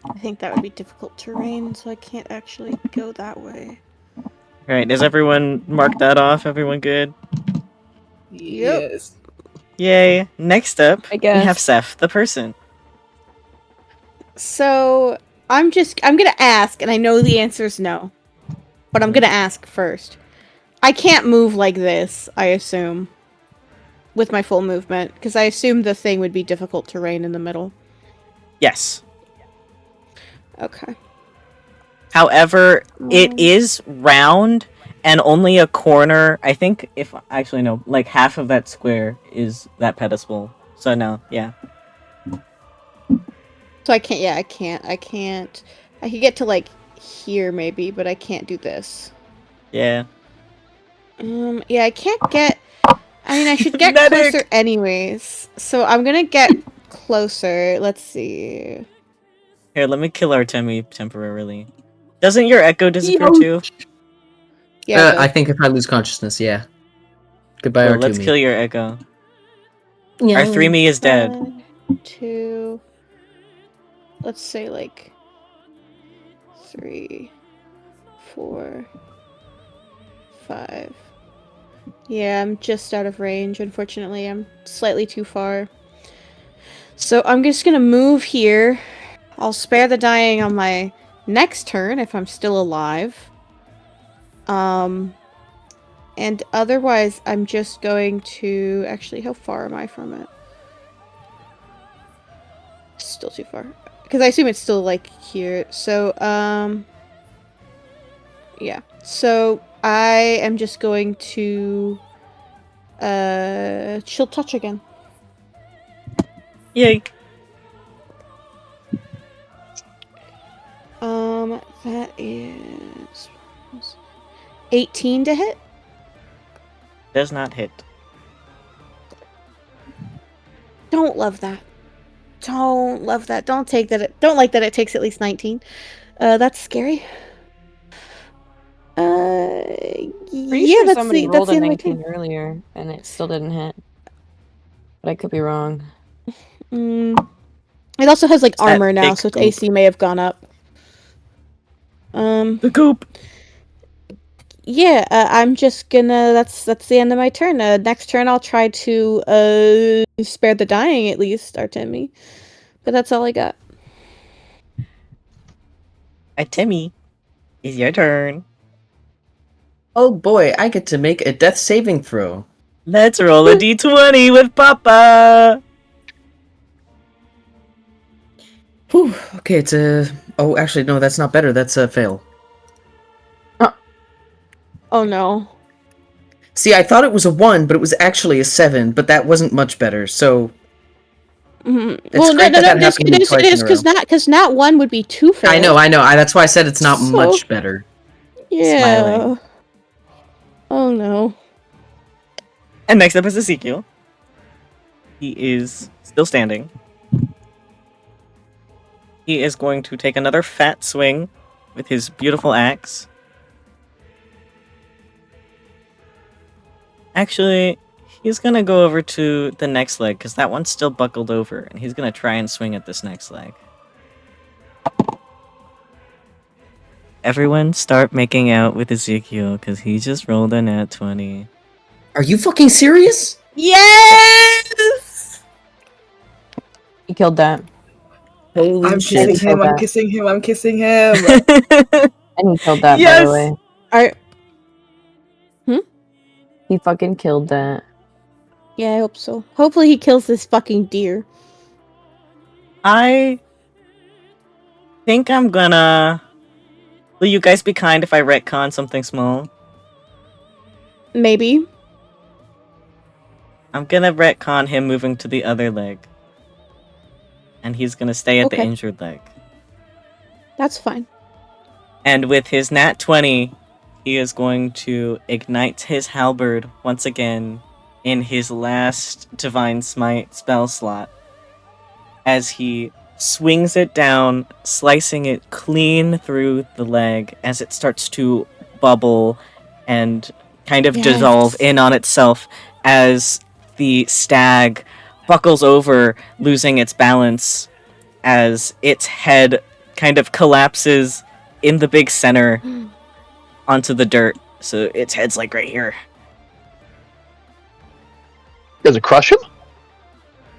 I think that would be difficult terrain, so I can't actually go that way. Alright, does everyone mark that off? Everyone good? Yes. Yay! Next up, I we have guess. Seth, the person. So, I'm gonna ask, and I know the answer is no. But I'm gonna ask first. I can't move like this, I assume. With my full movement, because I assume the thing would be difficult terrain in the middle. Yes. Okay. However, it is round and only a corner. I think actually no, like half of that square is that pedestal. So no, yeah. So I can't, I can't. I could get to, like, here maybe, but I can't do this. Yeah. Yeah, I can't get... I mean, I should get Medic! closer anyways. So I'm gonna get closer. Let's see. Here, let me kill Artemi temporarily. Doesn't your echo disappear too? Yeah, I think if I lose consciousness, yeah. Goodbye, Well, Artemi. let's kill your echo. Yeah. Our 3-me is dead. 1, 2... Let's say, like... 3... 4, 5. Yeah, I'm just out of range, unfortunately. I'm slightly too far. So I'm just gonna move here. I'll spare the dying on my next turn if I'm still alive. And otherwise, I'm just going to... Actually, how far am I from it? Still too far. Because I assume it's still, like, here. So, yeah. So, I am just going to... Chill touch again. Yay. That is... 18 to hit? Does not hit. Don't love that. Don't love that. Don't take that. Don't like that it takes at least 19. That's scary. Pretty Yeah, sure that's somebody the rolled a end of my 19 turn. earlier and it still didn't hit. But I could be wrong. It also has like It's that armor now, big so its goop. AC may have gone up. The goop. Yeah, I'm just gonna. That's the end of my turn. Next turn I'll try to spare the dying at least, Artemi. But that's all I got. Artemi, it's your turn. Oh boy, I get to make a death saving throw. Let's roll a d20 with Papa. Whew. Okay, it's a... Oh, actually, no, that's not better. That's a fail. Oh no. See, I thought it was a 1, but it was actually a 7, but that wasn't much better, so... Well, no, great that it happened to me twice in a row. because not one would be 2 fails. I know, that's why I said it's not So- much better. Yeah. Smiling. Oh no. And next up is Ezekiel. He is still standing. He is going to take another fat swing with his beautiful axe. Actually, he's gonna go over to the next leg, because that one's still buckled over, and he's gonna try and swing at this next leg. Everyone start making out with Ezekiel, because he just rolled a nat 20. Are you fucking serious? Yes! He killed that. Holy I'm shit. kissing him, that. I'm kissing him, I'm kissing him. And he killed that, by Yes! the way. He fucking killed that. Yeah, I hope so. Hopefully he kills this fucking deer. I think I'm gonna... Will you guys be kind if I retcon something small? Maybe. I'm gonna retcon him moving to the other leg. And he's gonna stay at the Okay. injured leg. That's fine. And with his nat 20, he is going to ignite his halberd once again in his last Divine Smite spell slot. As he swings it down, slicing it clean through the leg as it starts to bubble and kind of dissolve in on itself as the stag buckles over, losing its balance as its head kind of collapses in the big center onto the dirt. So its head's like right here. Does it crush him?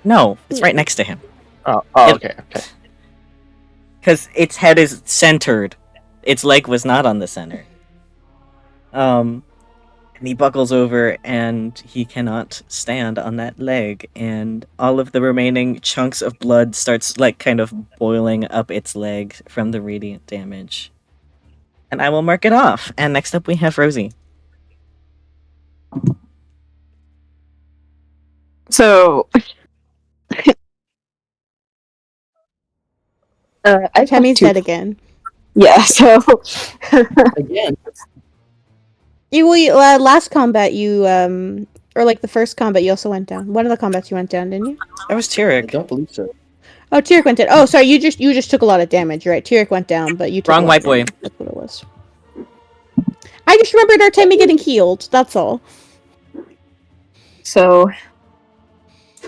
No, it's right next to him. Oh, okay. Because its head is centered. Its leg was not on the center. And he buckles over and he cannot stand on that leg, and all of the remaining chunks of blood starts like kind of boiling up its leg from the radiant damage. And I will mark it off. And next up we have Rosie. So... Temmy's dead again. Yeah, so... Again. Last combat you or like the first combat you also went down. One of the combats you went down, didn't you? That was I Tyric. don't believe so. Oh, Tyric went down. Oh, sorry, you just took a lot of damage, right? Tyric went down, but you took Wrong a lot white of boy. damage. That's what it was. I just remembered Artemi getting healed. That's all. So...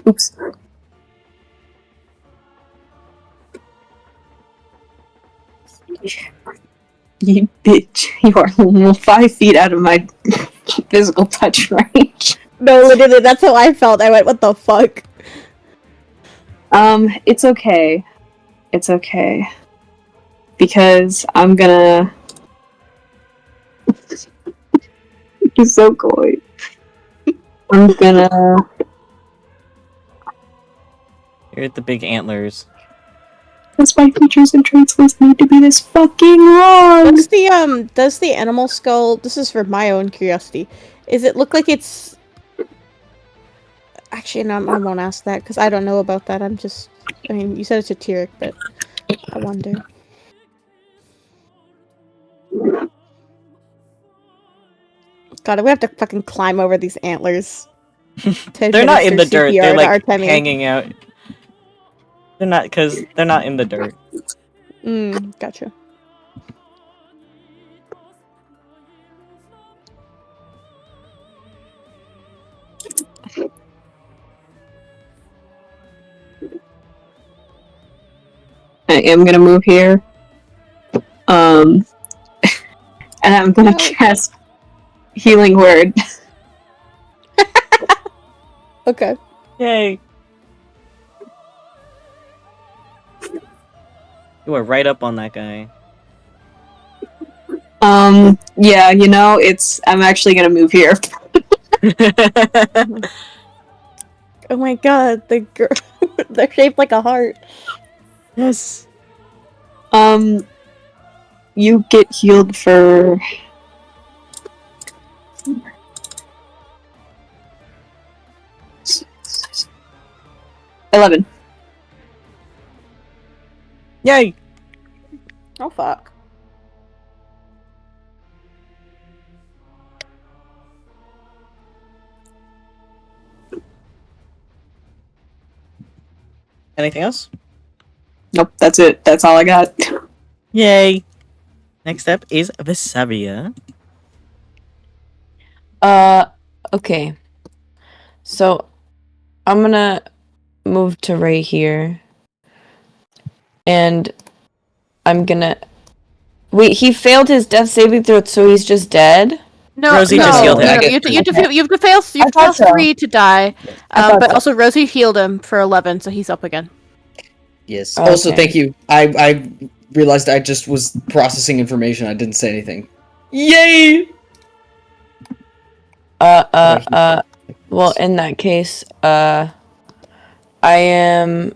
Oops. You bitch, you are 5 feet out of my physical touch range. No, literally, that's how I felt. I went, what the fuck? It's okay. It's okay. Because I'm gonna... He's so coy. I'm gonna... You're at the big antlers. Because my features and traits list need to be this fucking long! Does the animal skull, this is for my own curiosity, is it look like it's... Actually, no, I won't ask that, because I don't know about that. I mean, you said it's a Tyric, but I wonder. God, I'm gonna have to fucking climb over these antlers. They're not in the administer dirt. CPR They're to like Artemi. hanging out. They're not, because they're not in the dirt. Gotcha. I am gonna move here. And I'm gonna cast Healing Word. Okay. Yay! You were right up on that guy. Yeah, you know, I'm actually gonna move here. Oh my god, they're shaped like a heart. Yes. You get healed for... $11. Yay! Oh fuck. Anything else? Nope, that's it. That's all I got. Yay! Next up is Vysaria. Okay. So, I'm gonna move to right here. And I'm gonna... Wait, he failed his death saving throw, so he's just dead? No, Rosie just healed him. You have to fail I thought so. 3 to die. thought But so. also Rosie healed him for 11, so he's up again. Yes. Okay. Also, thank you. I realized I just was processing information. I didn't say anything. Yay! Well, in that case, I am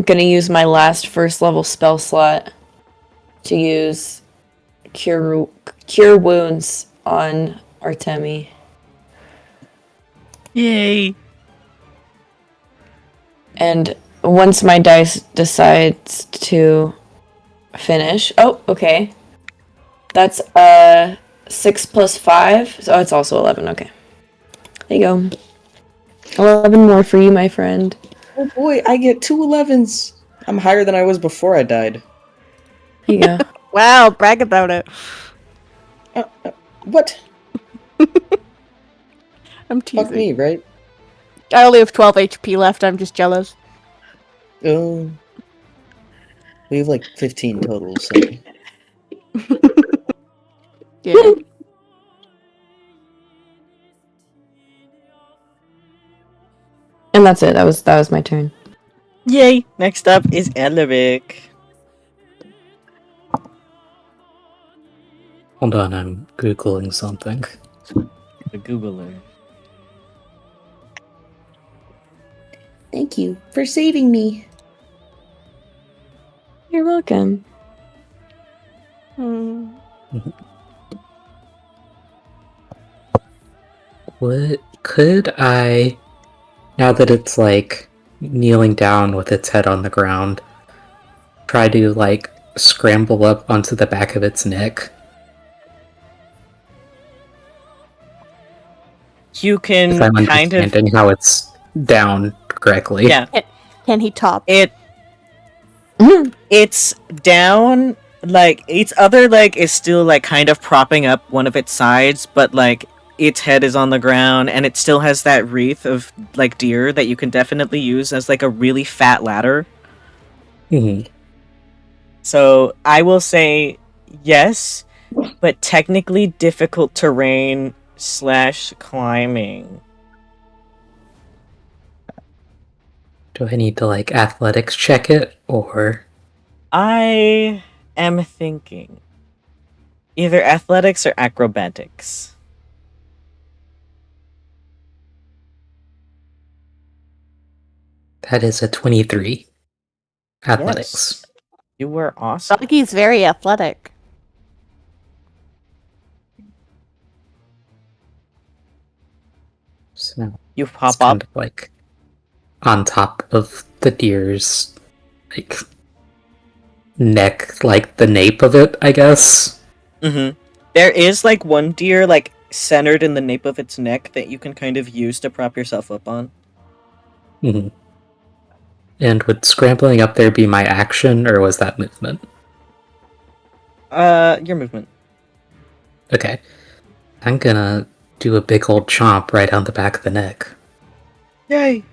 gonna use my last first level spell slot to use cure wounds on Artemi. Yay! And once my dice decides to finish, oh, okay, that's 6 plus 5, so it's also 11. Okay, there you go. 11 more for you, my friend. Oh boy, I get 2 11s. I'm higher than I was before I died. There you go. Wow, brag about it. What? I'm teasing. Fuck me, right? I only have 12 HP left, I'm just jealous. Oh. We have like 15 total, so. Yeah. And that's it. That was my turn. Yay! Next up is Alaric. Hold on, I'm Googling something. The Googler. Thank you for saving me. You're welcome. What could I, now that it's like kneeling down with its head on the ground, try to like scramble up onto the back of its neck? You can If I'm kind of... understanding how it's down correctly. Yeah. Can he top? It's down, like, its other leg is still, like, kind of propping up one of its sides, but, like, its head is on the ground, and it still has that wreath of, like, deer that you can definitely use as, like, a really fat ladder. Mhm. So, I will say yes, but technically difficult terrain / climbing. Do I need to like athletics check it or I am thinking either athletics or acrobatics. that is a 23? Athletics. Yes. You were awesome. Doggy's very athletic. So now You it's pop kind up. of like on top of the deer's like neck, like the nape of it, I guess. Mm-hmm. There is like one deer like centered in the nape of its neck that you can kind of use to prop yourself up on. Mhm. And would scrambling up there be my action, or was that movement? Your movement. Okay. I'm gonna do a big old chomp right on the back of the neck. Yay!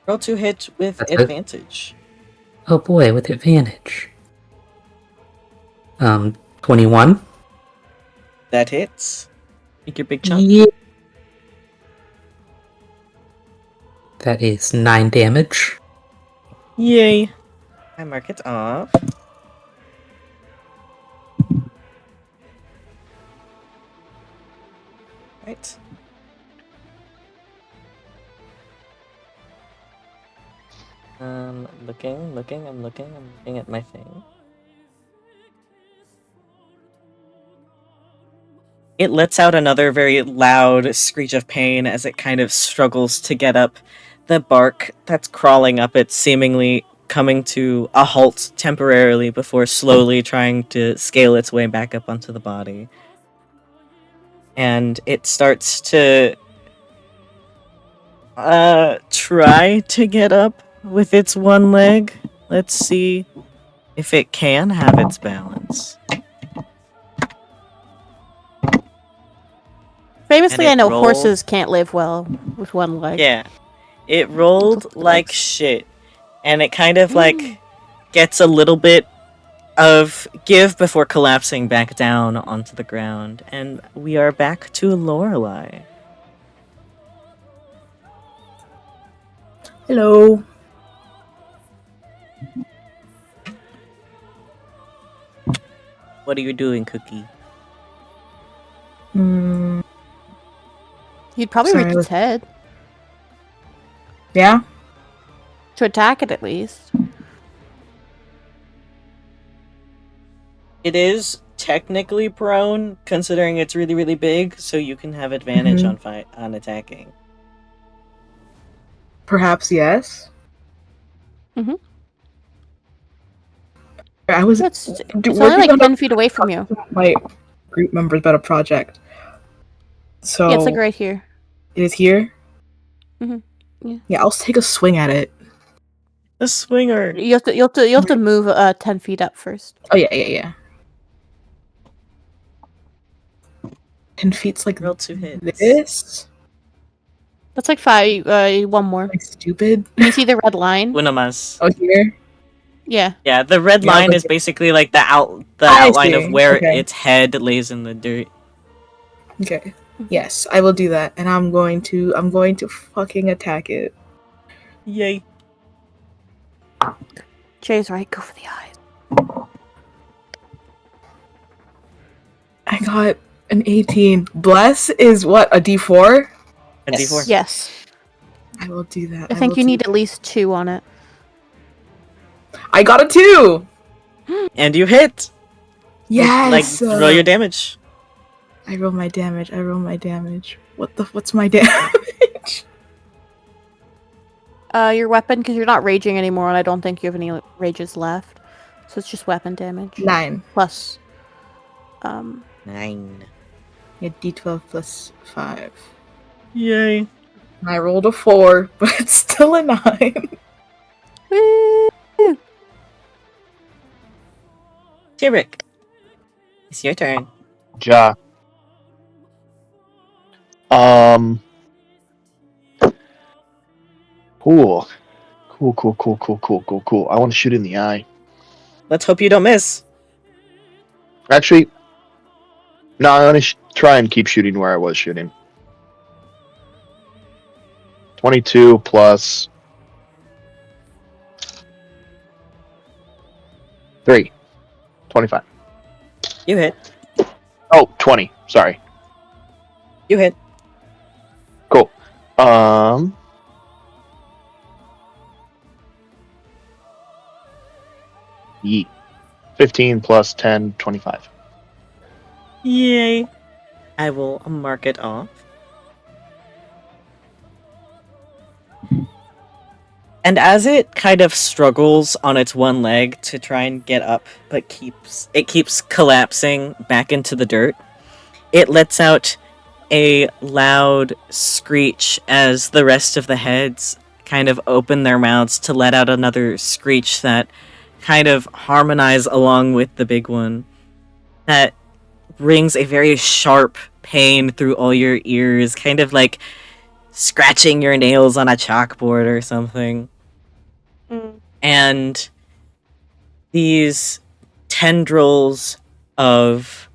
Roll to hit with That's it? advantage. Oh boy, with advantage. 21? That hits. Make your big chunk. Yeah. That is 9 damage. Yay! I mark it off. Right. I'm looking at my thing. It lets out another very loud screech of pain as it kind of struggles to get up. The bark that's crawling up it seemingly coming to a halt temporarily before slowly trying to scale its way back up onto the body. And it starts to try to get up with its one leg. Let's see if it can have its balance. Famously, And I it know rolled- horses can't live well with one leg. Yeah. It rolled like Legs. shit. And it kind of like gets a little bit of give before collapsing back down onto the ground. And we are back to Lorelai. Hello. What are you doing, Cookie? Mm, You'd probably Sorry, reach its head yeah. to attack it at least. It is technically prone, considering it's really, really big, so you can have advantage Mhm. on attacking. Perhaps yes. Mhm. I was It's working only like on 10 feet away from you. my group members about a project. So Yeah, it's like right here. it is here. Mhm. Yeah. Yeah, I'll take a swing at it. The swinger. You have to move 10 feet up first. Oh yeah. 10 feet's like Roll 2 hits. this. That's like 5. One more. Like stupid. You see the red line? Una más. Oh here. Yeah. Yeah, the red Yeah, line but- is basically like the I outline of see. where Okay. its head lays in the dirt. Okay. Yes, I will do that, and I'm going to fucking attack it. Yay. Jay's right. Go for the eyes. I got an 18. Bless is what, a D4? A D4. Yes. I will do that. I think will you do need at least 2 on it. I got a 2. And you hit. Yes. Roll your damage. I roll my damage. What's my damage? Your weapon, because you're not raging anymore, and I don't think you have any rages left. So it's just weapon damage. 9. Plus, 9. Yeah, D12 plus 5. Yay. I rolled a 4, but it's still a 9. Woo! Tyric. It's your turn. Ja. Cool. Cool. I want to shoot in the eye. Let's hope you don't miss. Actually, no, I'm gonna try and keep shooting where I was shooting. 22 plus 3. 25. You hit. Oh, 20. Sorry. You hit. Cool. Yeet. 15 plus 10, 25. Yay. I will mark it off. And as it kind of struggles on its one leg to try and get up, but keeps collapsing back into the dirt, it lets out a loud screech as the rest of the heads kind of open their mouths to let out another screech that kind of harmonize along with the big one. That rings a very sharp pain through all your ears, kind of like scratching your nails on a chalkboard or something. And these tendrils of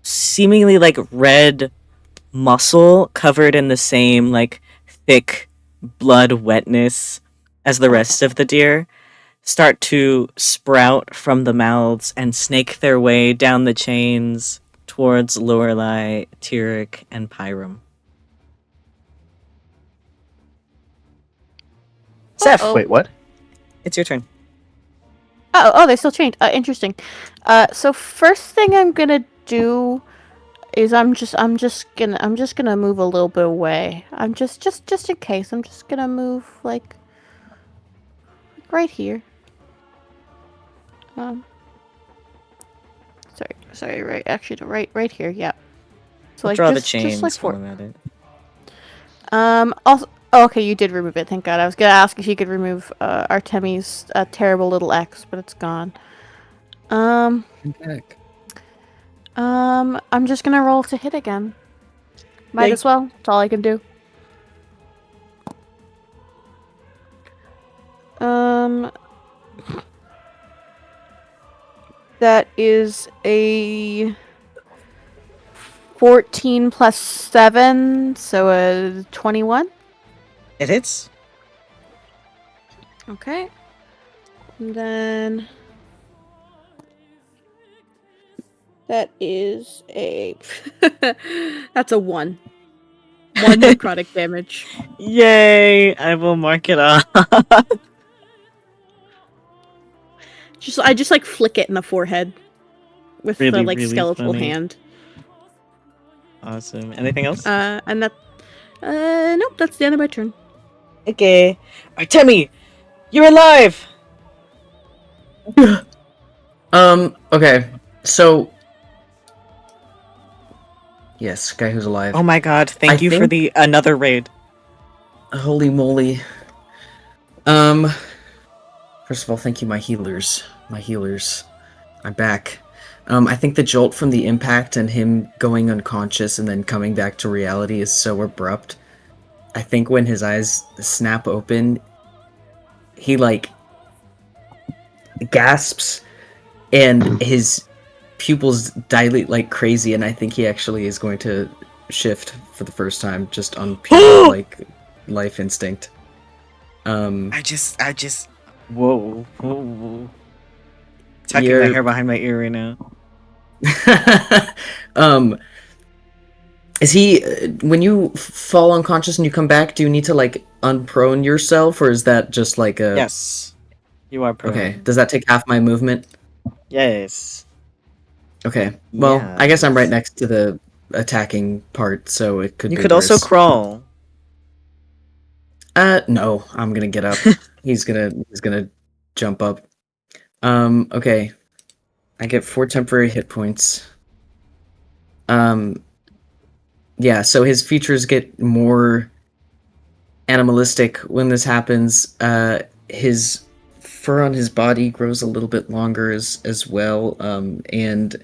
seemingly like red muscle covered in the same like thick blood wetness as the rest of the deer start to sprout from the mouths and snake their way down the chains towards Lorelai, Tyric, and Pyram. Seth, Uh-oh. Wait, what? it's your turn. Oh, they still changed. Interesting. So first thing I'm gonna do is I'm just gonna move a little bit away. I'm just in case. I'm just gonna move like right here. Sorry, right. Actually, no, right here. Yeah. So I'll like draw the just chains like while I'm at it. Also, oh, okay, you did remove it. Thank God. I was gonna ask if you could remove Artemi's terrible little X, but it's gone. Back. I'm just gonna roll to hit again. Might Yay. as well. That's all I can do. That is a 14 plus 7, so a 21. It hits. Okay. And then that is a that's a 1. 1 necrotic damage. Yay! I will mark it off. I just like flick it in the forehead with the Really, like really skeletal funny. hand. Awesome. Anything else? And that nope, that's the end of my turn. Okay. Artemi, you're alive! Okay. So. Yes, guy who's alive. Oh my god, thank I you for think- the another raid. Holy moly. First of all, thank you, my healers. My healers. I'm back. I think the jolt from the impact and him going unconscious and then coming back to reality is so abrupt. I think when his eyes snap open, he, like, gasps and his pupils dilate like crazy, and I think he actually is going to shift for the first time just on pure, like, life instinct. I just... Whoa. Tucking my You're- hair behind my ear right now. Is he, when you fall unconscious and you come back, do you need to, like, unprone yourself, or is that just like a... Yes. You are prone. Okay, does that take half my movement? Yes. Okay, well, I guess I'm right Yes. next to the attacking part, so it could You be could also worse. crawl. No, I'm gonna get up. He's gonna jump up. Okay. I get 4 temporary hit points. Yeah, so his features get more animalistic when this happens. His fur on his body grows a little bit longer as well. And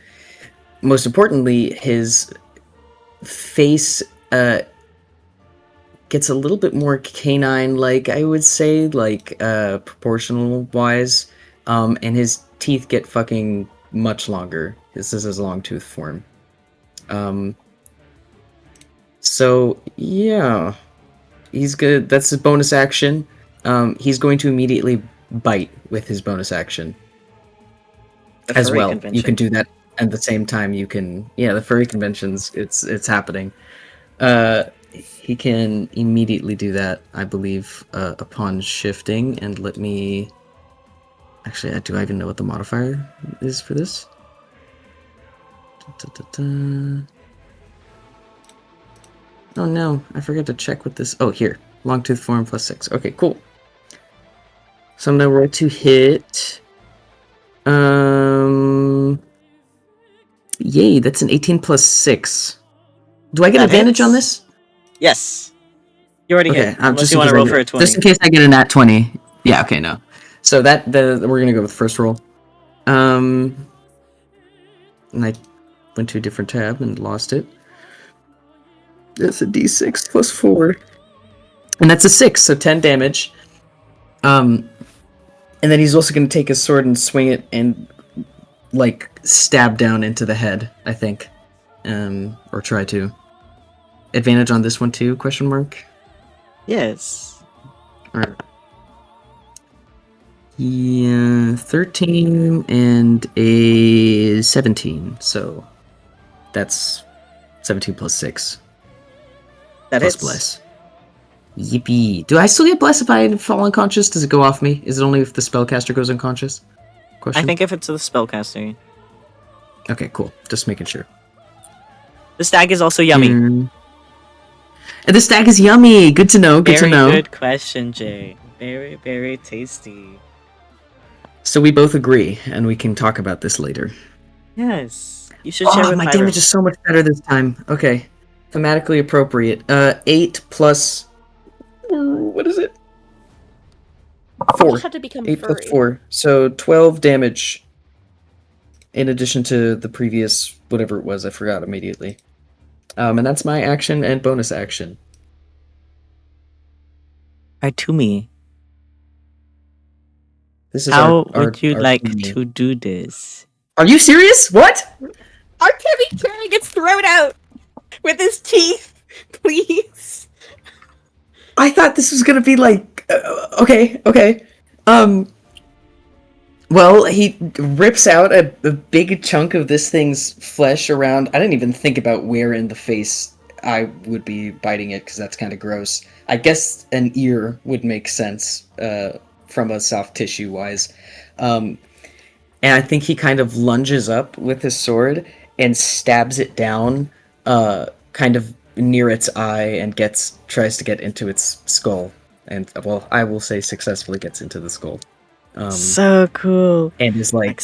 most importantly, his face gets a little bit more canine-like, I would say, like, proportional-wise. And his teeth get fucking much longer. This is his long tooth form. So yeah, he's good. That's his bonus action. He's going to immediately bite with his bonus action The as furry well. convention. You can do that at the same time. You can, yeah, the furry conventions. It's happening. He can immediately do that, I believe, upon shifting. And let me. Actually, do I even know what the modifier is for this? Oh no, I forgot to check with this. Oh, here. Long tooth form plus 6. Okay, cool. So I'm gonna roll to hit. Yay, that's an 18 plus 6. Do I get That advantage on hits. this? Yes. You already Okay, hit. Unless you want to roll for a 20. Just in case I get a nat 20. Yeah, okay, no. So we're gonna go with first roll. And I went to a different tab and lost it. That's a d6 plus 4. And that's a 6, so 10 damage. And then he's also going to take his sword and swing it and, like, stab down into the head, I think. Or try to. Advantage on this one too, question mark? Yes. Alright. Yeah, 13 and a 17, so that's 17 plus 6. That Plus hits. bless. Yippee. Do I still get bless if I fall unconscious? Does it go off me? Is it only if the spellcaster goes unconscious? Question? I think if it's a spellcaster. Okay, cool. Just making sure. The stag is also yummy. And the stag is yummy! Good to know, good Very to know. good question, Jay. Very, very tasty. So we both agree, and we can talk about this later. Yes. You should share with my Hiram. damage is so much better this time. Okay. Thematically appropriate. 8 plus... What is it? You 4. just have to become 8 furry. plus 4. So 12 damage. In addition to the previous, whatever it was, I forgot immediately. And that's my action and bonus action. Artemi, This is how our would you our like team. to do this? Are you serious? What? Artemi tearing its throat out with his teeth, please. I thought this was gonna be like, okay. Well, he rips out a big chunk of this thing's flesh around. I didn't even think about where in the face I would be biting it, because that's kind of gross. I guess an ear would make sense from a soft tissue wise. And I think he kind of lunges up with his sword and stabs it down kind of near its eye and tries to get into its skull. And, well, I will say successfully gets into the skull. So cool. And is like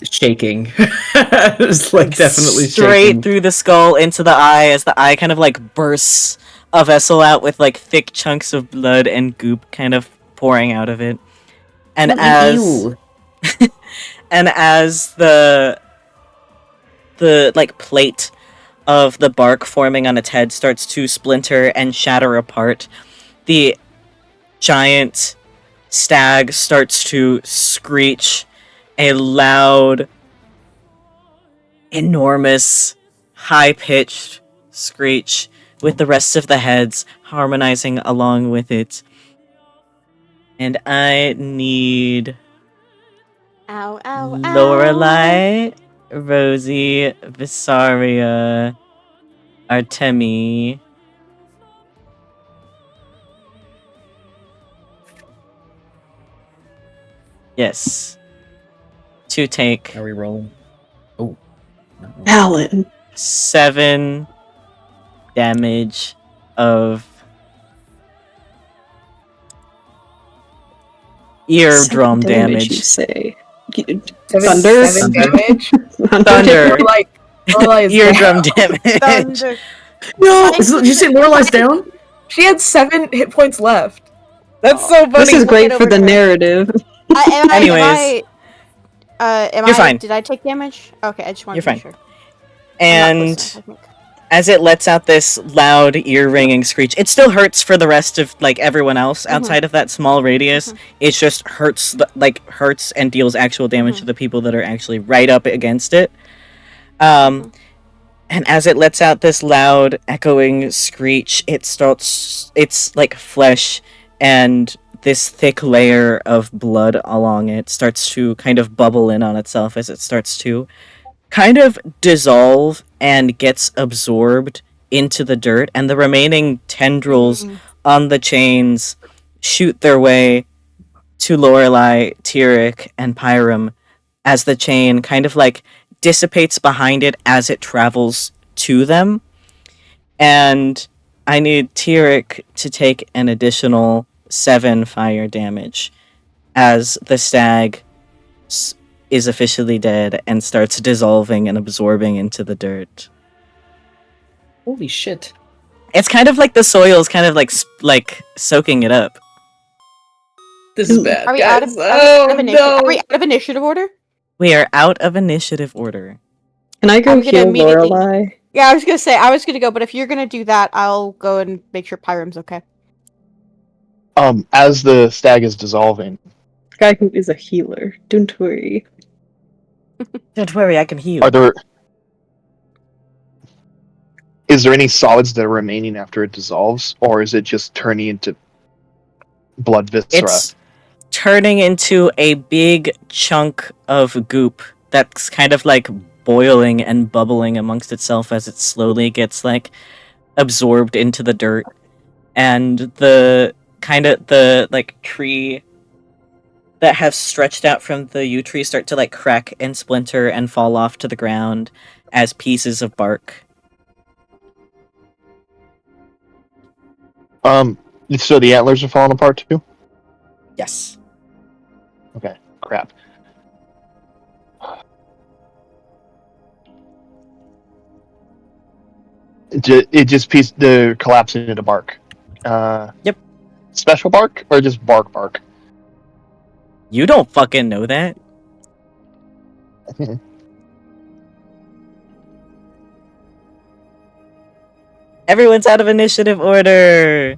shaking. It's like definitely straight shaking. through the skull into the eye, as the eye kind of like bursts a vessel out with like thick chunks of blood and goop kind of pouring out of it. And Ew. as the like plate of the bark forming on its head starts to splinter and shatter apart, the giant stag starts to screech a loud, enormous, high-pitched screech with the rest of the heads harmonizing along with it. And I need Ow, ow, ow. Lorelai, Rosie, Vysaria, Artemi. Yes. To take Are we rolling? Oh. No. Alan. 7 damage of eardrum You damage. say. Thunder? Thunder? Damage? Thunder. Lorelai is Eardrum down. damage. Thunder. No! Did you say Lorelai's down? She had 7 hit points left. That's so funny. This is great Get for over the her. narrative. Anyways. Am You're I? fine. Did I take damage? Okay, I just wanted You're to be fine. sure. I'm not And close enough, I think. as it lets out this loud ear-ringing screech. It still hurts for the rest of like everyone else outside of that small radius. It just hurts hurts and deals actual damage to the people that are actually right up against it. And as it lets out this loud echoing screech, it's like flesh and this thick layer of blood along it starts to kind of bubble in on itself as it starts to kind of dissolve and gets absorbed into the dirt, and the remaining tendrils on the chains shoot their way to Lorelai, Tyric, and Pyram as the chain kind of like dissipates behind it as it travels to them. And I need Tyric to take an additional 7 fire damage as the stag is officially dead and starts dissolving and absorbing into the dirt. Holy shit. It's kind of like the soil is kind of like soaking it up. This is bad, Are we guys. out of, are we out of initiative order? We are out of initiative order. Can I go I'm gonna heal immediately- Lorelai? Yeah, I was gonna say, I was gonna go, but if you're gonna do that, I'll go and make sure Pyram's okay. As the stag is dissolving, Guy who is a healer. Don't worry. Don't worry, I can heal. is there any solids that are remaining after it dissolves, or is it just turning into blood viscera? It's turning into a big chunk of goop that's kind of like boiling and bubbling amongst itself as it slowly gets like absorbed into the dirt, and the tree that have stretched out from the yew tree start to like crack and splinter and fall off to the ground as pieces of bark. So the antlers are falling apart too? Yes. Okay, crap. It just they're collapsing into bark. Yep. Special bark or just bark? You don't fucking know that. Everyone's out of initiative order.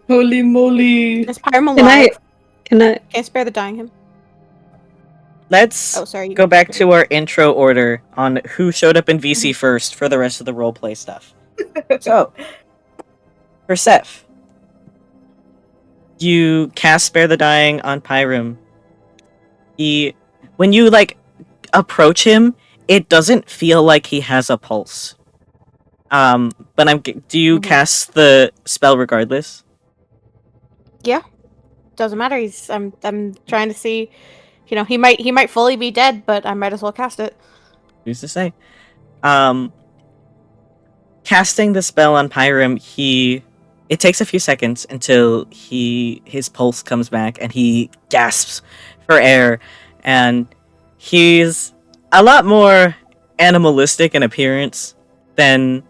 Holy moly. Is Pyram Can I? alive? Can I? Can't spare the dying him. Let's Oh, sorry. go back to our intro order on who showed up in VC first for the rest of the roleplay stuff. So, for Seth, you cast Spare the Dying on Pyram. When you like approach him, it doesn't feel like he has a pulse. But do you cast the spell regardless? Yeah, doesn't matter. I'm trying to see. You know, he might fully be dead, but I might as well cast it. Who's to say? Casting the spell on Pyram, it takes a few seconds until his pulse comes back and he gasps for air, and he's a lot more animalistic in appearance than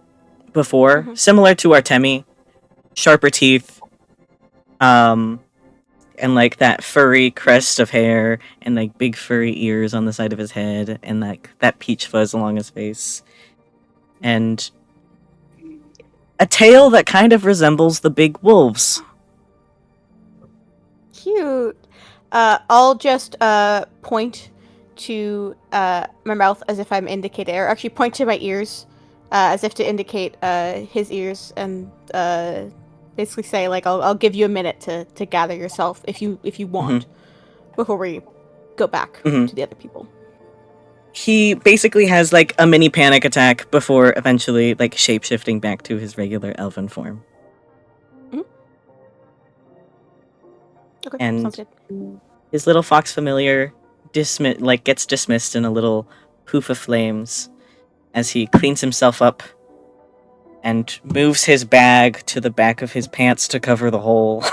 before, similar to Artemi, sharper teeth, and like that furry crest of hair and like big furry ears on the side of his head and like that peach fuzz along his face. And a tail that kind of resembles the big wolves. Cute. I'll just point to my mouth as if I'm indicating, or actually point to my ears as if to indicate his ears, and basically say like I'll give you a minute to gather yourself if you want before we go back to the other people. He basically has like a mini panic attack before eventually like shape-shifting back to his regular elven form. Okay, And sounds good. his little fox familiar gets dismissed in a little poof of flames as he cleans himself up and moves his bag to the back of his pants to cover the hole.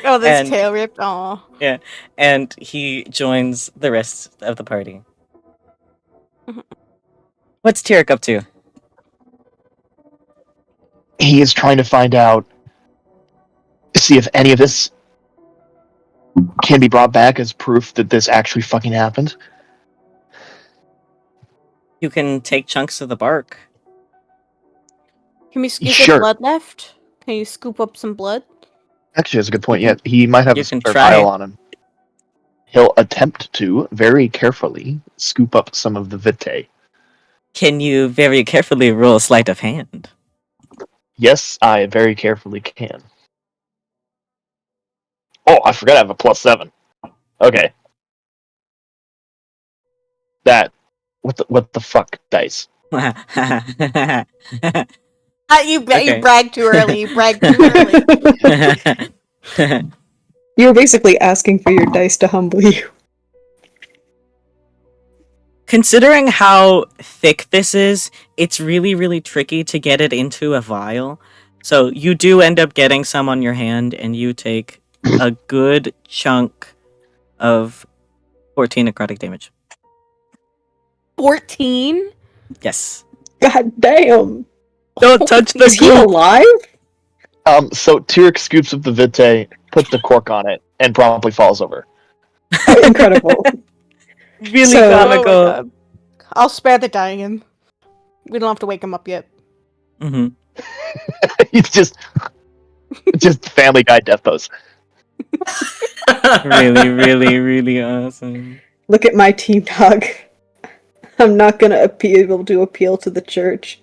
Oh, this and- tail ripped. Aw. Yeah, and he joins the rest of the party. What's Tyric up to? He is trying to find out, see if any of this can be brought back as proof that this actually fucking happened. You can take chunks of the bark Can we scoop Sure. up blood left? Can you scoop up some blood? Actually, that's a good point. Yeah, he might have You a can spare try. vial on him. He'll attempt to, very carefully, scoop up some of the vitae. Can you very carefully roll sleight of hand? Yes, I very carefully can. Oh, I forgot I have a +7. Okay. That. What the fuck, dice? You Okay. bragged too early. You bragged too early. You're basically asking for your dice to humble you. Considering how thick this is, it's really, really tricky to get it into a vial. So you do end up getting some on your hand, and you take a good chunk of 14 necrotic damage. 14? Yes. God damn! Don't touch the Is he goop. alive? So Tyric scoops up the vitae, puts the cork on it, and promptly falls over. Oh, incredible. Really So- Oh my comical. god. I'll spare the dying. We don't have to wake him up yet. Hmm. He's just Family Guy death pose. Really, really, really awesome. Look at my team dog. I'm not gonna be able to appeal to the church.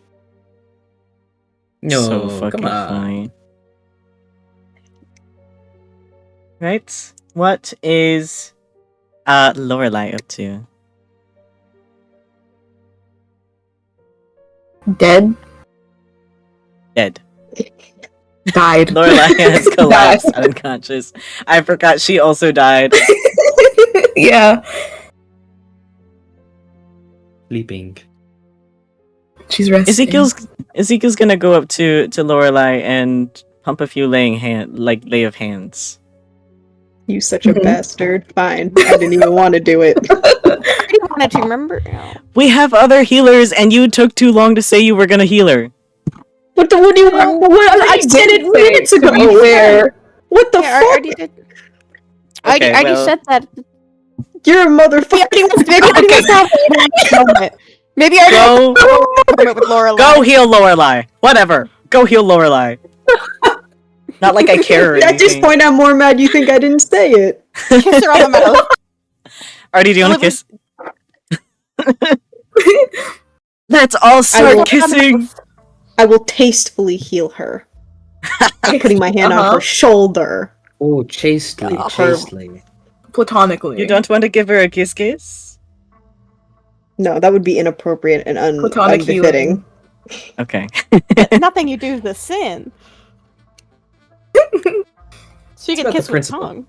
No, So fucking come on. funny. Right? What is Lorelai up to? Dead? Dead. Died. Lorelai has collapsed unconscious. I forgot she also died. Yeah. Sleeping. She's resting. Ezekiel's gonna go up to Lorelai and pump a few lay of hands. You such a Mhm. bastard. Fine. I didn't even want to do it. I already wanted to remember. No. We have other healers, and you took too long to say you were gonna heal her. What do you want? I said it minutes ago. To be fair, What the Yeah, I fuck? already did. Okay, I already well- said that. You're a motherfucker. Maybe I Go, moment with Lorelai. go heal Lorelai. Whatever. Go heal Lorelai. Not like I care or At this anything. point, I'm more mad you think I didn't say it. Kiss her on the mouth. Artie, do you want to Deliver- kiss? Let's all will- start kissing. I will tastefully heal her by putting my hand on her shoulder. Oh, chastely, God. chastely. platonically. You don't want to give her a kiss? No, that would be inappropriate and Platonic unbefitting. Okay. Nothing you do is a sin. So you It's can about kiss the with principle. tongue.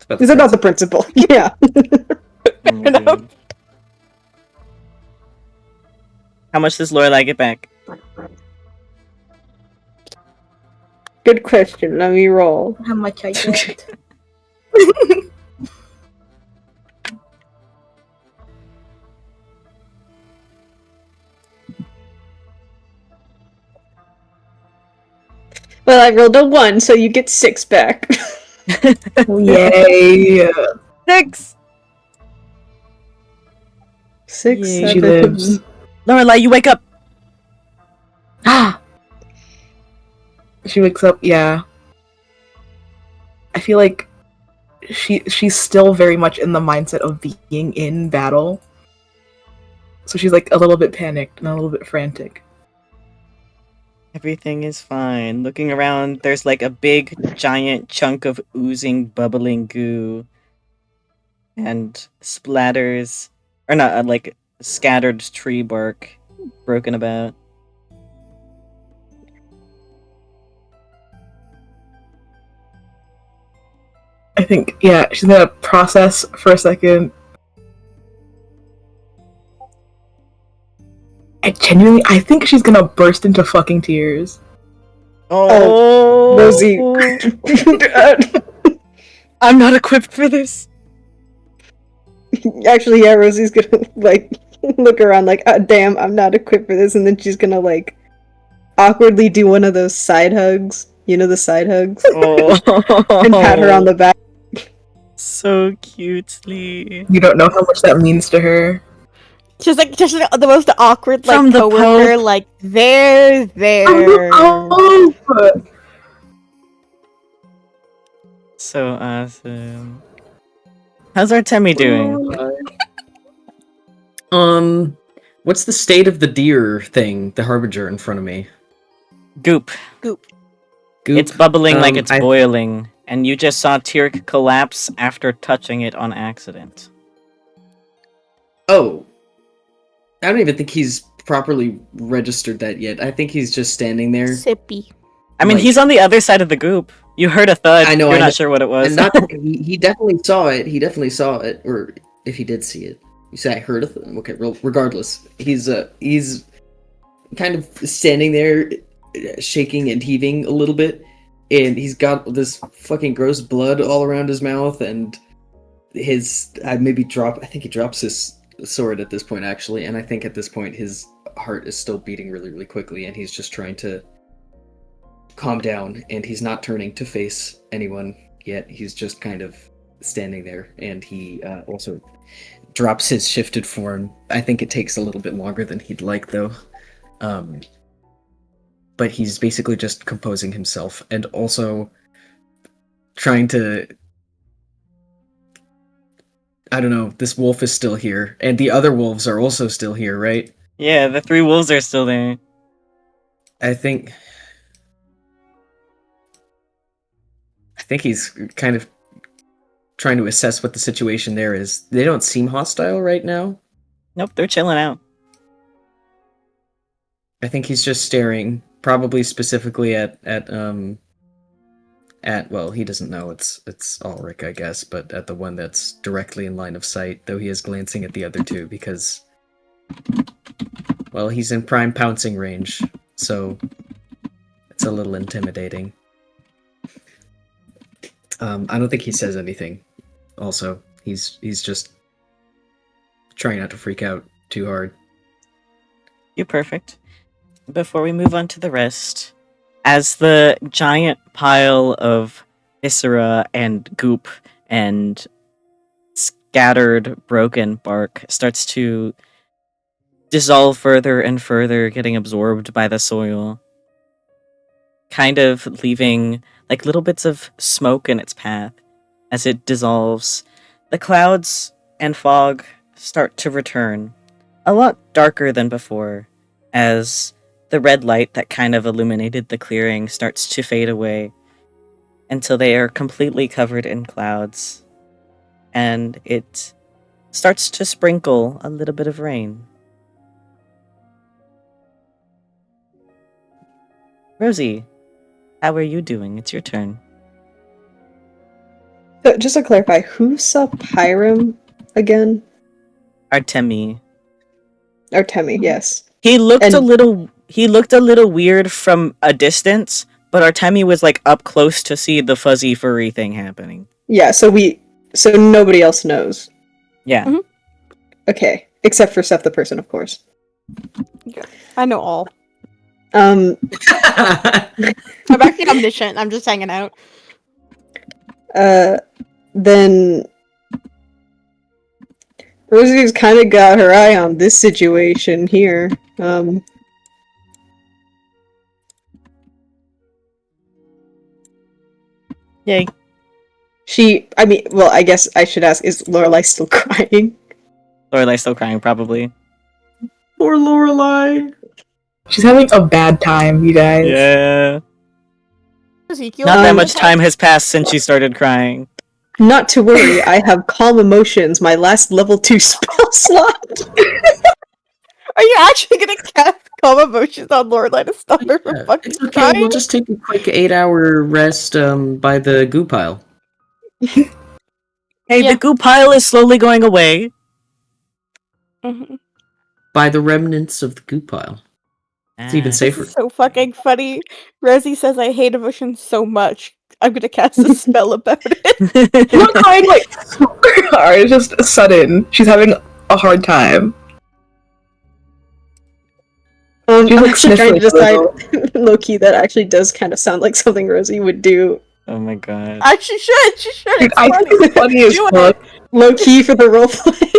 It's about the principle. Yeah. Oh, dude. How much does Lorelai get back? Good question. Let me roll. How much I get. Well, I rolled a 1, so you get 6 back. Yay. 6! 6, Yay. 7. She lives. Lorelai, you wake up! Ah! She wakes up, yeah. I feel like she's still very much in the mindset of being in battle. So she's like a little bit panicked and a little bit frantic. Everything is fine. Looking around, there's like a big, giant chunk of oozing, bubbling goo. And splatters, or not, like scattered tree bark broken about. I think, yeah, she's gonna process for a second. I think she's gonna burst into fucking tears. Oh, Rosie. I'm not equipped for this. Actually, yeah, Rosie's gonna, like, look around like, damn, I'm not equipped for this, and then she's gonna, like, awkwardly do one of those side hugs. You know the side hugs? Oh, And pat her on the back. so cutely. You don't know how much that means to her. Just the most awkward like From the coworker, Pope. like there. Oh, So awesome. How's Artemi doing? What's the state of the deer thing, the Harbinger in front of me? Goop. Goop? It's bubbling like it's I- boiling, and you just saw Tyric collapse after touching it on accident. Oh. I don't even think he's properly registered that yet. I think he's just standing there. Sippy. I mean, Like- he's on the other side of the goop. You heard a thud. I know, You're I know. not sure what it was. And he definitely saw it. He definitely saw it, or if he did see it. You say I heard it. Okay, regardless, he's kind of standing there, shaking and heaving a little bit, and he's got this fucking gross blood all around his mouth, and I think he drops his sword at this point actually, and I think at this point his heart is still beating really, really quickly, and he's just trying to calm down, and he's not turning to face anyone yet. He's just kind of standing there, and he also drops his shifted form. I think it takes a little bit longer than he'd like, though. But he's basically just composing himself, and also trying to... I don't know, this wolf is still here, and the other wolves are also still here, right? Yeah, the 3 wolves are still there. I think he's kind of trying to assess what the situation there is. They don't seem hostile right now. Nope, they're chilling out. I think he's just staring, probably specifically at well, he doesn't know it's Alaric, I guess, but at the one that's directly in line of sight, though he is glancing at the other two because, well, he's in prime pouncing range, so it's a little intimidating. I don't think he says anything. Also, he's just trying not to freak out too hard. You're perfect. Before we move on to the rest, as the giant pile of viscera and goop and scattered broken bark starts to dissolve further and further, getting absorbed by the soil, kind of leaving like little bits of smoke in its path as it dissolves, the clouds and fog start to return, a lot darker than before, as the red light that kind of illuminated the clearing starts to fade away until they are completely covered in clouds, and it starts to sprinkle a little bit of rain. Rosie, how are you doing? It's your turn. So, just to clarify, who saw Pyram again? Artemi. Artemi, yes. He looked And- a little weird from a distance, but Artemi was like up close to see the fuzzy furry thing happening. Yeah, so nobody else knows. Yeah. Mhm. Okay, except for Seth the person, of course. I know all. Um, I'm actually omniscient. I'm just hanging out. then Rosie's kind of got her eye on this situation here. Yay. I guess I should ask, is Lorelai still crying? Lorelai's still crying, probably. Poor Lorelai. she's having a bad time, you guys. Yeah. Ezekiel, Not that Um, much time has passed since she started crying. Not to worry, I have Calm Emotions, my last level 2 spell slot. Are you actually gonna cast Calm Emotions on Lorelai to stop her from fucking It's okay, crying? we'll just take a quick 8-hour rest by the goo pile. Hey, Yeah. the goo pile is slowly going away. Mhm. By the remnants of the goo pile. It's even Ah. safer. This is so fucking funny. Rosie says I hate emotions so much. I'm gonna cast a spell about it. She's not crying like super hard, it's just sudden. She's having a hard time. I'm She's, like, actually trying to sniffling a decide, low-key, that actually does kind of sound like something Rosie would do. Oh my god. She should. Dude, It's I funny. think it's funny as Do it. fuck. Low-key for the roleplay.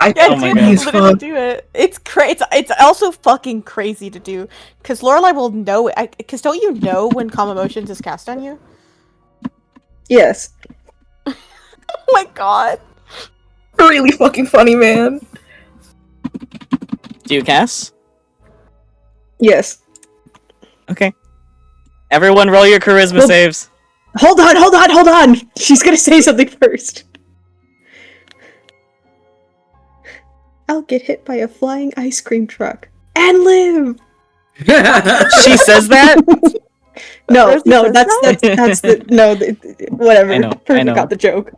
I Yeah, Oh my dude, God. literally do it. It's crazy. It's also fucking crazy to do because Lorelai will know it. Because don't you know when Calm Emotions is cast on you? Yes. Oh my god. really fucking funny, man. Do you cast? Yes. Okay. Everyone, roll your charisma Well- saves. Hold on! She's gonna say something first. I'll get hit by a flying ice cream truck and live. She says that. No, Rosie no, says that's the no. Whatever. I know, Perfect know. got the joke.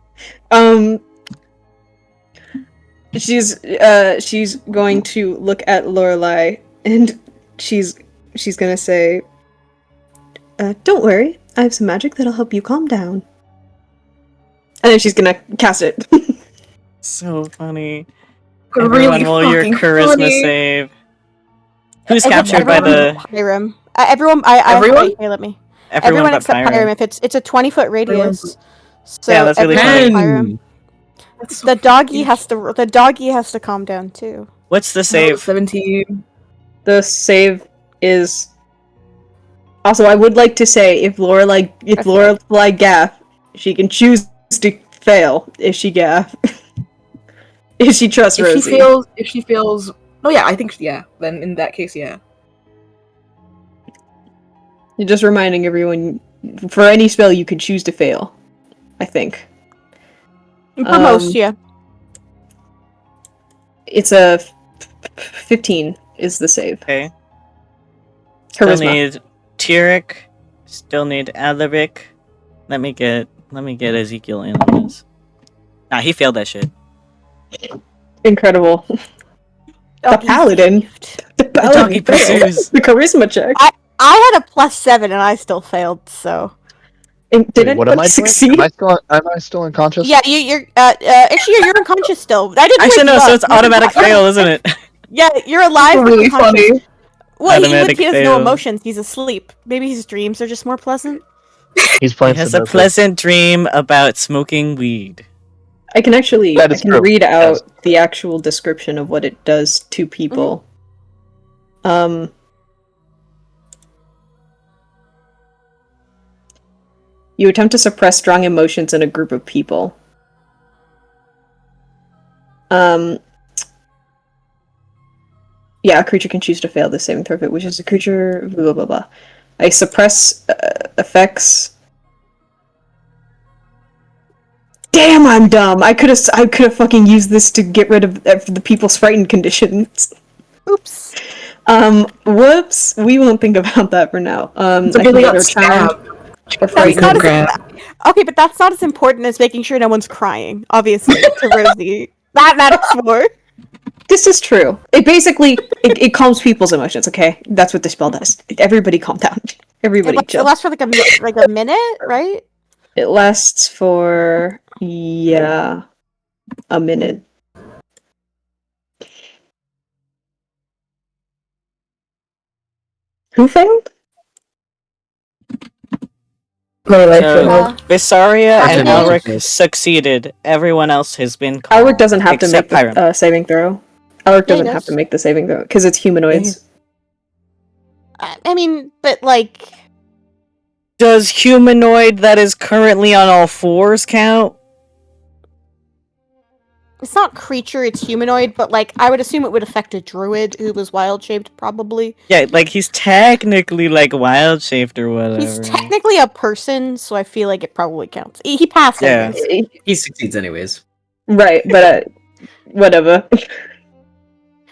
She's going to look at Lorelai and she's gonna say, "Don't worry, I have some magic that'll help you calm down." And then she's gonna cast it. So funny. Really Everyone, roll your fucking charisma funny. save. Who's Except captured by everyone the? except Pyram. Everyone. Everyone? Wait, hey, let me. Everyone but except Pyram. Pyram. If it's a 20-foot radius. So Yeah, that's really everyone funny. but Pyram. That's so The doggy funny. has to calm down too. What's the save? 17. The save is. Also, I would like to say if Lorelai gaff, she can choose to fail if she gaff. If she trusts If Rosie. she feels. Oh yeah, I think yeah. Then in that case, yeah. You're just reminding everyone, for any spell you could choose to fail. I think. For most, yeah. It's a 15 is the save. Okay. Still Charisma. need Tyric. Still need Alaric. Let me get Ezekiel in on this. Nah, he failed that shit. Incredible. The paladin. The doggy paladin failed. pursues. The charisma check. I had a +7 and I still failed. So And did Wait, what am anybody I doing? succeed? Am I still unconscious? yeah, you're actually you're unconscious still. I didn't Actually, wake no. you So up. it's automatic fail, isn't it? Yeah, you're alive. but Really unconscious. funny. Well, Automatic he has fail. no emotions. He's asleep. Maybe his dreams are just more pleasant. He's He playing has a Sudoku. pleasant dream about smoking weed. I can actually That is true. read out Yes. the actual description of what it does to people. You attempt to suppress strong emotions in a group of people. Yeah, a creature can choose to fail the saving throw, which is a creature. Blah blah blah. I suppress effects. Damn, I'm dumb. I could have fucking used this to get rid of the people's frightened conditions. Oops. Whoops. We won't think about that for now. So I can they got either charmed stabbed. or That's frightened. not Grab. okay, but that's not as important as making sure no one's crying. Obviously, to Rosie, that matters more. This is true. It basically it calms people's emotions. Okay, that's what the spell does. Everybody calm down. Everybody It chill. lasts for like a minute, right? It lasts for a minute. Who failed? Lorelai So, failed. Vysaria and Artemi. Alaric succeeded. Everyone else has been calm. Alaric doesn't have to make except Pyram. the saving throw. Alaric Yeah, he doesn't have does. to make the saving throw because it's humanoids. I mean, but like, Does humanoid that is currently on all fours count? it's not creature, it's humanoid. But like, I would assume it would affect a druid who was wild shaped, probably. Yeah, like he's technically like wild shaped or whatever. He's technically a person, so I feel like it probably counts. He passed. Yeah. anyways. He succeeds anyways. Right, but whatever.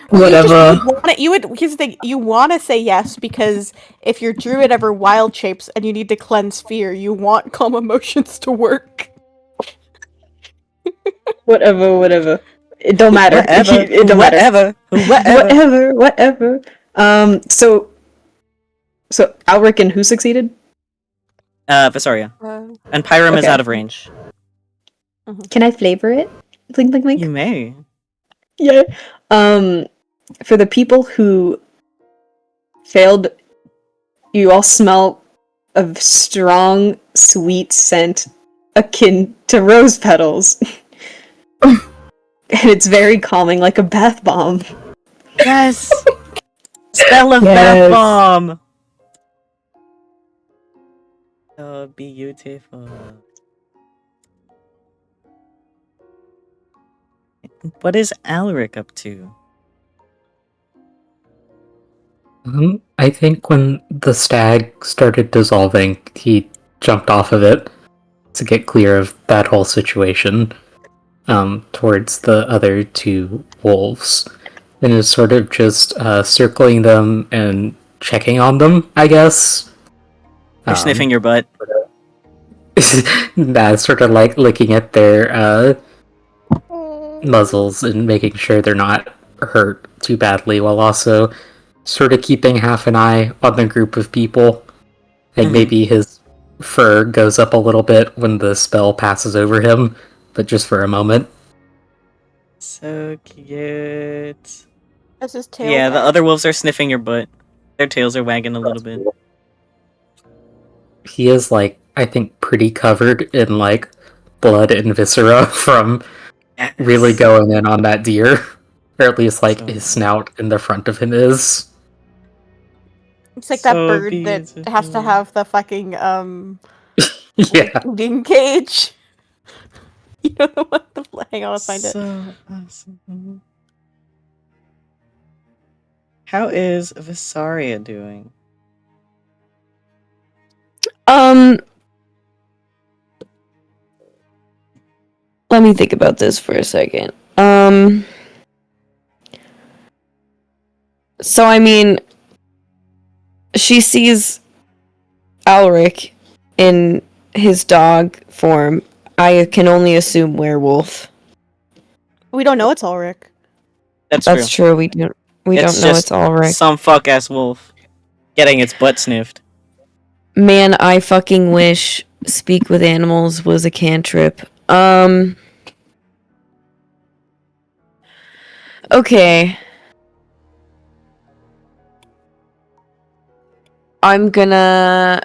Whatever. Here's the thing, you want to say yes because if your druid ever wild shapes and you need to cleanse fear, you want calm emotions to work. Whatever. It don't matter. Whatever. It don't matter. Whatever. So Alaric and who succeeded? Vysaria. And Pyram is Okay. out of range. Can I flavor it? Blink, blink, blink. You may. Yeah. For the people who failed, you all smell a strong, sweet scent akin to rose petals. and it's very calming, like a bath bomb. Yes! Spell of Yes. bath bomb! Oh, beautiful. What is Alaric up to? I think when the stag started dissolving, he jumped off of it to get clear of that whole situation, towards the other two wolves, and is sort of just circling them and checking on them, I guess. You're sniffing your butt. Sort of like looking at their muzzles and making sure they're not hurt too badly, while also sort of keeping half an eye on the group of people. Like maybe his fur goes up a little bit when the spell passes over him, but just for a moment. So cute. That's his tail. Yeah, the wag. other wolves are sniffing your butt. Their tails are wagging a little bit. He is, like, I think pretty covered in, like, blood and viscera from really going in on that deer. Or at least, like, his snout in the front of him is. It's like that So bird that has to beautiful. have the fucking Yeah. wing cage. You know the one? Hang on, I'll find it. So awesome. How is Vysaria doing? Let me think about this for a second. So I mean, she sees Alaric in his dog form. I can only assume werewolf. We don't know it's Ulrich. That's true. We don't know just it's Alaric. some fuck ass wolf getting its butt sniffed. Man, I fucking wish speak with animals was a cantrip. Okay. I'm gonna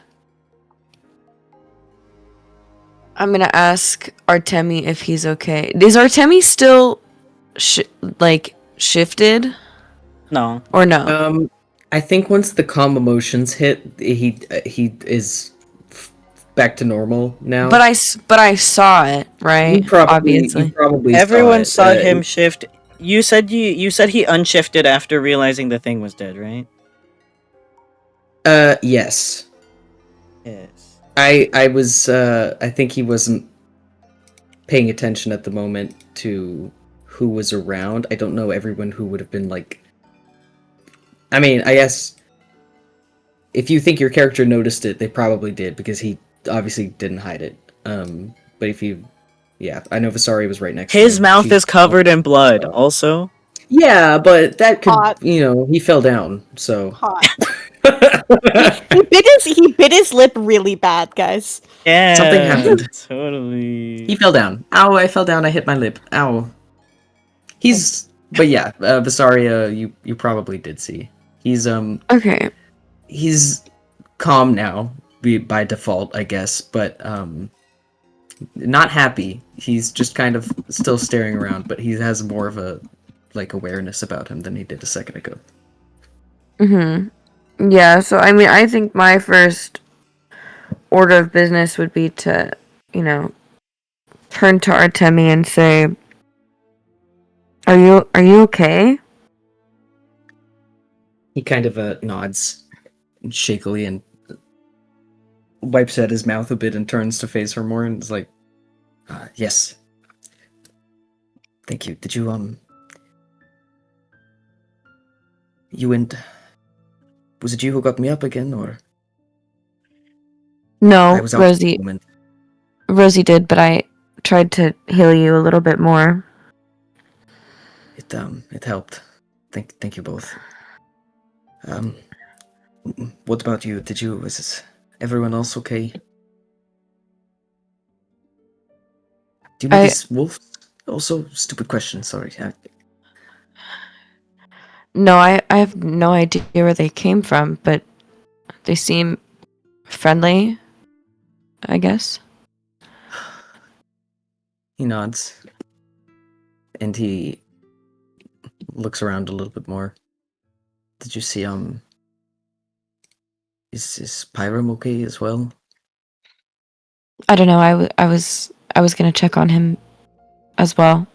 ask Artemi if he's okay. Is Artemi still shifted No. or no? I think once the calm emotions hit, he is back to normal now. But I saw it, right? You probably Obviously. Everyone saw it. him shift. You said he unshifted after realizing the thing was dead, right? Yes. Yes. I was I think he wasn't paying attention at the moment to who was around. I don't know everyone who would have been like. I mean, I guess if you think your character noticed it, they probably did because he obviously didn't hide it. But if you, yeah, I know Vysaria was right next to him. His mouth is covered in blood. Also, yeah, but that could, Hot. he fell down. So Hot. he bit his lip really bad, guys. yeah, Something happened. Totally. He fell down. Ow! I fell down. I hit my lip. Ow. But yeah, Vysaria, you probably did see. He's Okay. he's calm now by default, I guess, but not happy. He's just kind of still staring around, but he has more of a awareness about him than he did a second ago. Yeah, so I mean, I think my first order of business would be to, turn to Artemi and say, "Are you okay?" He kind of nods shakily and wipes at his mouth a bit and turns to face her more and is like, yes. Thank you. Did you, was it you who got me up again, or? No, I was out for a Rosie. moment. Rosie did, but I tried to heal you a little bit more. It helped. Thank you both. What about you? Was everyone else okay? Do you know these wolves? Also, stupid question, sorry. No, I have no idea where they came from, but they seem friendly, I guess. He nods. And he looks around a little bit more. Did you see is Pyram okay as well? I don't know. I was gonna check on him as well.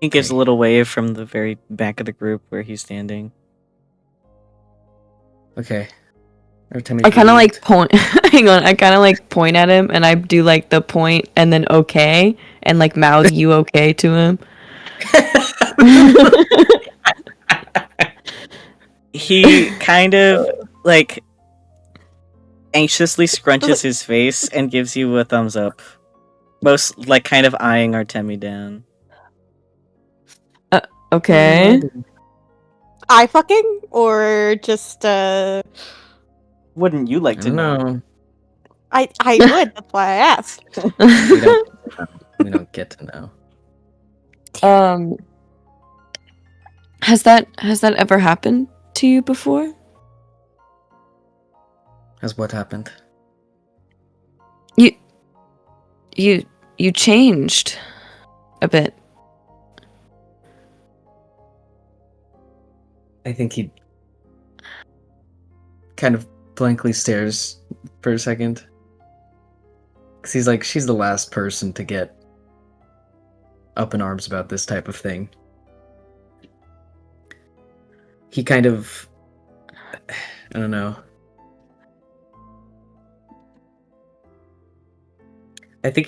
He gives a Okay. little wave from the very back of the group where he's standing. Okay. Artemi I kind of relieved. like point. Hang on. I kind of like point at him, and I do like the point, and then okay, and like mouth you okay to him. He kind of like anxiously scrunches his face and gives you a thumbs up. Most like kind of eyeing Artemi down. Okay. I fucking or just Wouldn't you like I to don't know? know. I would. That's why I asked. We don't get to know. Has that ever happened to you before? Has what happened? You changed a bit. I think he kind of blankly stares for a second. Because he's like, she's the last person to get up in arms about this type of thing. He kind of, I don't know. I think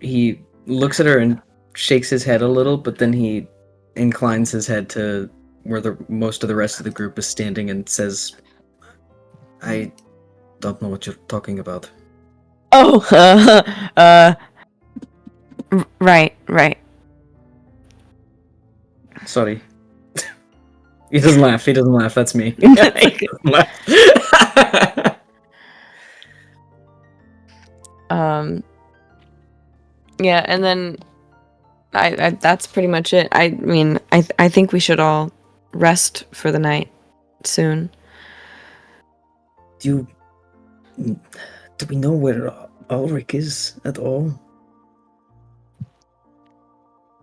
he looks at her and shakes his head a little, but then he inclines his head to where most of the rest of the group is standing and says, I don't know what you're talking about. Oh, right. Sorry. He doesn't laugh. That's me. He doesn't laugh. Yeah, and then I that's pretty much it. I mean, I think we should all rest for the night soon. Do we know where Alaric is at all?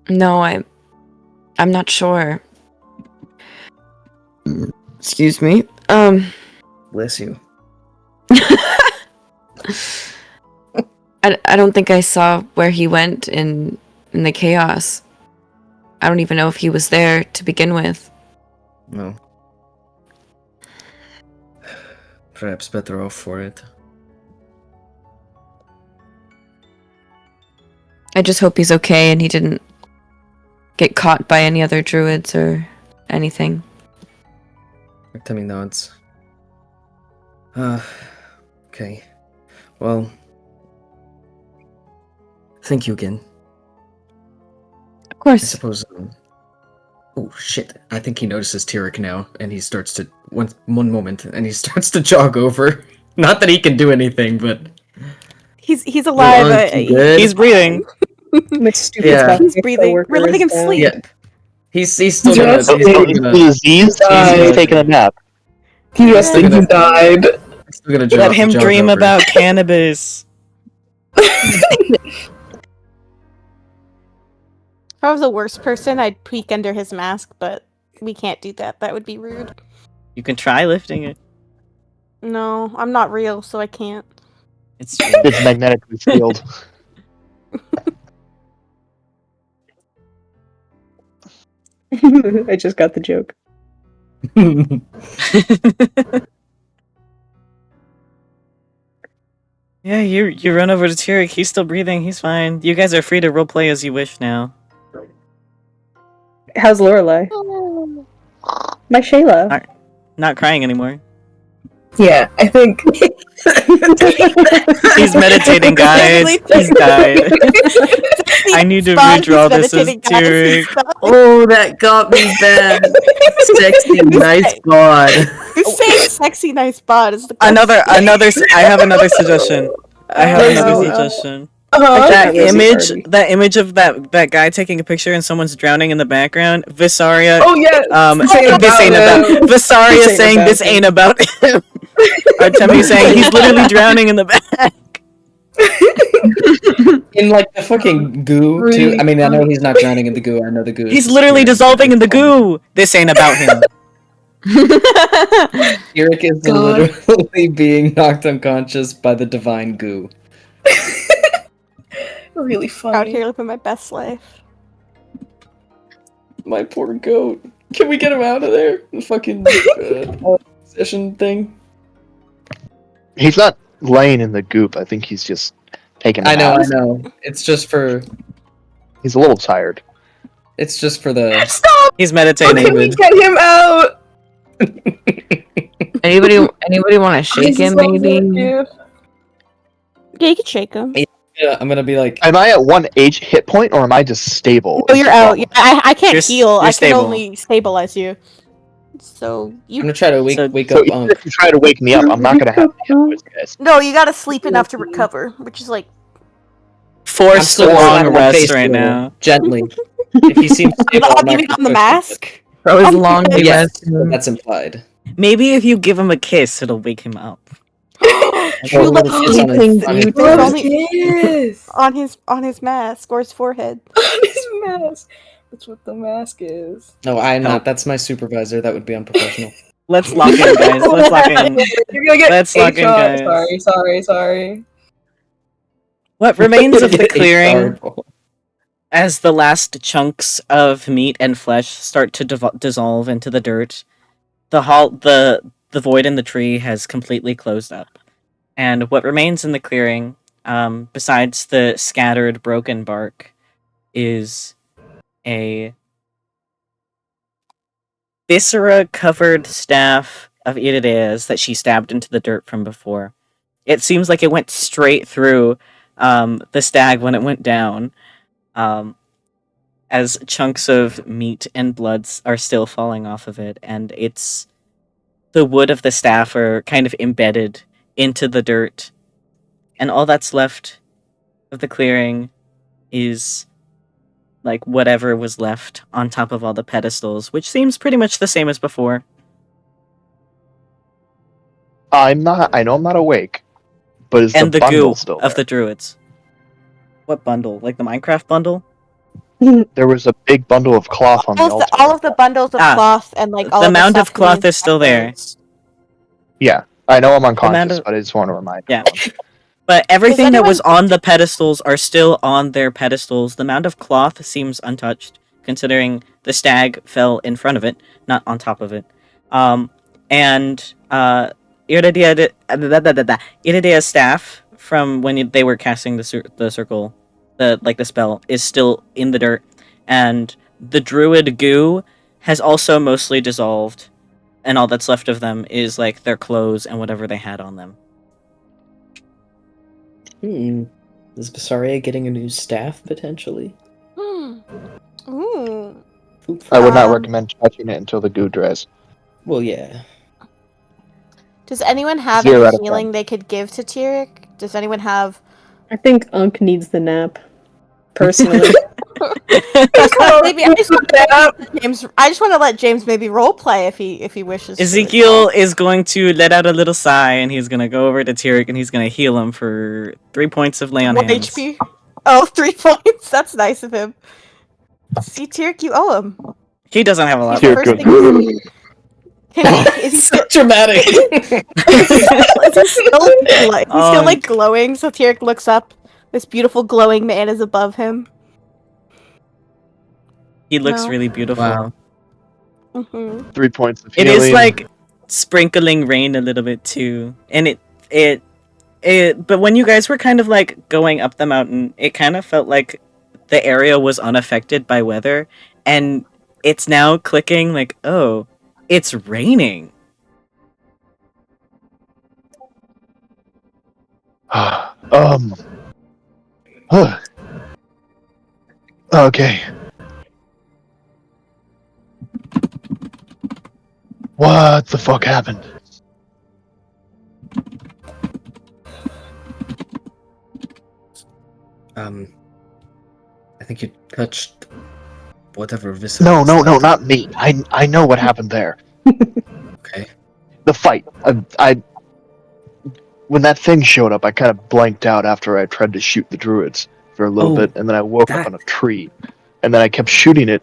No, I'm not sure. Excuse me. Bless you. I don't think I saw where he went in the chaos. I don't even know if he was there to begin with. No. Perhaps better off for it. I just hope he's okay and he didn't get caught by any other druids or anything. Artemi nods. Okay. Well, thank you again. Of I course. suppose. Oh shit! I think he notices Tyric now, and he starts to one moment, and he starts to jog over. Not that he can do anything, but He's alive. aren't you good? He's breathing. My stupid Yeah. fucking He's breathing. We're coworker letting him is dead. sleep. Yeah. He's still gonna. Just He's still He's gonna, diseased. He's taking a nap. He Yeah. rested, he died. he's still gonna Let him jog dream over. about cannabis. If I was a worse person, I'd peek under his mask, but we can't do that. That would be rude. You can try lifting it. No, I'm not real, so I can't. It's It's magnetically sealed. I just got the joke. Yeah, you run over to Tyric. He's still breathing. He's fine. You guys are free to roleplay as you wish now. How's Lorelai? My Shayla. Alright. Not crying anymore. Yeah, I think. He's meditating, guys. He's died. I need to Spot, redraw he's this as meditating, guys. Tyric. Oh, that got me bad. Sexy, nice bod. Who's saying sexy, nice bod is the Another. I have another suggestion. I have Rosie. another suggestion. Uh-huh. That Rosie image, party. that image of that guy taking a picture and someone's drowning in the background. Vysaria. Oh yeah. This ain't ain't about about. him. Vysaria This ain't saying about this him. ain't about him. Artemi saying he's literally drowning in the back. In like the fucking goo too. I mean, I know he's not drowning in the goo. I know the goo. He's literally dissolving in the goo. This ain't about him. Tyric is God. literally being knocked unconscious by the divine goo. Really Out funny. here living my best life. My poor goat. Can we get him out of there? The fucking session thing. He's not laying in the goop. I think he's just taking a I nap. know. It's just for. He's a little tired. It's just for the. Stop! He's How meditating. can we get him out? Anybody want to shake him? Maybe. Yeah, you could shake him. Yeah, I'm gonna be like. Am I at 1 hit point, or am I just stable? No, is you're the out. problem? I can't You're heal. I can stable. only stabilize you. So I'm you gonna try to wake So- wake So up even Unk. if you try to wake me up, I'm not gonna have the hit points, guys. no, you gotta sleep enough to recover, which is like I'm Forced still long slapping my rest face right with it, now. Gently. If he seems stable, I'm on, not you mean gonna on the push mask. Bro is Oh, long yes. Yes, rest. that's implied. Maybe if you give him a kiss, it'll wake him up. True Well, love it's on his- sleeping on his- beauty. There's Oh, only yes. on his mask or his forehead. His mask. That's what the mask is. No, I'm not. That's my supervisor. That would be unprofessional. Let's lock in, guys. Let's lock in. You're gonna get Let's lock in, HR. guys. Sorry. What remains of the It's clearing horrible. as the last chunks of meat and flesh start to dissolve into the dirt? The void in the tree has completely closed up, and what remains in the clearing, besides the scattered broken bark, is a viscera-covered staff of Iridea's that she stabbed into the dirt from before. It seems like it went straight through the stag when it went down, as chunks of meat and bloods are still falling off of it, and the wood of the staff are kind of embedded into the dirt, and all that's left of the clearing is like whatever was left on top of all the pedestals, which seems pretty much the same as before. I know I'm not awake, but is And the the bundle goo still of the there? druids. What bundle? Like the Minecraft bundle? There was a big bundle of cloth on the altar. All of the bundles of cloth and like all the of mound of stuff cloth contains is still there. echoes. Yeah, I know I'm amount unconscious, of- but I just want to remind Yeah. everyone. But everything that was anyone- on the pedestals are still on their pedestals. The mound of cloth seems untouched, considering the stag fell in front of it, not on top of it. Iridea's staff from when they were casting the circle, the spell, is still in the dirt, and the druid goo has also mostly dissolved, and all that's left of them is like their clothes and whatever they had on them. Is Vysaria getting a new staff potentially? Ooh. Food for I would not Um, recommend touching it until the goo dries. Well, yeah. Does anyone have 0 out any of 10. healing they could give to Tyric? Does anyone have? I think Unk needs the nap. Personally. Maybe I just want to let James. I just want to let James maybe role play if he wishes. to as Ezekiel well. is going to let out a little sigh, and he's gonna go over to Tyric, and he's gonna heal him for 3 points of lay on 1 hands. HP. Oh, 3 points. That's nice of him. See, Tyric, you owe him. He doesn't have a lot. He's the Tyric first goes, thing. Is he So still, dramatic. is he still, he's Oh, still like glowing? So Tyric looks up. This beautiful glowing man is above him. He looks No. really beautiful. Wow. Hmm 3 points of It healing. is like sprinkling rain a little bit too, and it. But when you guys were kind of like going up the mountain, it kind of felt like the area was unaffected by weather, and it's now clicking like, oh, it's raining. Okay. What the fuck happened? I think you touched whatever Viscera. No, not me. I know what happened there. Okay. The fight. when that thing showed up, I kind of blanked out after I tried to shoot the druids for a little Oh, bit, and then I woke up that- on a tree, and then I kept shooting it.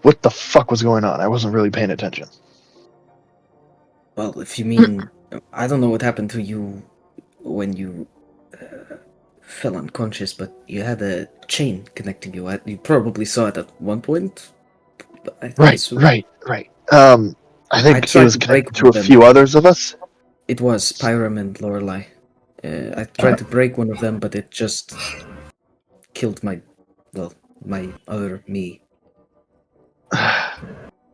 What the fuck was going on? I wasn't really paying attention. Well, if you mean, I don't know what happened to you when you fell unconscious, but you had a chain connecting you. You probably saw it at one point. I assume. Right. I think it tried was to break connected to a them. few others of us. It was Pyram and Lorelai. I tried to break one of them, but it just killed my other me.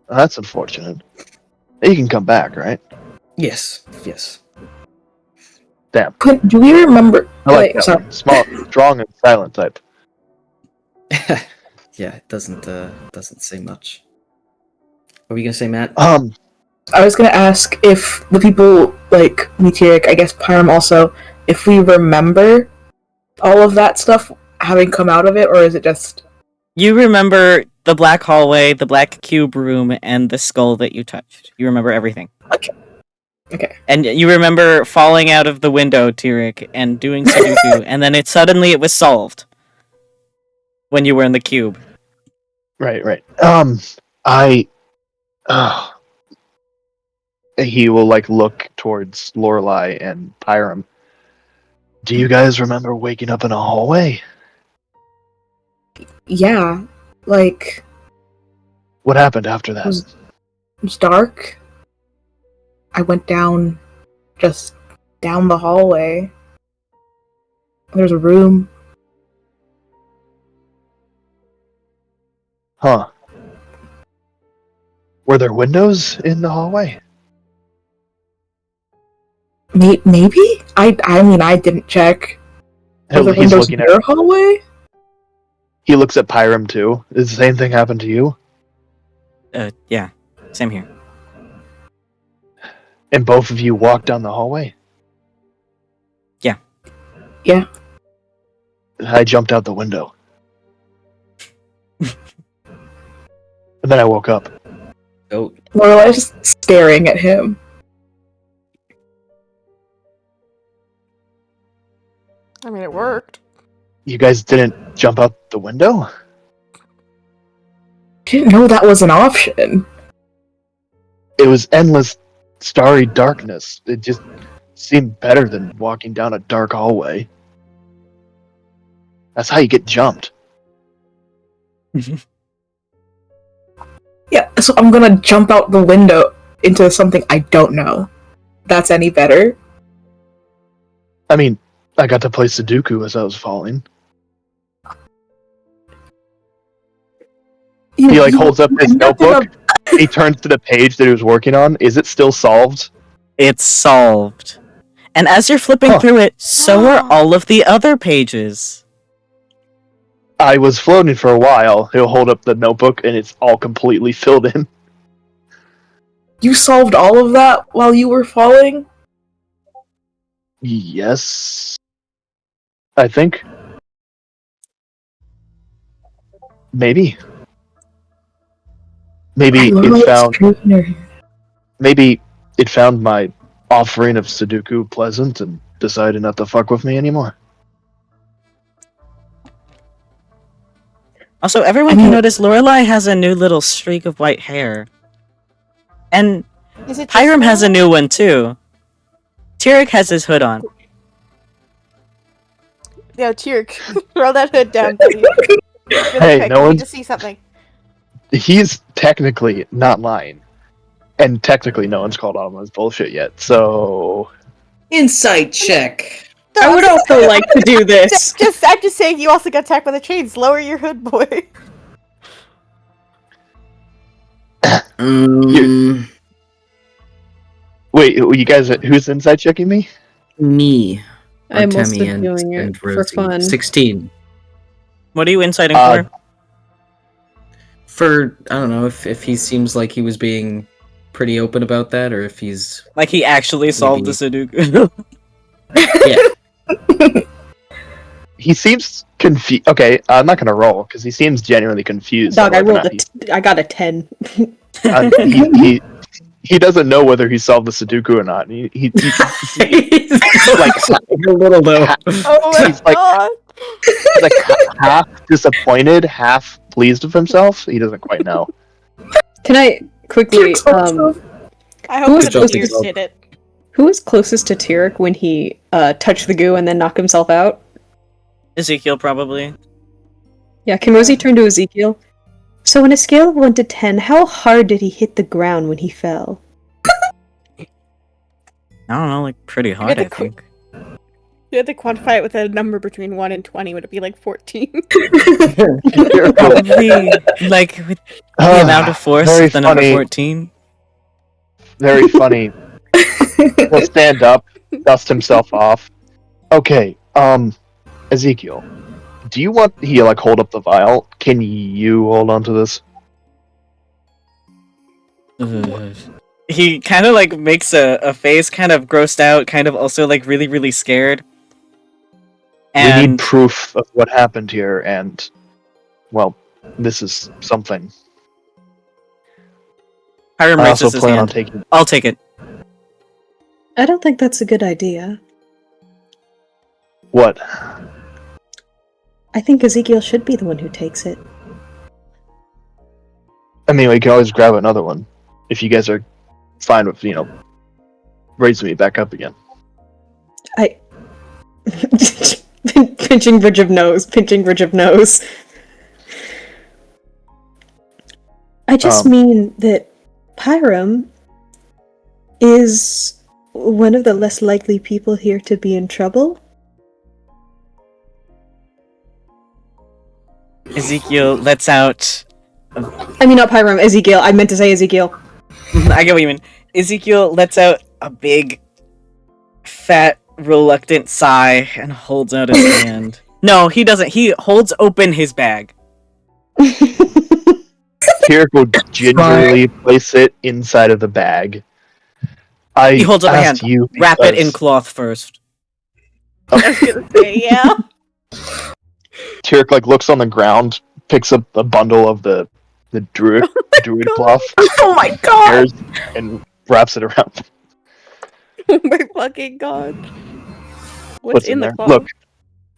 That's unfortunate. You can come back, right? Yes. Damn. Do we remember? I like Wait, that sorry. one. Small, strong, and silent type. Yeah, it doesn't say much. What were you gonna say, Matt? I was gonna ask if the people like Meteoric, I guess Pyram also, if we remember all of that stuff having come out of it, or is it just You remember the black hallway, the black cube room, and the skull that you touched. You remember everything. okay? And you remember falling out of the window, Tyric, and doing Sudoku, and then suddenly it was solved. When you were in the cube. Right. He will look towards Lorelai and Pyram. Do you guys remember waking up in a hallway? Yeah, like What happened after that? it was dark. I went just down the hallway. There's a room. Huh. Were there windows in the hallway? Maybe? I mean, I didn't check. Were there He's windows looking in at. your hallway? He looks at Pyram too. Does the same thing happen to you? Yeah. Same here. And both of you walked down the hallway? Yeah. I jumped out the window. And then I woke up. Oh, Lorelai's just staring at him. I mean, it worked. You guys didn't jump out the window? Didn't know that was an option. It was endless starry darkness. It just seemed better than walking down a dark hallway. That's how you get jumped. Yeah, so I'm gonna jump out the window into something I don't know. That's any better? I mean, I got to play Sudoku as I was falling. He holds up his notebook. He turns to the page that he was working on. Is it still solved? It's solved. And as you're flipping through it, so are all of the other pages. I was floating for a while. He'll hold up the notebook and it's all completely filled in. You solved all of that while you were falling? Yes. I think. Maybe. Maybe it found my offering of Sudoku pleasant and decided not to fuck with me anymore. Also, everyone can notice Lorelai has a new little streak of white hair. And Is it just Pyram has a Lorelai? new one too. Tyric has his hood on. Yeah, Tyric, throw that hood down, please. Really Hey, quick, no I need one's- to see something. He's technically not lying. And technically no one's called on him as bullshit yet, so... insight check. I would also like to do this. I'm just saying, you also got attacked by the chains. Lower your hood, boy. Wait, you guys, who's inside checking me? Me. I'm also Artemi and, doing it and for Rosie. fun. 16. What are you inciting Uh, for? I don't know if he seems like he was being pretty open about that, or if he's Like he actually solved the Sudoku. yeah. He seems confused. Okay, I'm not gonna roll, because he seems genuinely confused. Dog, on I whether or rolled not I got a 10. he he doesn't know whether he solved the Sudoku or not. He like a little though. Oh my He's like- god! he's like half disappointed, half pleased with himself. He doesn't quite know. Can I quickly I Who hope was the supposed to Beers go? did it. who was closest to Tyric when he touched the goo and then knocked himself out? Ezekiel probably. Yeah, can Rosie turn to Ezekiel? So on a scale of 1 to 10, how hard did he hit the ground when he fell? I don't know, like pretty hard, the I think. You had to quantify it with a number between 1 and 20. Would it be like 14? Probably like with the amount of force Very of the number funny. 14. Very funny. He'll stand up, dust himself off. Okay, Ezekiel, do you want he like hold up the vial? Can you hold on to this? He kind of like makes a face, kind of grossed out, kind of also like really, really scared. We And need proof of what happened here, and well, this is something. Hiram I also raises his plan on hand. taking. I'll take it. I don't think that's a good idea. What? I think Ezekiel should be the one who takes it. I mean, we can always grab another one if you guys are fine with raising me back up again. Pinching bridge of nose, pinching bridge of nose. I just mean that Pyram is one of the less likely people here to be in trouble. Ezekiel lets out. I mean, not Pyram, Ezekiel. I meant to say Ezekiel. I get what you mean. Ezekiel lets out a big, fat, reluctant sigh and holds out his hand. No, he doesn't. He holds open his bag. Tyric will gingerly place it inside of the bag. He holds up a hand. asked you Wrap it in because cloth first. I was gonna say, yeah. Tyric like looks on the ground, picks up a bundle of the druid cloth, Oh my god! tears, and wraps it around. Oh my fucking god. What's What's in the there? cloth? Look,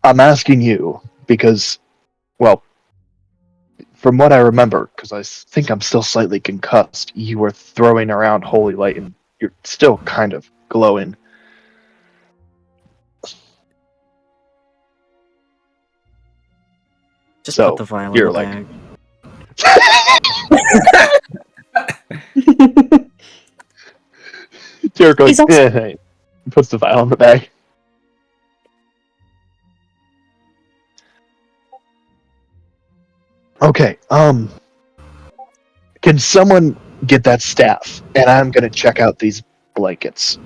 I'm asking you because, well, from what I remember, because I think I'm still slightly concussed, you were throwing around holy light and you're still kind of glowing. Just So, put the vial in you're the like- bag. Tyric goes, He's also- yeah, puts the vial in the bag. Okay, can someone get that staff? And I'm gonna check out these blankets.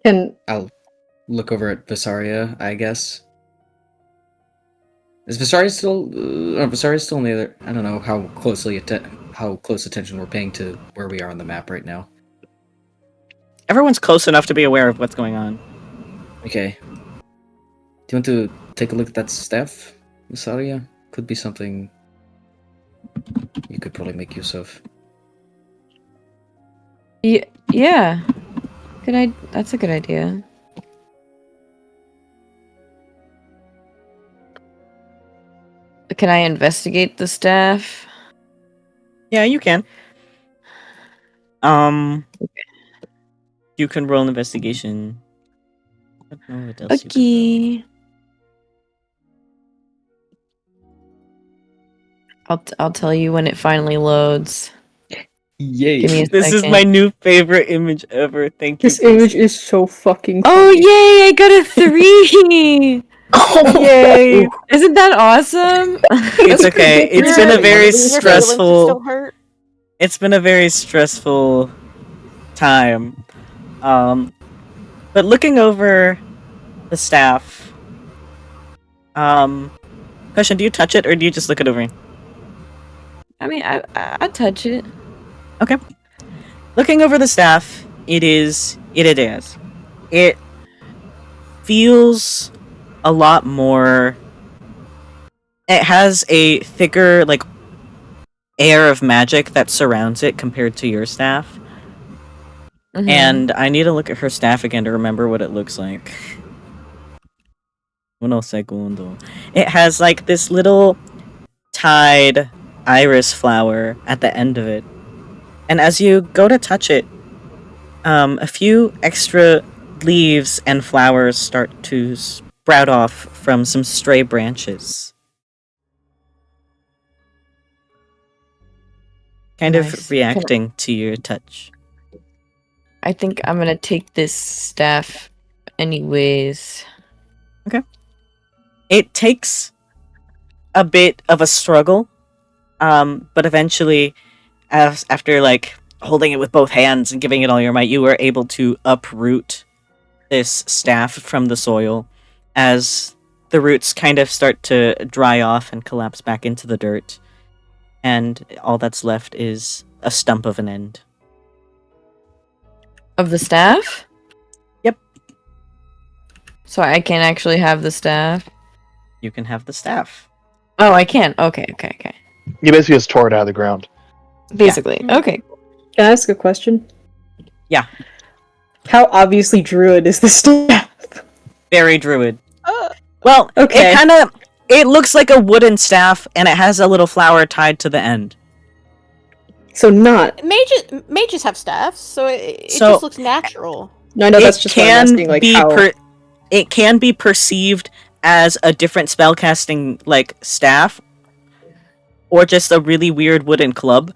And I'll look over at Vysaria, I guess. Is Vysaria still? Vysaria's still on the other. I don't know how close attention we're paying to where we are on the map right now. Everyone's close enough to be aware of what's going on. Okay. Do you want to take a look at that staff, Vysaria? Could be something you could probably make use of. Yeah. That's a good idea. Can I investigate the staff? Yeah, you can. You can roll an investigation. I don't know what else you can roll. Okay. I'll tell you when it finally loads. Yay! Give me a This is second. my new favorite image ever. Thank you. this image is so fucking Oh yay! I got a 3. Yay! Isn't that awesome? It's okay. It's been a very Your feelings are stressful. still hurt. It's been a very stressful time. But looking over the staff. Question: do you touch it or do you just look it over? I mean, I touch it. Okay. Looking over the staff, it is. It feels a lot more It has a thicker, like, air of magic that surrounds it compared to your staff. Mhm. And I need to look at her staff again to remember what it looks like. Uno segundo. It has like this little tied iris flower at the end of it. And as you go to touch it, a few extra leaves and flowers start to sprout off from some stray branches. Kind Nice. of reacting to your touch. I think I'm gonna take this staff anyways. It takes a bit of a struggle, but eventually, after like holding it with both hands and giving it all your might, you were able to uproot this staff from the soil as the roots kind of start to dry off and collapse back into the dirt, and all that's left is a stump of an end. Of the staff? Yep. So I can actually have the staff? You can have the staff. Oh, I can. Okay. You basically just tore it out of the ground. Basically. Okay. Can I ask a question? Yeah. How obviously druid is the staff? Very druid. Well, Okay. it looks like a wooden staff, and it has a little flower tied to the end. So not. Mages have staffs, so it So- just looks natural. No, I know that's just what I'm asking. Like how. It can be perceived as a different spellcasting like staff, or just a really weird wooden club.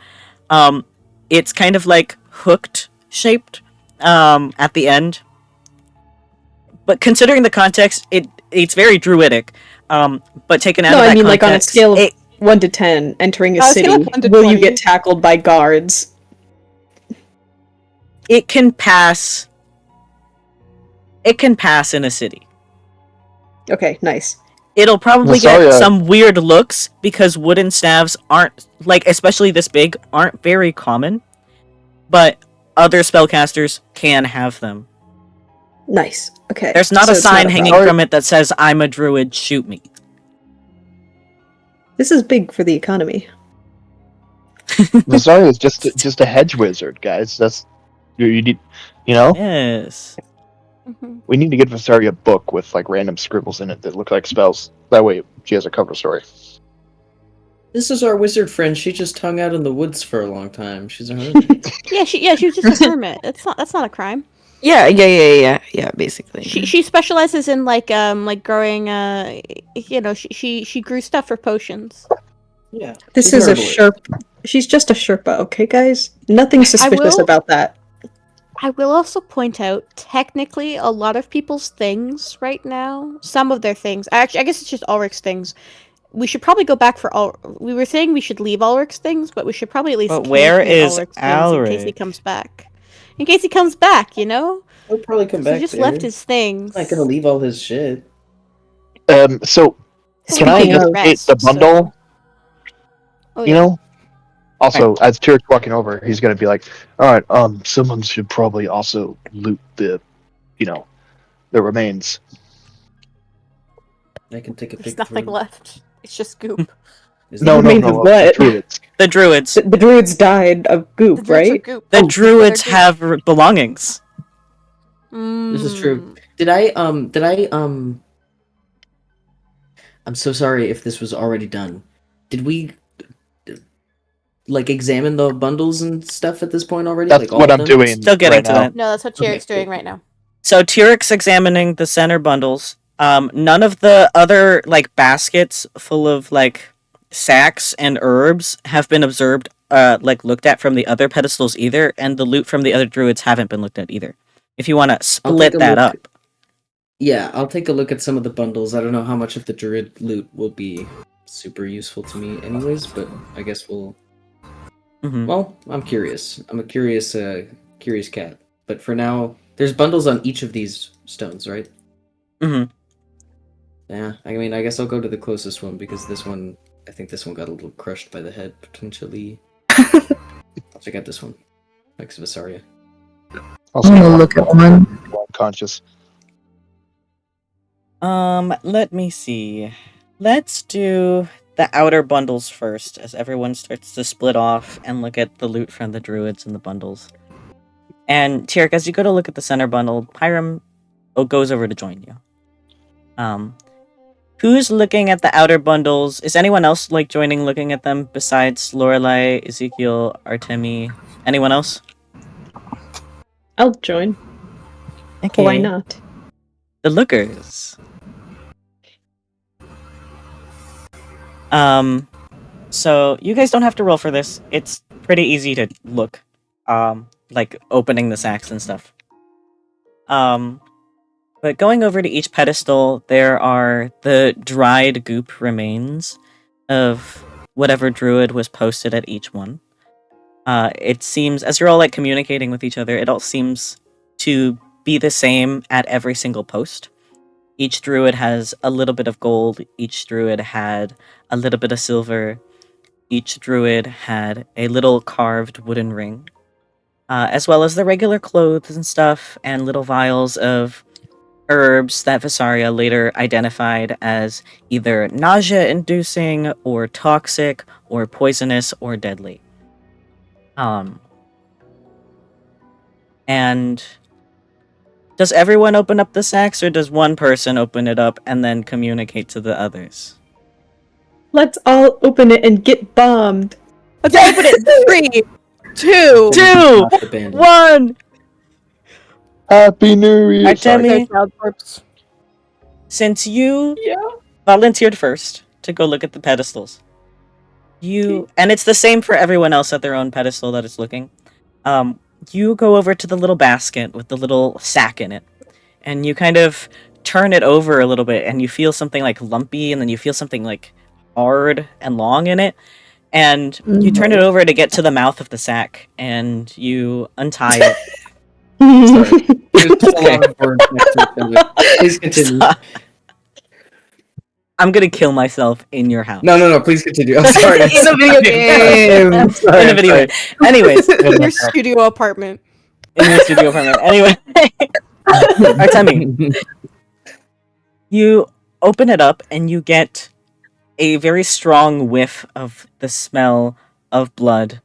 It's kind of like hooked shaped at the end. But considering the context, it's very druidic. But taken out No, of that I mean like on a context, scale of 1 to 10, entering a On a scale city, of 1 to will you 20. get tackled by guards? it can pass. It can pass in a city. Okay, nice. It'll probably get Vysaria- some weird looks because wooden staves aren't, like, especially this big, aren't very common. But other spellcasters can have them. Nice. Okay. There's not so a it's sign not hanging problem. from it that says, "I'm a druid, shoot me." This is big for the economy. Vysaria is just a hedge wizard, guys. That's you need, you know. Yes. We need to get Vysaria a book with like random scribbles in it that look like spells. That way, she has a cover story. This is our wizard friend. She just hung out in the woods for a long time. She's a hermit. Yeah, she was just a hermit. That's not a crime. Yeah, basically. She specializes in like growing she grew stuff for potions. Yeah. This she's is a herbalist. Sherpa. She's just a Sherpa, okay, guys? Nothing suspicious will- about that. I will also point out, technically, a lot of people's things right now, some of their things, actually, I guess it's just Ulrich's things. We should probably go back for all. We were saying we should leave Ulrich's things, but we should probably at least. But where campaign is Ulrich's things in case he Alaric? comes back? In case he comes back, you know. He'll probably come So back. he just there. left his things. He's not gonna leave all his shit. So can I Speaking of investigate the bundle? Oh, You know. Also, as Tyric's walking over, he's gonna be like, "All right, someone should probably also loot the remains." I can take a There's pic. nothing left. It's just goop. No, remains of the what? druids. The druids. The druids died of The goop, druids are right? goop. The Oh, druids they're have belongings. goop. This is true. I'm so sorry if this was already done. Did we like examine the bundles and stuff at this point already? That's like all what of I'm them? doing. Still getting right to now. that. No, that's what Okay, Tyric's doing cool. right now. So Tyric's examining the center bundles. None of the other like baskets full of like sacks and herbs have been observed, looked at from the other pedestals either, and the loot from the other druids haven't been looked at either. If you want to split a that look. up, Yeah, I'll take a look at some of the bundles. I don't know how much of the druid loot will be super useful to me anyways, but I guess we'll... Mhm. Well, I'm curious. I'm a curious cat. But for now, there's bundles on each of these stones, right? Mhm. Yeah, I mean, I guess I'll go to the closest one because this one, I think this one got a little crushed by the head, potentially. I'll check out this one. Thanks, Vysaria. Also, I'm gonna look at one. Unconscious. let me see. Let's do the outer bundles first, as everyone starts to split off and look at the loot from the druids and the bundles. And Tyric, as you go to look at the center bundle, Pyram goes over to join you. Who's looking at the outer bundles? Is anyone else like joining looking at them besides Lorelai, Ezekiel, Artemi? Anyone else? I'll join. Okay. Why not? The lookers. So you guys don't have to roll for this. It's pretty easy to look. Like opening the sacks and stuff. But going over to each pedestal, there are the dried goop remains of whatever druid was posted at each one. It seems, as you're all like communicating with each other, it all seems to be the same at every single post. Each druid has a little bit of gold, each druid had a little bit of silver, each druid had a little carved wooden ring, as well as the regular clothes and stuff, and little vials of herbs that Vysaria later identified as either nausea-inducing, or toxic, or poisonous, or deadly. And does everyone open up the sacks, or does one person open it up and then communicate to the others? Let's all open it and get bombed. Let's open it. 3, 2, Not the bandit. 1! Happy New Year! Sorry. Artemi, since you volunteered first to go look at the pedestals, and it's the same for everyone else at their own pedestal that is looking, you go over to the little basket with the little sack in it, and you kind of turn it over a little bit, and you feel something like lumpy, and then you feel something like hard and long in it, and you turn it over to get to the mouth of the sack, and you untie it. Sorry. There's just a lot of words next to each other. Please continue. Stop. I'm gonna kill myself in your house. No, please continue. I'm sorry. In a video game. I'm sorry, In a video game. Anyways, In your studio apartment. in your studio apartment. Anyway, Artemi, you open it up and you get a very strong whiff of the smell of blood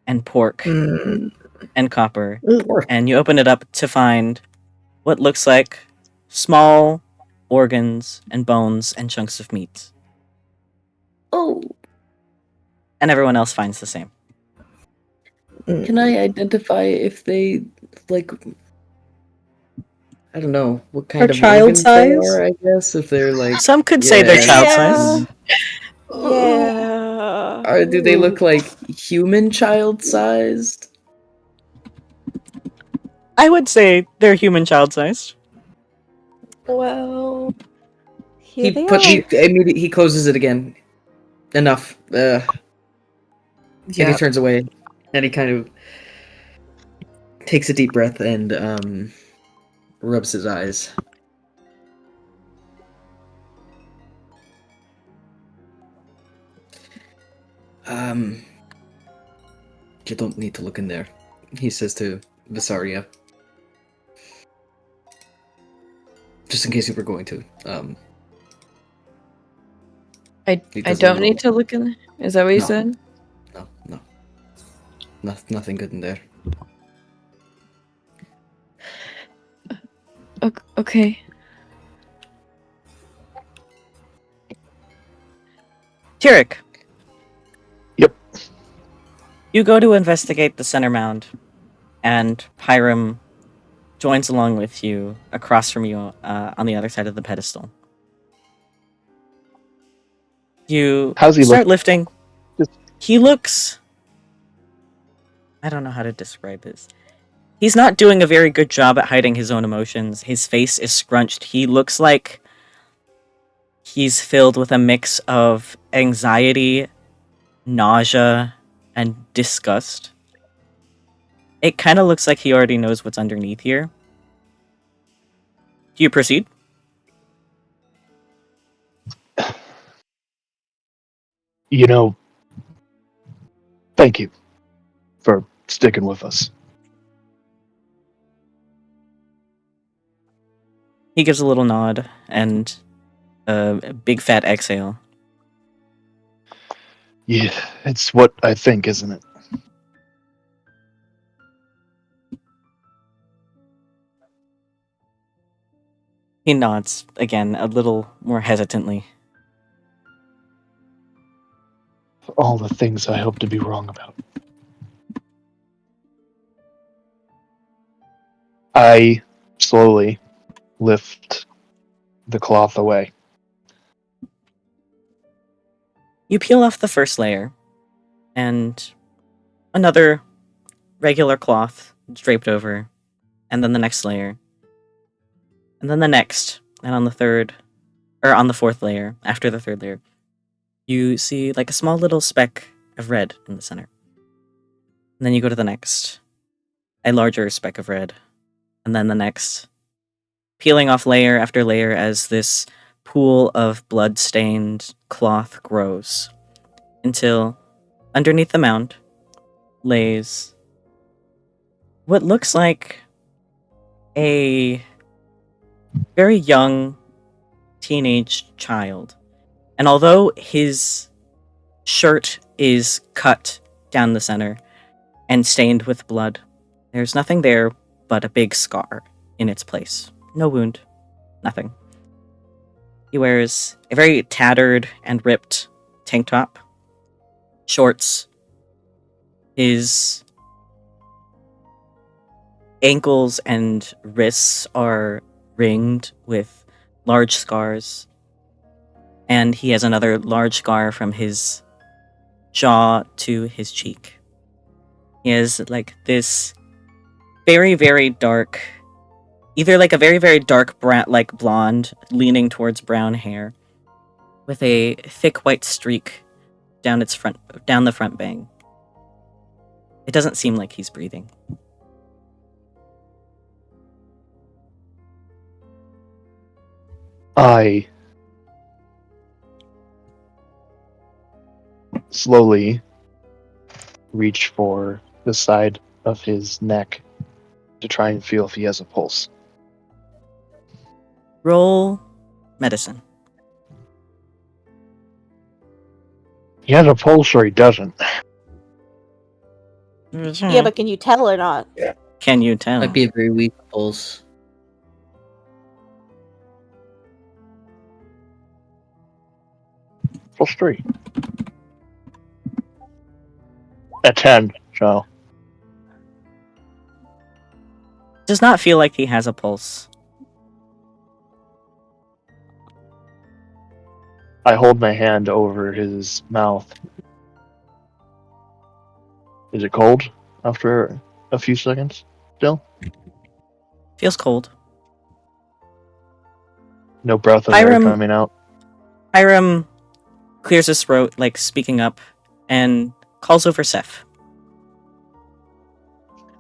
and pork and copper. And you open it up to find what looks like small organs and bones and chunks of meat. Oh. And everyone else finds the same. Can I identify if they, like, I don't know, what kind Are of child organs they size? are, I guess, if they're like... Some could say they're child size. Yeah. Do they look like human child-sized? I would say they're human child sized. Well, He here they are. he closes it again. Enough. And he turns away, and he kind of takes a deep breath and rubs his eyes. You don't need to look in there, he says to Vysaria. Just in case you were going to. I don't need to look in. Is that what you No. said? No. Nothing good in there. Okay. Tyric. Yep. You go to investigate the center mound, and Pyram joins along with you across from you on the other side of the pedestal. You How's he start look? lifting. Just- He looks... I don't know how to describe this. He's not doing a very good job at hiding his own emotions. His face is scrunched. He looks like he's filled with a mix of anxiety, nausea, and disgust. It kind of looks like he already knows what's underneath here. Do you proceed? You know, thank you for sticking with us. He gives a little nod, and a big fat exhale. Yeah, it's what I think, isn't it? He nods again, a little more hesitantly. All the things I hope to be wrong about. I slowly lift the cloth away. You peel off the first layer, and another regular cloth draped over, and then the next layer, and then the next, and on the fourth layer, after the third layer, you see like a small little speck of red in the center. And then you go to the next, a larger speck of red, and then the next, peeling off layer after layer as this pool of blood-stained cloth grows, until underneath the mound lays what looks like a very young teenage child. And although his shirt is cut down the center and stained with blood, there's nothing there but a big scar in its place. No wound, nothing. He wears a very tattered and ripped tank top, shorts. His ankles and wrists are ringed with large scars, and he has another large scar from his jaw to his cheek. He has like this very, very dark, either like a very, very dark brown, like blonde, leaning towards brown hair, with a thick white streak down the front bang. It doesn't seem like he's breathing. I slowly reach for the side of his neck to try and feel if he has a pulse. Roll medicine. He has a pulse or he doesn't. Yeah, but can you tell or not? Can you tell? Might be a very weak pulse. +3. At 10, so. Does not feel like he has a pulse. I hold my hand over his mouth. Is it cold after a few seconds still? Feels cold. No breath of air Hiram- coming out. Hiram clears his throat, like speaking up, and calls over Seth.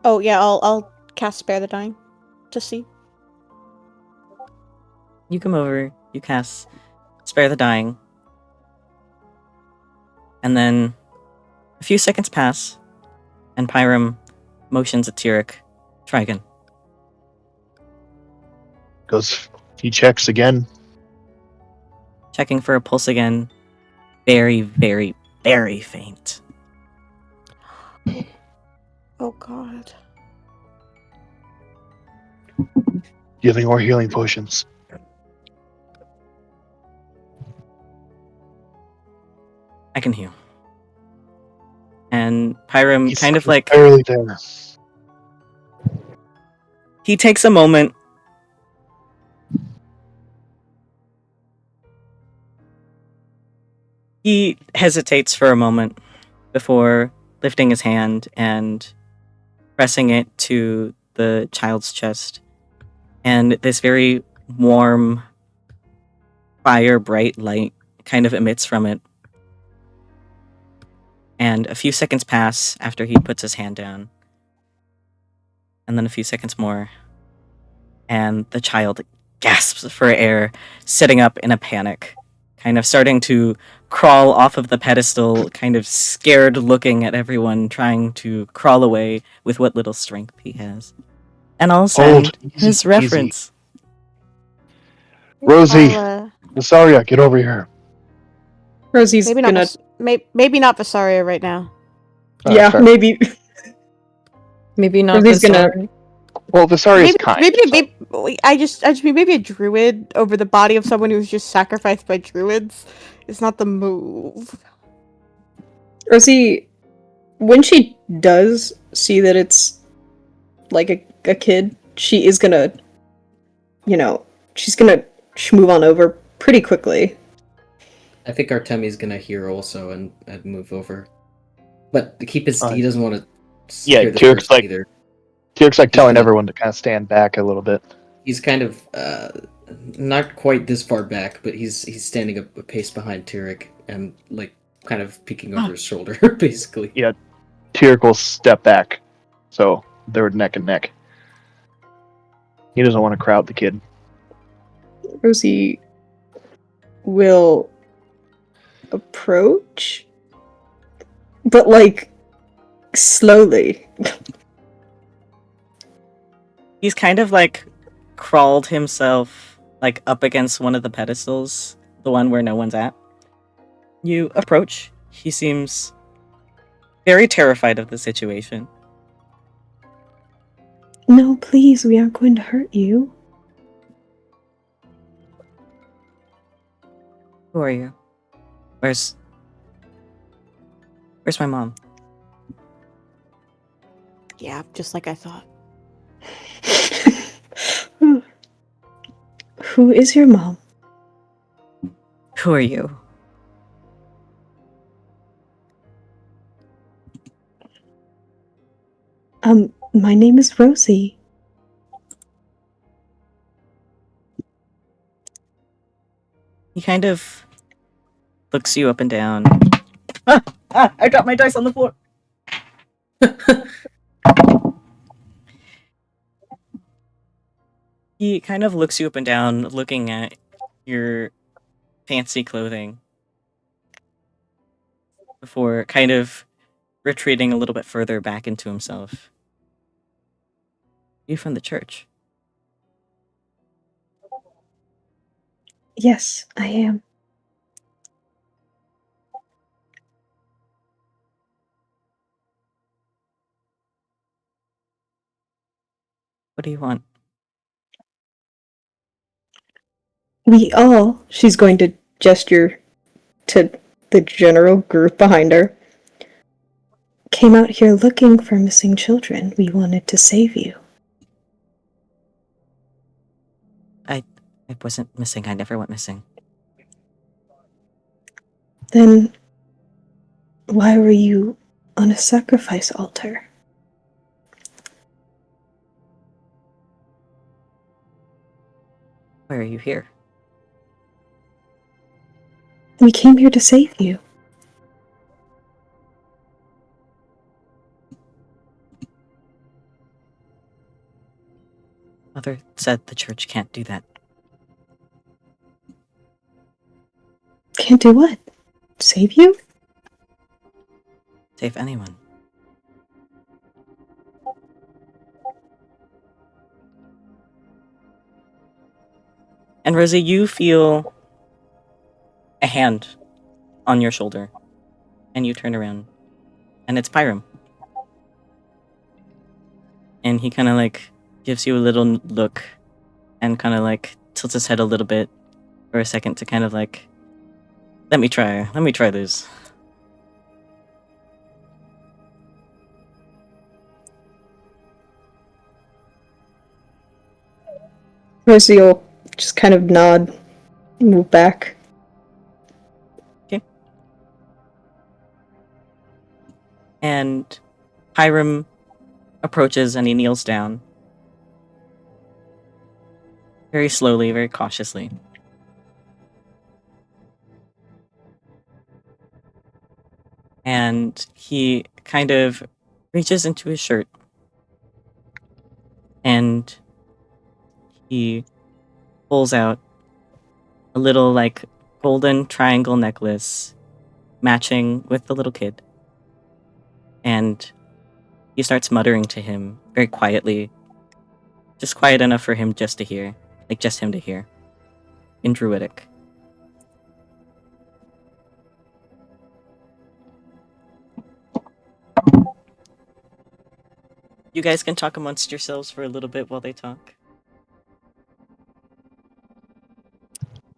Oh yeah, I'll cast Spare the Dying to see. You come over, you cast Spare the Dying, and then a few seconds pass, and Pyram motions at Tyric. Try again. He checks again. Checking for a pulse again. Very, very, very faint. Oh god. Do you have any more healing potions? I can heal. And Pyram He's kind of like... barely there. He takes a moment. He hesitates for a moment before lifting his hand and pressing it to the child's chest. And this very warm, fire bright light kind of emits from it. And a few seconds pass after he puts his hand down. And then a few seconds more. And the child gasps for air, sitting up in a panic, kind of starting to crawl off of the pedestal, kind of scared looking at everyone, trying to crawl away with what little strength he has. And I'll send Hold. his Easy, reference. Rosie. Vysaria, get over here. Rosie's Maybe not. gonna. Maybe not Vysaria right now. Yeah, Fair. maybe. Maybe not Rosie's gonna. Visari. Well, Vysaria's kind. so- Maybe I just mean maybe a druid over the body of someone who's just sacrificed by druids is not the move. Rosie, when she does see that it's like a kid, she is gonna, she's gonna move on over pretty quickly. I think Artemi's gonna hear also and move over. But to keep his, Uh, he doesn't want to yeah, hear the Tyric's first like- either. Tyric's like telling gonna- everyone to kind of stand back a little bit. He's kind of not quite this far back, but he's standing a pace behind Tyric and like kind of peeking over his shoulder, basically. Yeah. Tyric will step back, so they're neck and neck. He doesn't want to crowd the kid. Rosie will approach, but like slowly. He's kind of like crawled himself like up against one of the pedestals, the one where no one's at. You approach. He seems very terrified of the situation. No, please, we aren't going to hurt you. Who are you? Where's my mom? Yeah, just like I thought. Who is your mom? Who are you? My name is Rosie. He kind of looks you up and down. I dropped my dice on the floor. He kind of looks you up and down, looking at your fancy clothing before kind of retreating a little bit further back into himself. You from the church? Yes, I am. What do you want? We all, she's going to gesture to the general group behind her, came out here looking for missing children. We wanted to save you. I wasn't missing. I never went missing. Then why were you on a sacrifice altar? Why are you here? We came here to save you. Mother said the church can't do that. Can't do what? Save you? Save anyone. And Rosie, you feel a hand on your shoulder. And you turn around. And it's Pyram. And he kind of like gives you a little look and kind of like tilts his head a little bit for a second to kind of like, let me try this. Rosie will just kind of nod, move back. And Hiram approaches and he kneels down. Very slowly, very cautiously. And he kind of reaches into his shirt. And he pulls out a little, like, golden triangle necklace matching with the little kid. And he starts muttering to him very quietly. Just quiet enough for him just to hear. Like, just him to hear. In Druidic. You guys can talk amongst yourselves for a little bit while they talk.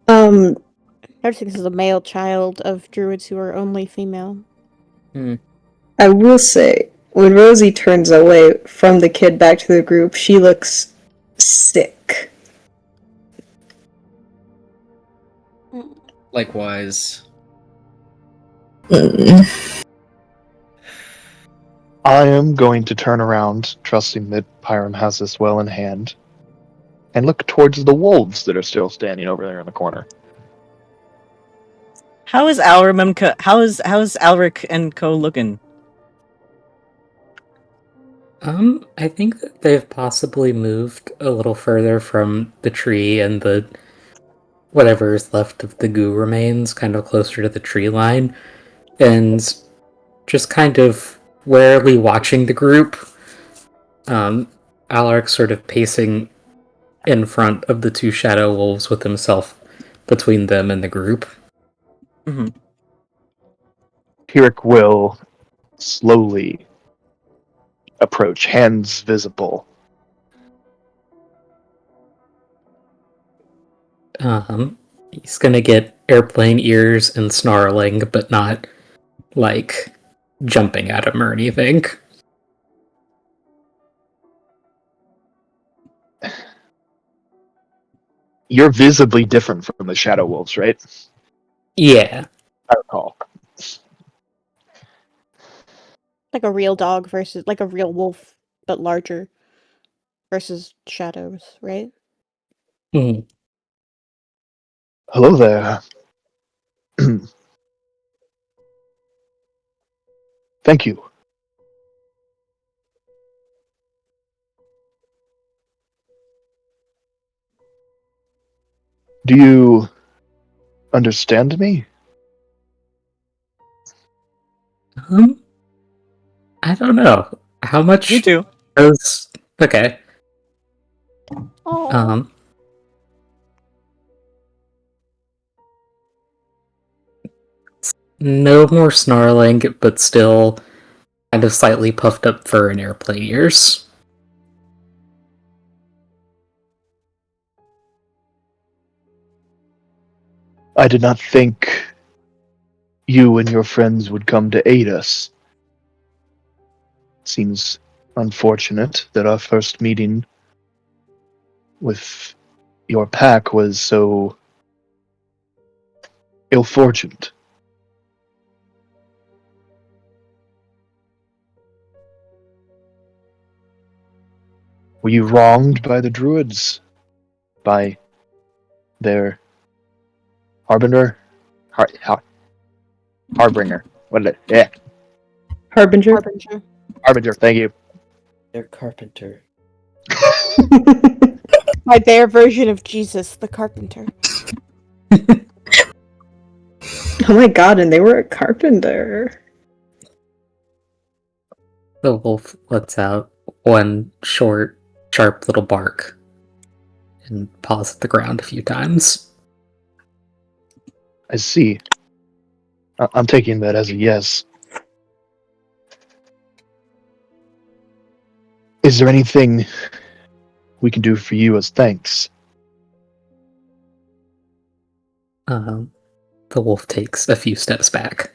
Artix is a male child of druids who are only female. I will say, when Rosie turns away from the kid back to the group, she looks sick. Likewise. I am going to turn around, trusting that Pyram has this well in hand, and look towards the wolves that are still standing over there in the corner. How is how's Alaric and Co looking? I think that they've possibly moved a little further from the tree and the whatever is left of the goo remains, kind of closer to the tree line, and just kind of warily watching the group. Alaric sort of pacing in front of the two shadow wolves with himself between them and the group. Mm-hmm. Tyric will slowly approach, hands visible. He's gonna get airplane ears and snarling, but not, like, jumping at him or anything. You're visibly different from the shadow wolves, right? Yeah. I recall. Like a real dog versus like a real wolf, but larger versus shadows, right? Mm. Hello there. Thank you. Do you understand me? I don't know. How much You do. does... Okay. Oh. No more snarling, but still kind of slightly puffed up fur and airplane ears. I did not think you and your friends would come to aid us. Seems unfortunate that our first meeting with your pack was so ill-fortunate. Were you wronged by the druids? By their Harbinger? Harbinger. What is it? Yeah. Harbinger? Harbinger, thank you. They're carpenter. By their version of Jesus, the carpenter. Oh my god, and they were a carpenter. The wolf lets out one short, sharp little bark and paws at the ground a few times. I see. I'm taking that as a yes. Is there anything we can do for you as thanks? The wolf takes a few steps back.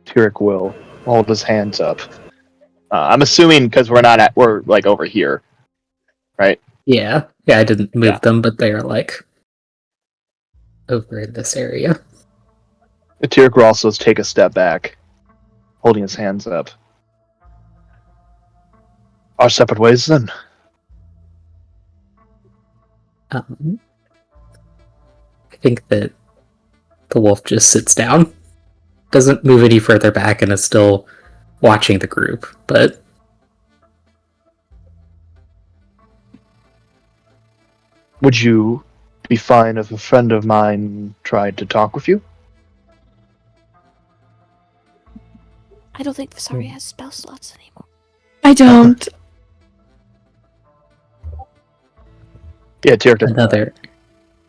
Tyric will hold his hands up. I'm assuming because we're like over here, right? Yeah, I didn't move them, but they are like over in this area. Tyric will also take a step back, holding his hands up. Our separate ways then. I think that the wolf just sits down, doesn't move any further back, and is still watching the group, but Would you be fine if a friend of mine tried to talk with you? I don't think Vysaria has spell slots anymore. I don't. Yeah, Tyric doesn't. another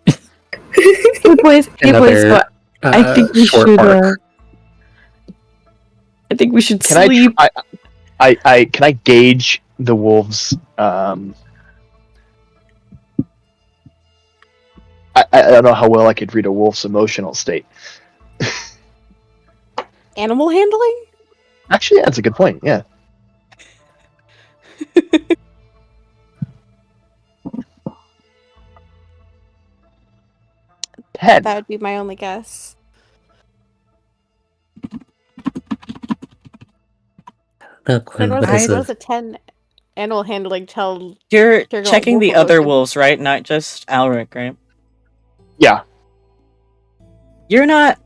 Hey boys, another but I think we short should. bark. I think we should Can sleep. I can I gauge the wolves? I don't know how well I could read a wolf's emotional state. Animal handling? Actually, that's a good point. Yeah. Ten. That would be my only guess. Look, What what does is what does it? a 10 animal handling tell? You're Figure out checking wolf the other emotion. wolves, right? Not just Alaric, right? Yeah. You're not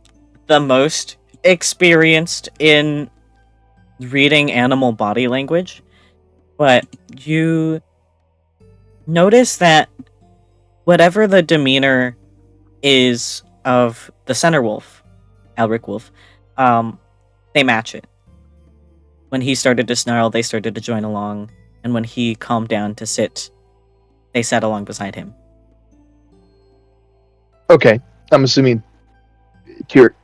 the most experienced in reading animal body language, but you notice that whatever the demeanor is of the center wolf, Alaric wolf, they match it. When he started to snarl, they started to join along, and when he calmed down to sit, they sat along beside him. Okay. I'm assuming. Here,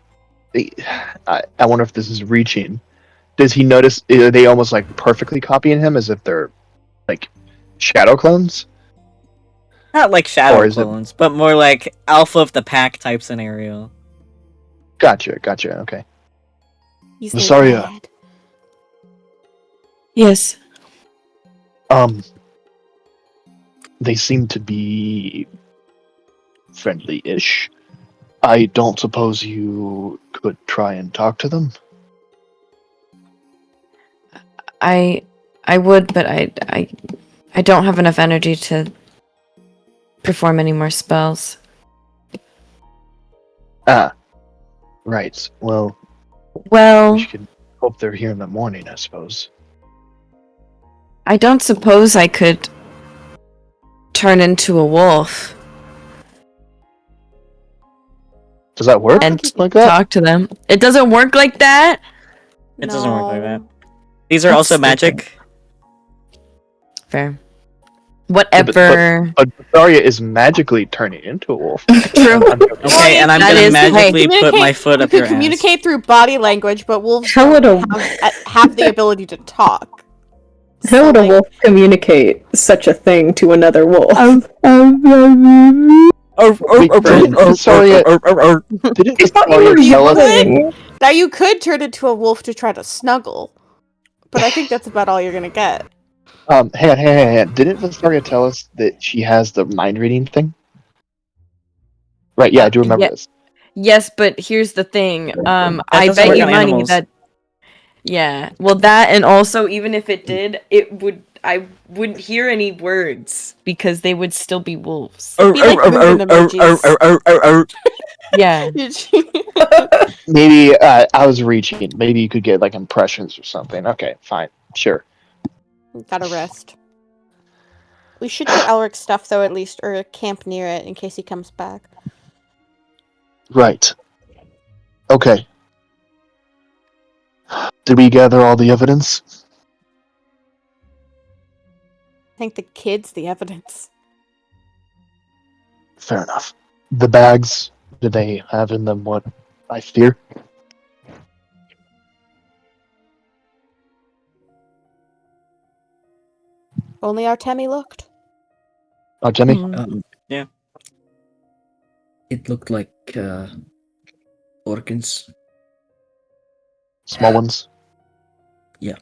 I wonder if this is reaching. Does he notice? Are they almost like perfectly copying him, as if they're like shadow clones? Not like shadow Or is it- clones, but more like alpha of the pack type scenario. Gotcha. Okay. He's Vysaria. bad. Yes. They seem to be friendly-ish. I don't suppose you could try and talk to them? I would, but I don't have enough energy to perform any more spells. Ah. Right. Well, Well, we can hope they're here in the morning, I suppose. I don't suppose I could turn into a wolf Does that work and like that? talk to them. It doesn't work like that. It doesn't work like that. No. These are That's also stupid. magic. Fair. Whatever. But Vysaria is magically turning into a wolf. True. Okay, and I'm That gonna is- magically hey, put my foot you up can your ass. communicate through body language, but wolves How would don't a have the ability to talk. how would a like- wolf communicate such a thing to another wolf? Didn't Vysaria tell us? could. Now you could turn into a wolf to try to snuggle, but I think that's about all you're gonna get. Hang on. Didn't Vysaria tell us that she has the mind reading thing? Right, yeah, I do remember Yeah. this. Yes, but here's the thing. I doesn't bet work you on money animals. that. Yeah. Well, that and also even if it did, I wouldn't hear any words because they would still be wolves. Be like moving emojis. Yeah. Maybe I was reaching. Maybe you could get like impressions or something. Okay, fine, sure. Gotta rest. We should get Alric's stuff though, at least, or camp near it in case he comes back. Right. Okay. Did we gather all the evidence? I think the kid's the evidence. Fair enough. The bags, do they have in them what I fear? Only Artemi looked. Artemi? Yeah. It looked like organs. Small ones? Yeah.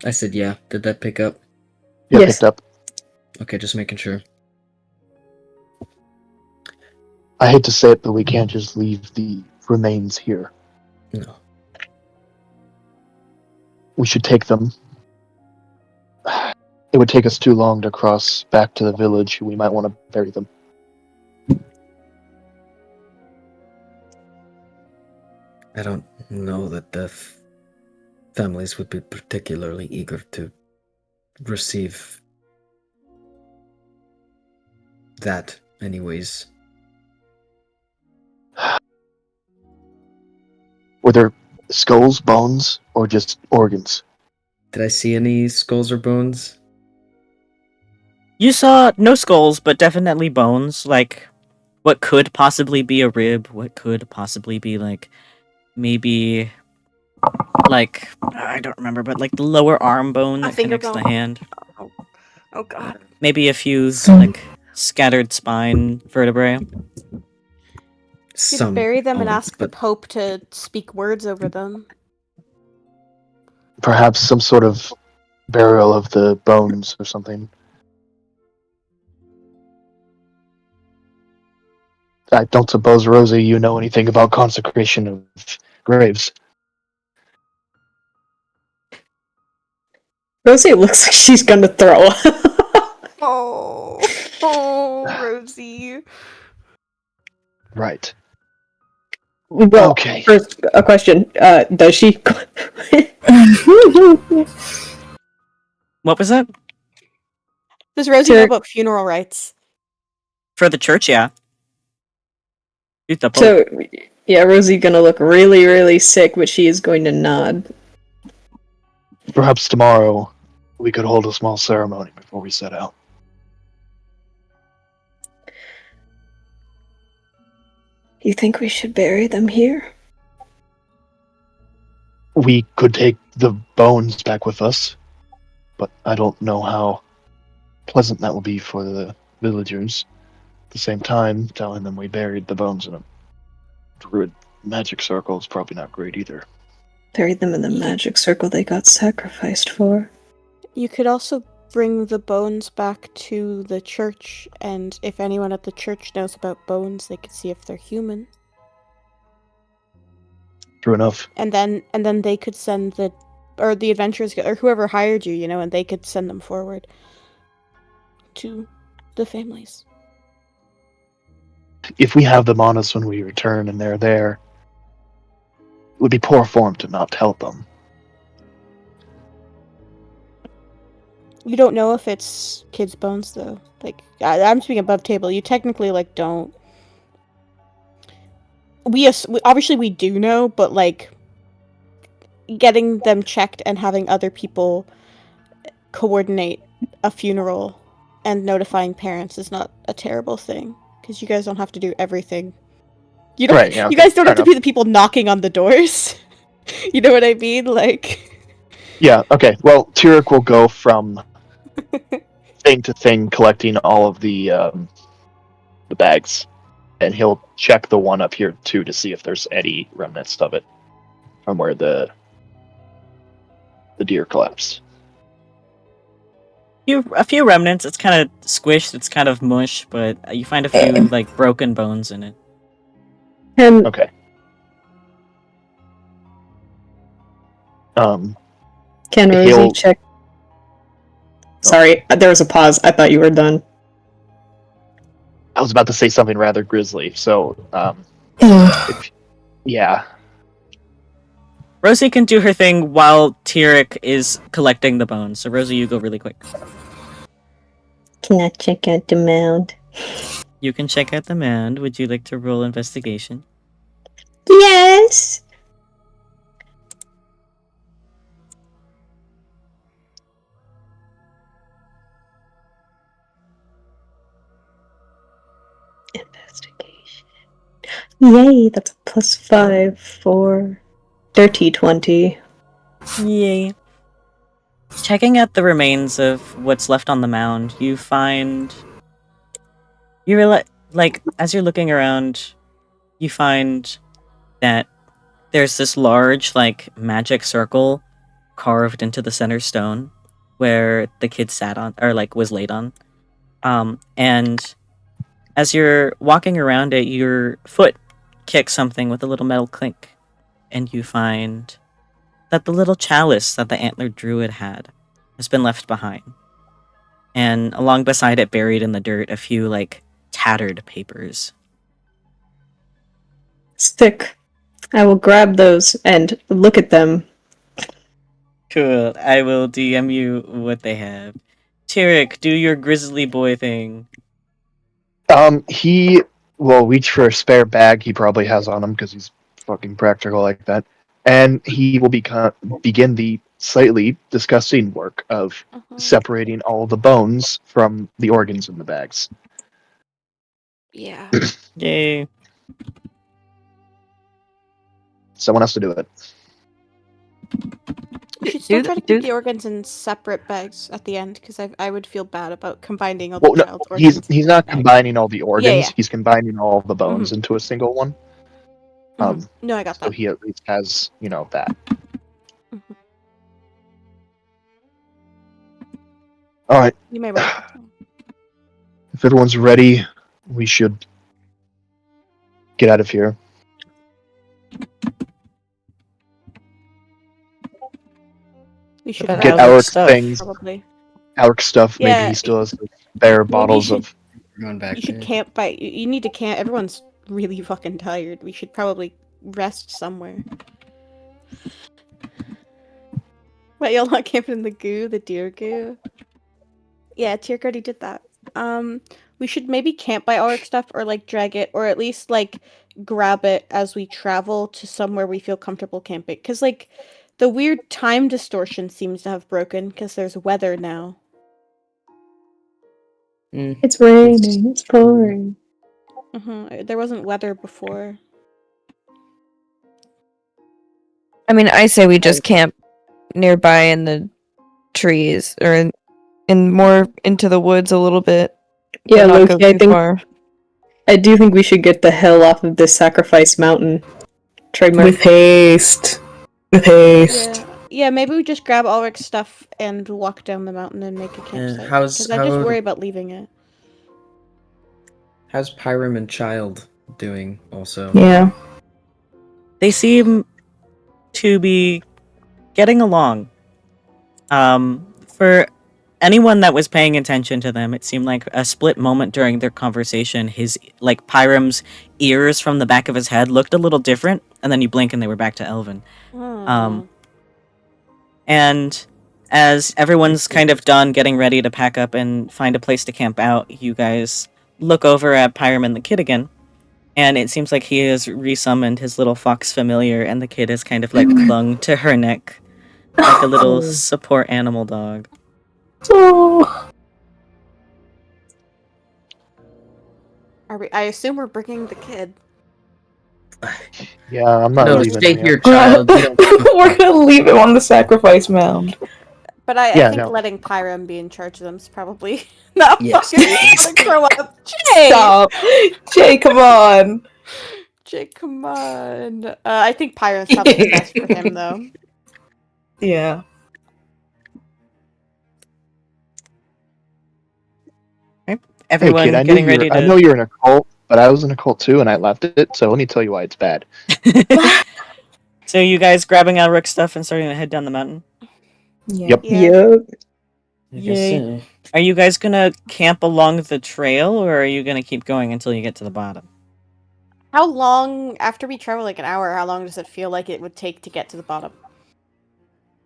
I said yeah. Did that pick up? Yeah, Yes. picked up. Okay, just making sure. I hate to say it, but we can't just leave the remains here. No. We should take them. It would take us too long to cross back to the village. We might want to bury them. I don't know that the families would be particularly eager to receive that anyways. Were there skulls, bones, or just organs? Did I see any skulls or bones? You saw no skulls, but definitely bones, like what could possibly be a rib, what could possibly be like maybe like I don't remember, but like the lower arm bone A that finger connects the bone. hand. Oh god. Maybe a few Some- like scattered spine vertebrae. You could Some bury them and bones, ask the but Pope to speak words over them. Perhaps some sort of burial of the bones or something. I don't suppose, Rosie, you know anything about consecration of graves. Rosie looks like she's gonna throw up. Oh, Rosie. Well, Right. Okay. first, a question. Does she? What was that? Does Rosie know Tyric- about funeral rites? For the church, yeah. Shoot the Pope. So, yeah, Rosie gonna look really, really sick, but she is going to nod. Perhaps tomorrow we could hold a small ceremony before we set out. You think we should bury them here? We could take the bones back with us, but I don't know how pleasant that will be for the villagers. At the same time, telling them we buried the bones in a druid magic circle is probably not great either. Bury them in the magic circle they got sacrificed for. You could also bring the bones back to the church, and if anyone at the church knows about bones, they could see if they're human. True enough. And then they could send the adventurers or whoever hired you, and they could send them forward to the families. If we have them on us when we return and they're there, it would be poor form to not tell them. You don't know if it's kids' bones, though. Like, I'm speaking above table. You technically, like, don't. Obviously we do know, but, like, getting them checked and having other people coordinate a funeral and notifying parents is not a terrible thing, because you guys don't have to do everything. You don't. Right, yeah, You okay, guys don't have fair to be the people knocking on the doors. You know what I mean? Like. Yeah, okay. Well, Tyric will go from thing to thing collecting all of the bags. And he'll check the one up here too to see if there's any remnants of it from where the deer collapsed. A few remnants. It's kind of squished. It's kind of mush, but you find a few like broken bones in it. And Okay. can Rosie he'll- check? Sorry, there was a pause. I thought you were done. I was about to say something rather grisly, so yeah. Rosie can do her thing while Tyric is collecting the bones. So Rosie, you go really quick. Can I check out the mound? You can check out the mound. Would you like to roll investigation? Yes. Investigation. Yay, that's a +5 for dirty 20. Yay. Checking out the remains of what's left on the mound, you find... You realize, like, as you're looking around, you find that there's this large, like, magic circle carved into the center stone where the kid sat on, or, like, was laid on. And as you're walking around it, your foot kicks something with a little metal clink, and you find that the little chalice that the antlered druid had has been left behind. And along beside it, buried in the dirt, a few, like, tattered papers. Stick. I will grab those and look at them. Cool. I will DM you what they have. Tyric, do your grizzly boy thing. He will reach for a spare bag he probably has on him because he's fucking practical like that, and he will begin the slightly disgusting work of separating all the bones from the organs in the bags. Yeah. Yay. Someone has to do it. We should still Do- try to do- keep the organs in separate bags at the end, because I would feel bad about combining all Well, the no, child's organs. he's not combining all the organs. yeah. He's combining all the bones into a single one. No, I got So that. he at least has, that. Mhm. All right. You may wait. If everyone's ready, we should get out of here. We should But Get Alaric Alaric stuff. things, probably. Alaric stuff. Maybe Yeah, he still has the spare maybe bottles you of. We're going back You should there. camp by. You need to camp. Everyone's really fucking tired. We should probably rest somewhere. What, y'all not camping in the goo, the deer goo? Yeah, Tyric already did that. We should maybe camp by Auric stuff, or like drag it, or at least like grab it as we travel to somewhere we feel comfortable camping. Cause like the weird time distortion seems to have broken because there's weather now. It's raining. It's pouring. There wasn't weather before. I mean, I say we just camp nearby in the trees or in more into the woods a little bit. Yeah, but not go Loki, too far. I do think we should get the hell off of this sacrifice mountain. Trademark. With haste. With haste. Yeah, maybe we just grab Ulrich's stuff and walk down the mountain and make a campsite. Because I just worry about leaving it. How's Pyram and Child doing also? Yeah. They seem to be getting along. For anyone that was paying attention to them, it seemed like a split moment during their conversation. Pyram's ears from the back of his head looked a little different, and then you blink and they were back to Elven. And as everyone's kind of done getting ready to pack up and find a place to camp out, you guys look over at Pyram and the kid again, and it seems like he has resummoned his little fox familiar, and the kid is kind of like clung to her neck like a little support animal dog. Oh. I assume we're bringing the kid. Yeah, I'm not No, leaving. stay him here, yet. Child. You don't- We're gonna leave him on the sacrifice mound. But I Yeah, think no. letting Pyram be in charge of them is probably not Yes, fucking please. gonna grow up. Jay! Stop. Jay, come on. Jay, come on. I think Pyram's probably best for him, though. Yeah. Everyone hey kid, getting ready to... I know you're in a cult, but I was in a cult too, and I left it. So let me tell you why it's bad. So you guys grabbing Alric's stuff and starting to head down the mountain? Yeah. Yep. Yeah. Yep. I guess so. Are you guys gonna camp along the trail, or are you gonna keep going until you get to the bottom? How long, after we travel like an hour, how long does it feel like it would take to get to the bottom?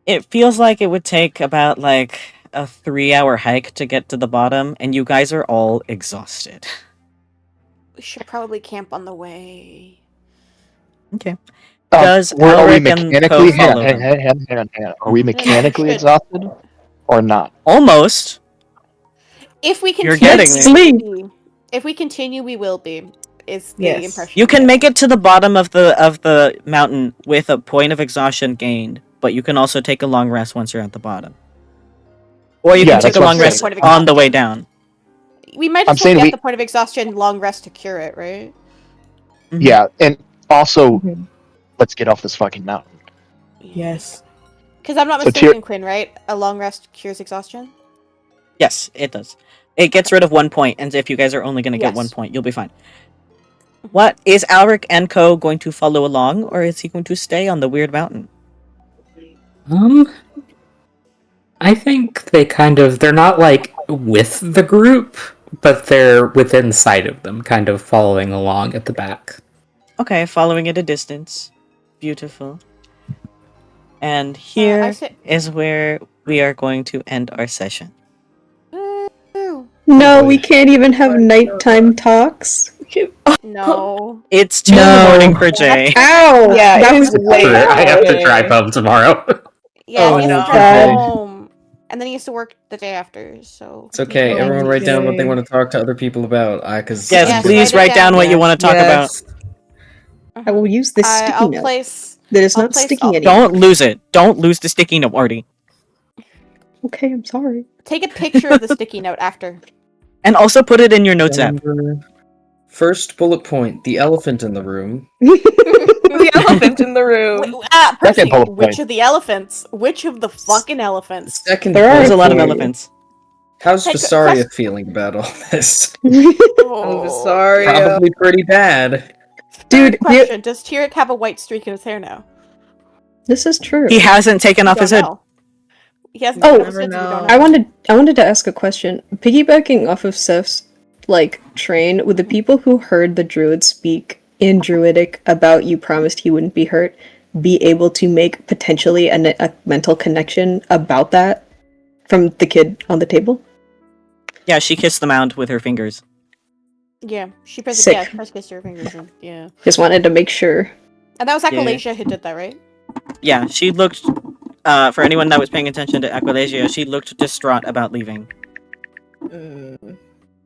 It feels like it would take about like a 3-hour hike to get to the bottom, and you guys are all exhausted. We should probably camp on the way. Okay. Does are we Alaric and mechanically? Co Hang follow on, them? hang on. Are we mechanically Should. exhausted or not? Almost. If we You're continue, getting if we continue, we will be. Is the Yes. impression You I'm can getting. make it to the bottom of the mountain with a point of exhaustion gained, but you can also take a long rest once you're at the bottom. Or you Yeah, can take that's a what long I'm rest saying. on the way down. We might I'm as well saying get we- the point of exhaustion, long rest to cure it, right? Mhm. Yeah, and also Mhm. let's get off this fucking mountain. Yes. Because I'm not So mistaken, Quinn, right? A long rest cures exhaustion? Yes, it does. It gets rid of 1 point, and if you guys are only going to get Yes. 1 point, you'll be fine. What is Alaric and Co going to follow along, or is he going to stay on the weird mountain? I think they're not like with the group, but they're within sight of them, kind of following along at the back. Okay, following at a distance. Beautiful. And I here say- is where we are going to end our session. Ooh, No, boy. we can't even have nighttime talks. no. It's 2 in the morning for Jay. Ow! Yeah, that it was is late. I have to drive home tomorrow. Yeah, Oh, he has no. to drive home. and then he has to work the day after. So It's okay. Oh, Everyone write down what they okay. want to talk to other people about. Because Yes, Yes, please write it write down what down. you want to talk about. Yes. I will use this sticky I'll note place. that is I'll not place sticky all- anymore. Don't lose it. Don't lose the sticky note, Artie. Okay, I'm sorry. Take a picture of the sticky note after. And also put it in your notes app. First bullet point: the elephant in the room. The elephant in the room. Percy, Second bullet which point. of the elephants? Which of the fucking elephants? Second, There are There's a bullet lot of point, elephants. How's Take a Vysaria quest- feeling about all this? Oh, sorry. Probably pretty bad. Dude, Third question: does Tyric have a white streak in his hair now? This is true. He hasn't taken off Don't his hood. know. He hasn't Oh, taken off his hood, so we don't know. I wanted to ask a question. Piggybacking off of Seth's train, would the people who heard the druid speak in Druidic about you promised he wouldn't be hurt be able to make potentially a mental connection about that from the kid on the table? Yeah, she kissed the mound with her fingers. Yeah, she pressed. Sick. Yeah, she pressed kissed her fingers. And, yeah, Just wanted to make sure. and that was Aqualasia who did that, right? Yeah, she looked. For anyone that was paying attention to Aqualasia, she looked distraught about leaving.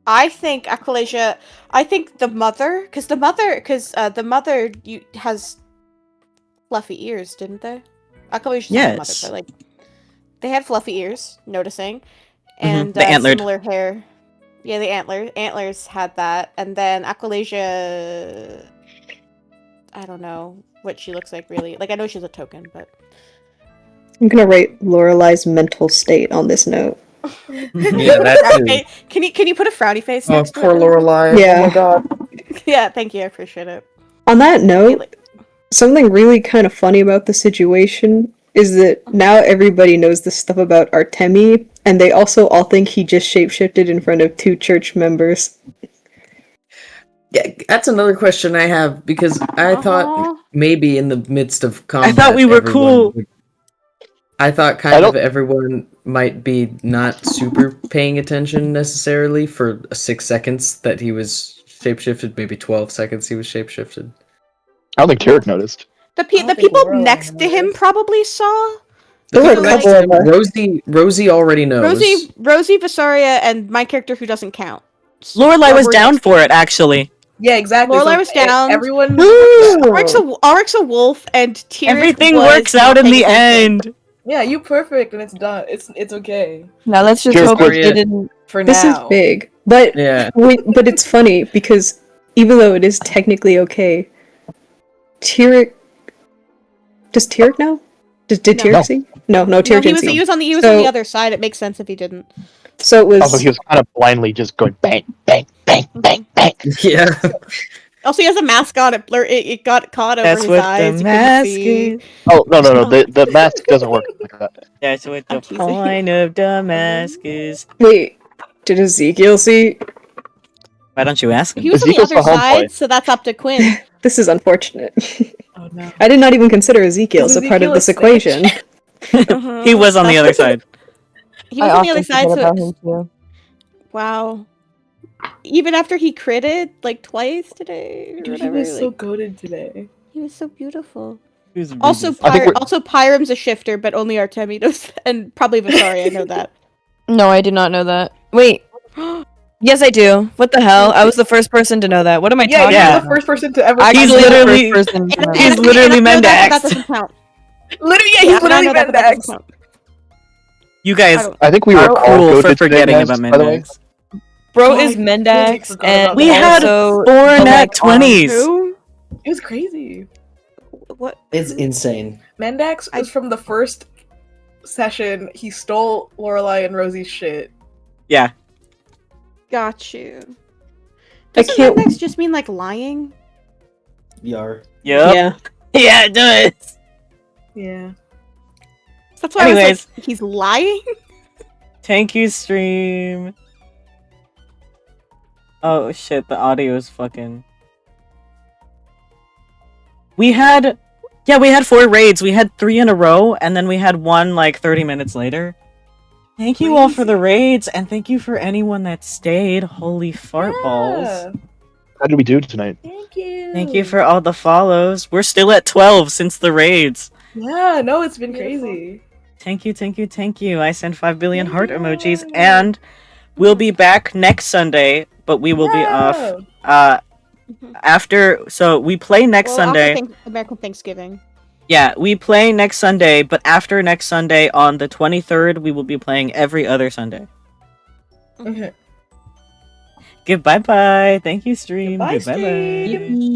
I think Aqualasia. I think the mother, because the mother has fluffy ears, didn't they? Aqualasia's not the mother, Yes. but they had fluffy ears. Noticing, and The antlered. similar hair. Yeah, the antlers had that, and then Aqualasia. I don't know what she looks like really. I know she's a token, but I'm gonna write Lorelai's mental state on this note. Yeah, that Frowny face- Can you put a frowny face Oh, next to poor it? Lorelai. Yeah. Oh my god. Yeah, thank you. I appreciate it. On that Okay, note, something really kind of funny about the situation is that now everybody knows this stuff about Artemi, and they also all think he just shapeshifted in front of 2 church members. Yeah, that's another question I have because I thought maybe in the midst of combat, thought we were everyone cool. would- I thought I kind don't- of everyone might be not super paying attention necessarily for 6 seconds that he was shapeshifted, maybe 12 seconds he was shapeshifted. I don't think Tyric noticed. The don't think people Lorelai next to him knows. probably saw. There were a people next couple to of him, us. Rosie already knows. Rosie, Vysaria, and my character who doesn't count. Lorelai was We're down next- for it, actually. Yeah, exactly. Lorelai was down. Everyone. Ulrich's a wolf, and Tyric Everything was works out in paying the attention. end. Yeah, you perfect, and it's done. It's okay Now let's just Cheers, hope Gloria. they didn't. for This now. is big. But Yeah. but it's funny because even though it is technically okay, Tyric does Tyric know? Did No. Tyric No. see? No, No, Tyric he didn't was see. he was on the So- other side. It makes sense if he didn't. So it was Also, he was kind of blindly just going bang, bang, bang, bang, bang. Yeah. Also, he has a mask on. It got caught over That's his what eyes. the You couldn't mask see. is. Oh no! The mask doesn't work like that. That's what I'm the teasing. point of the mask is. wait, did Ezekiel see? Why don't you ask He him? was on the Ezekiel's other the homeboy. side, so that's up to Quinn. This is unfortunate. Oh no. I did not even consider Ezekiel as a part of Ezekiel this a snitch? equation. He was on the other side. He was on the other side, about so him too. wow. Even after he critted twice today, or Dude, he whatever, was so goaded today. he was so beautiful. He was Also, really I think we're- also Pyram's a shifter, but only Artemi knows, and probably Vysaria. I know that. No, I did not know that. Wait. Yes, I do. What the hell? I was the first person to know that. What am I Yeah, talking you're Yeah. the first person to ever. about? He's Actually, the first literally- person to know that. He's literally and I know that, but Mendax. that doesn't count. Literally, yeah, Yeah, he's and I literally know that, but that Mendax. doesn't count. You I guys don't- I think we are were all cruel for goaded today, forgetting guys, about by the way. Mendax. Bro Oh, is I Mendax, forgot and about We that. had also 4 oh my nat God. 20s. Who? It was crazy. What? It's insane. Mendax is from the first session. He stole Lorelai and Rosie's shit. Yeah. Got you. I Doesn't can't- Mendax just mean lying? Yar. Yep. Yeah. Yeah, it does. Yeah. That's why I Anyways. was like, he's lying. Thank you, stream. Oh shit, the audio is fucking. We had 4 raids. We had 3 in a row, and then we had one 30 minutes later. Thank you all for the raids, and thank you for anyone that stayed. Holy fart balls. How did we do tonight? Thank you. Thank you for all the follows. We're still at 12 since the raids. Yeah, no, it's been crazy. Thank you. I send 5 billion heart emojis, and we'll be back next Sunday, but we will be off. After, so we play next Sunday. American Thanksgiving. Yeah, we play next Sunday, but after next Sunday on the 23rd, we will be playing every other Sunday. Okay. Goodbye bye. Thank you, stream. Goodbye, Goodbye bye. stream.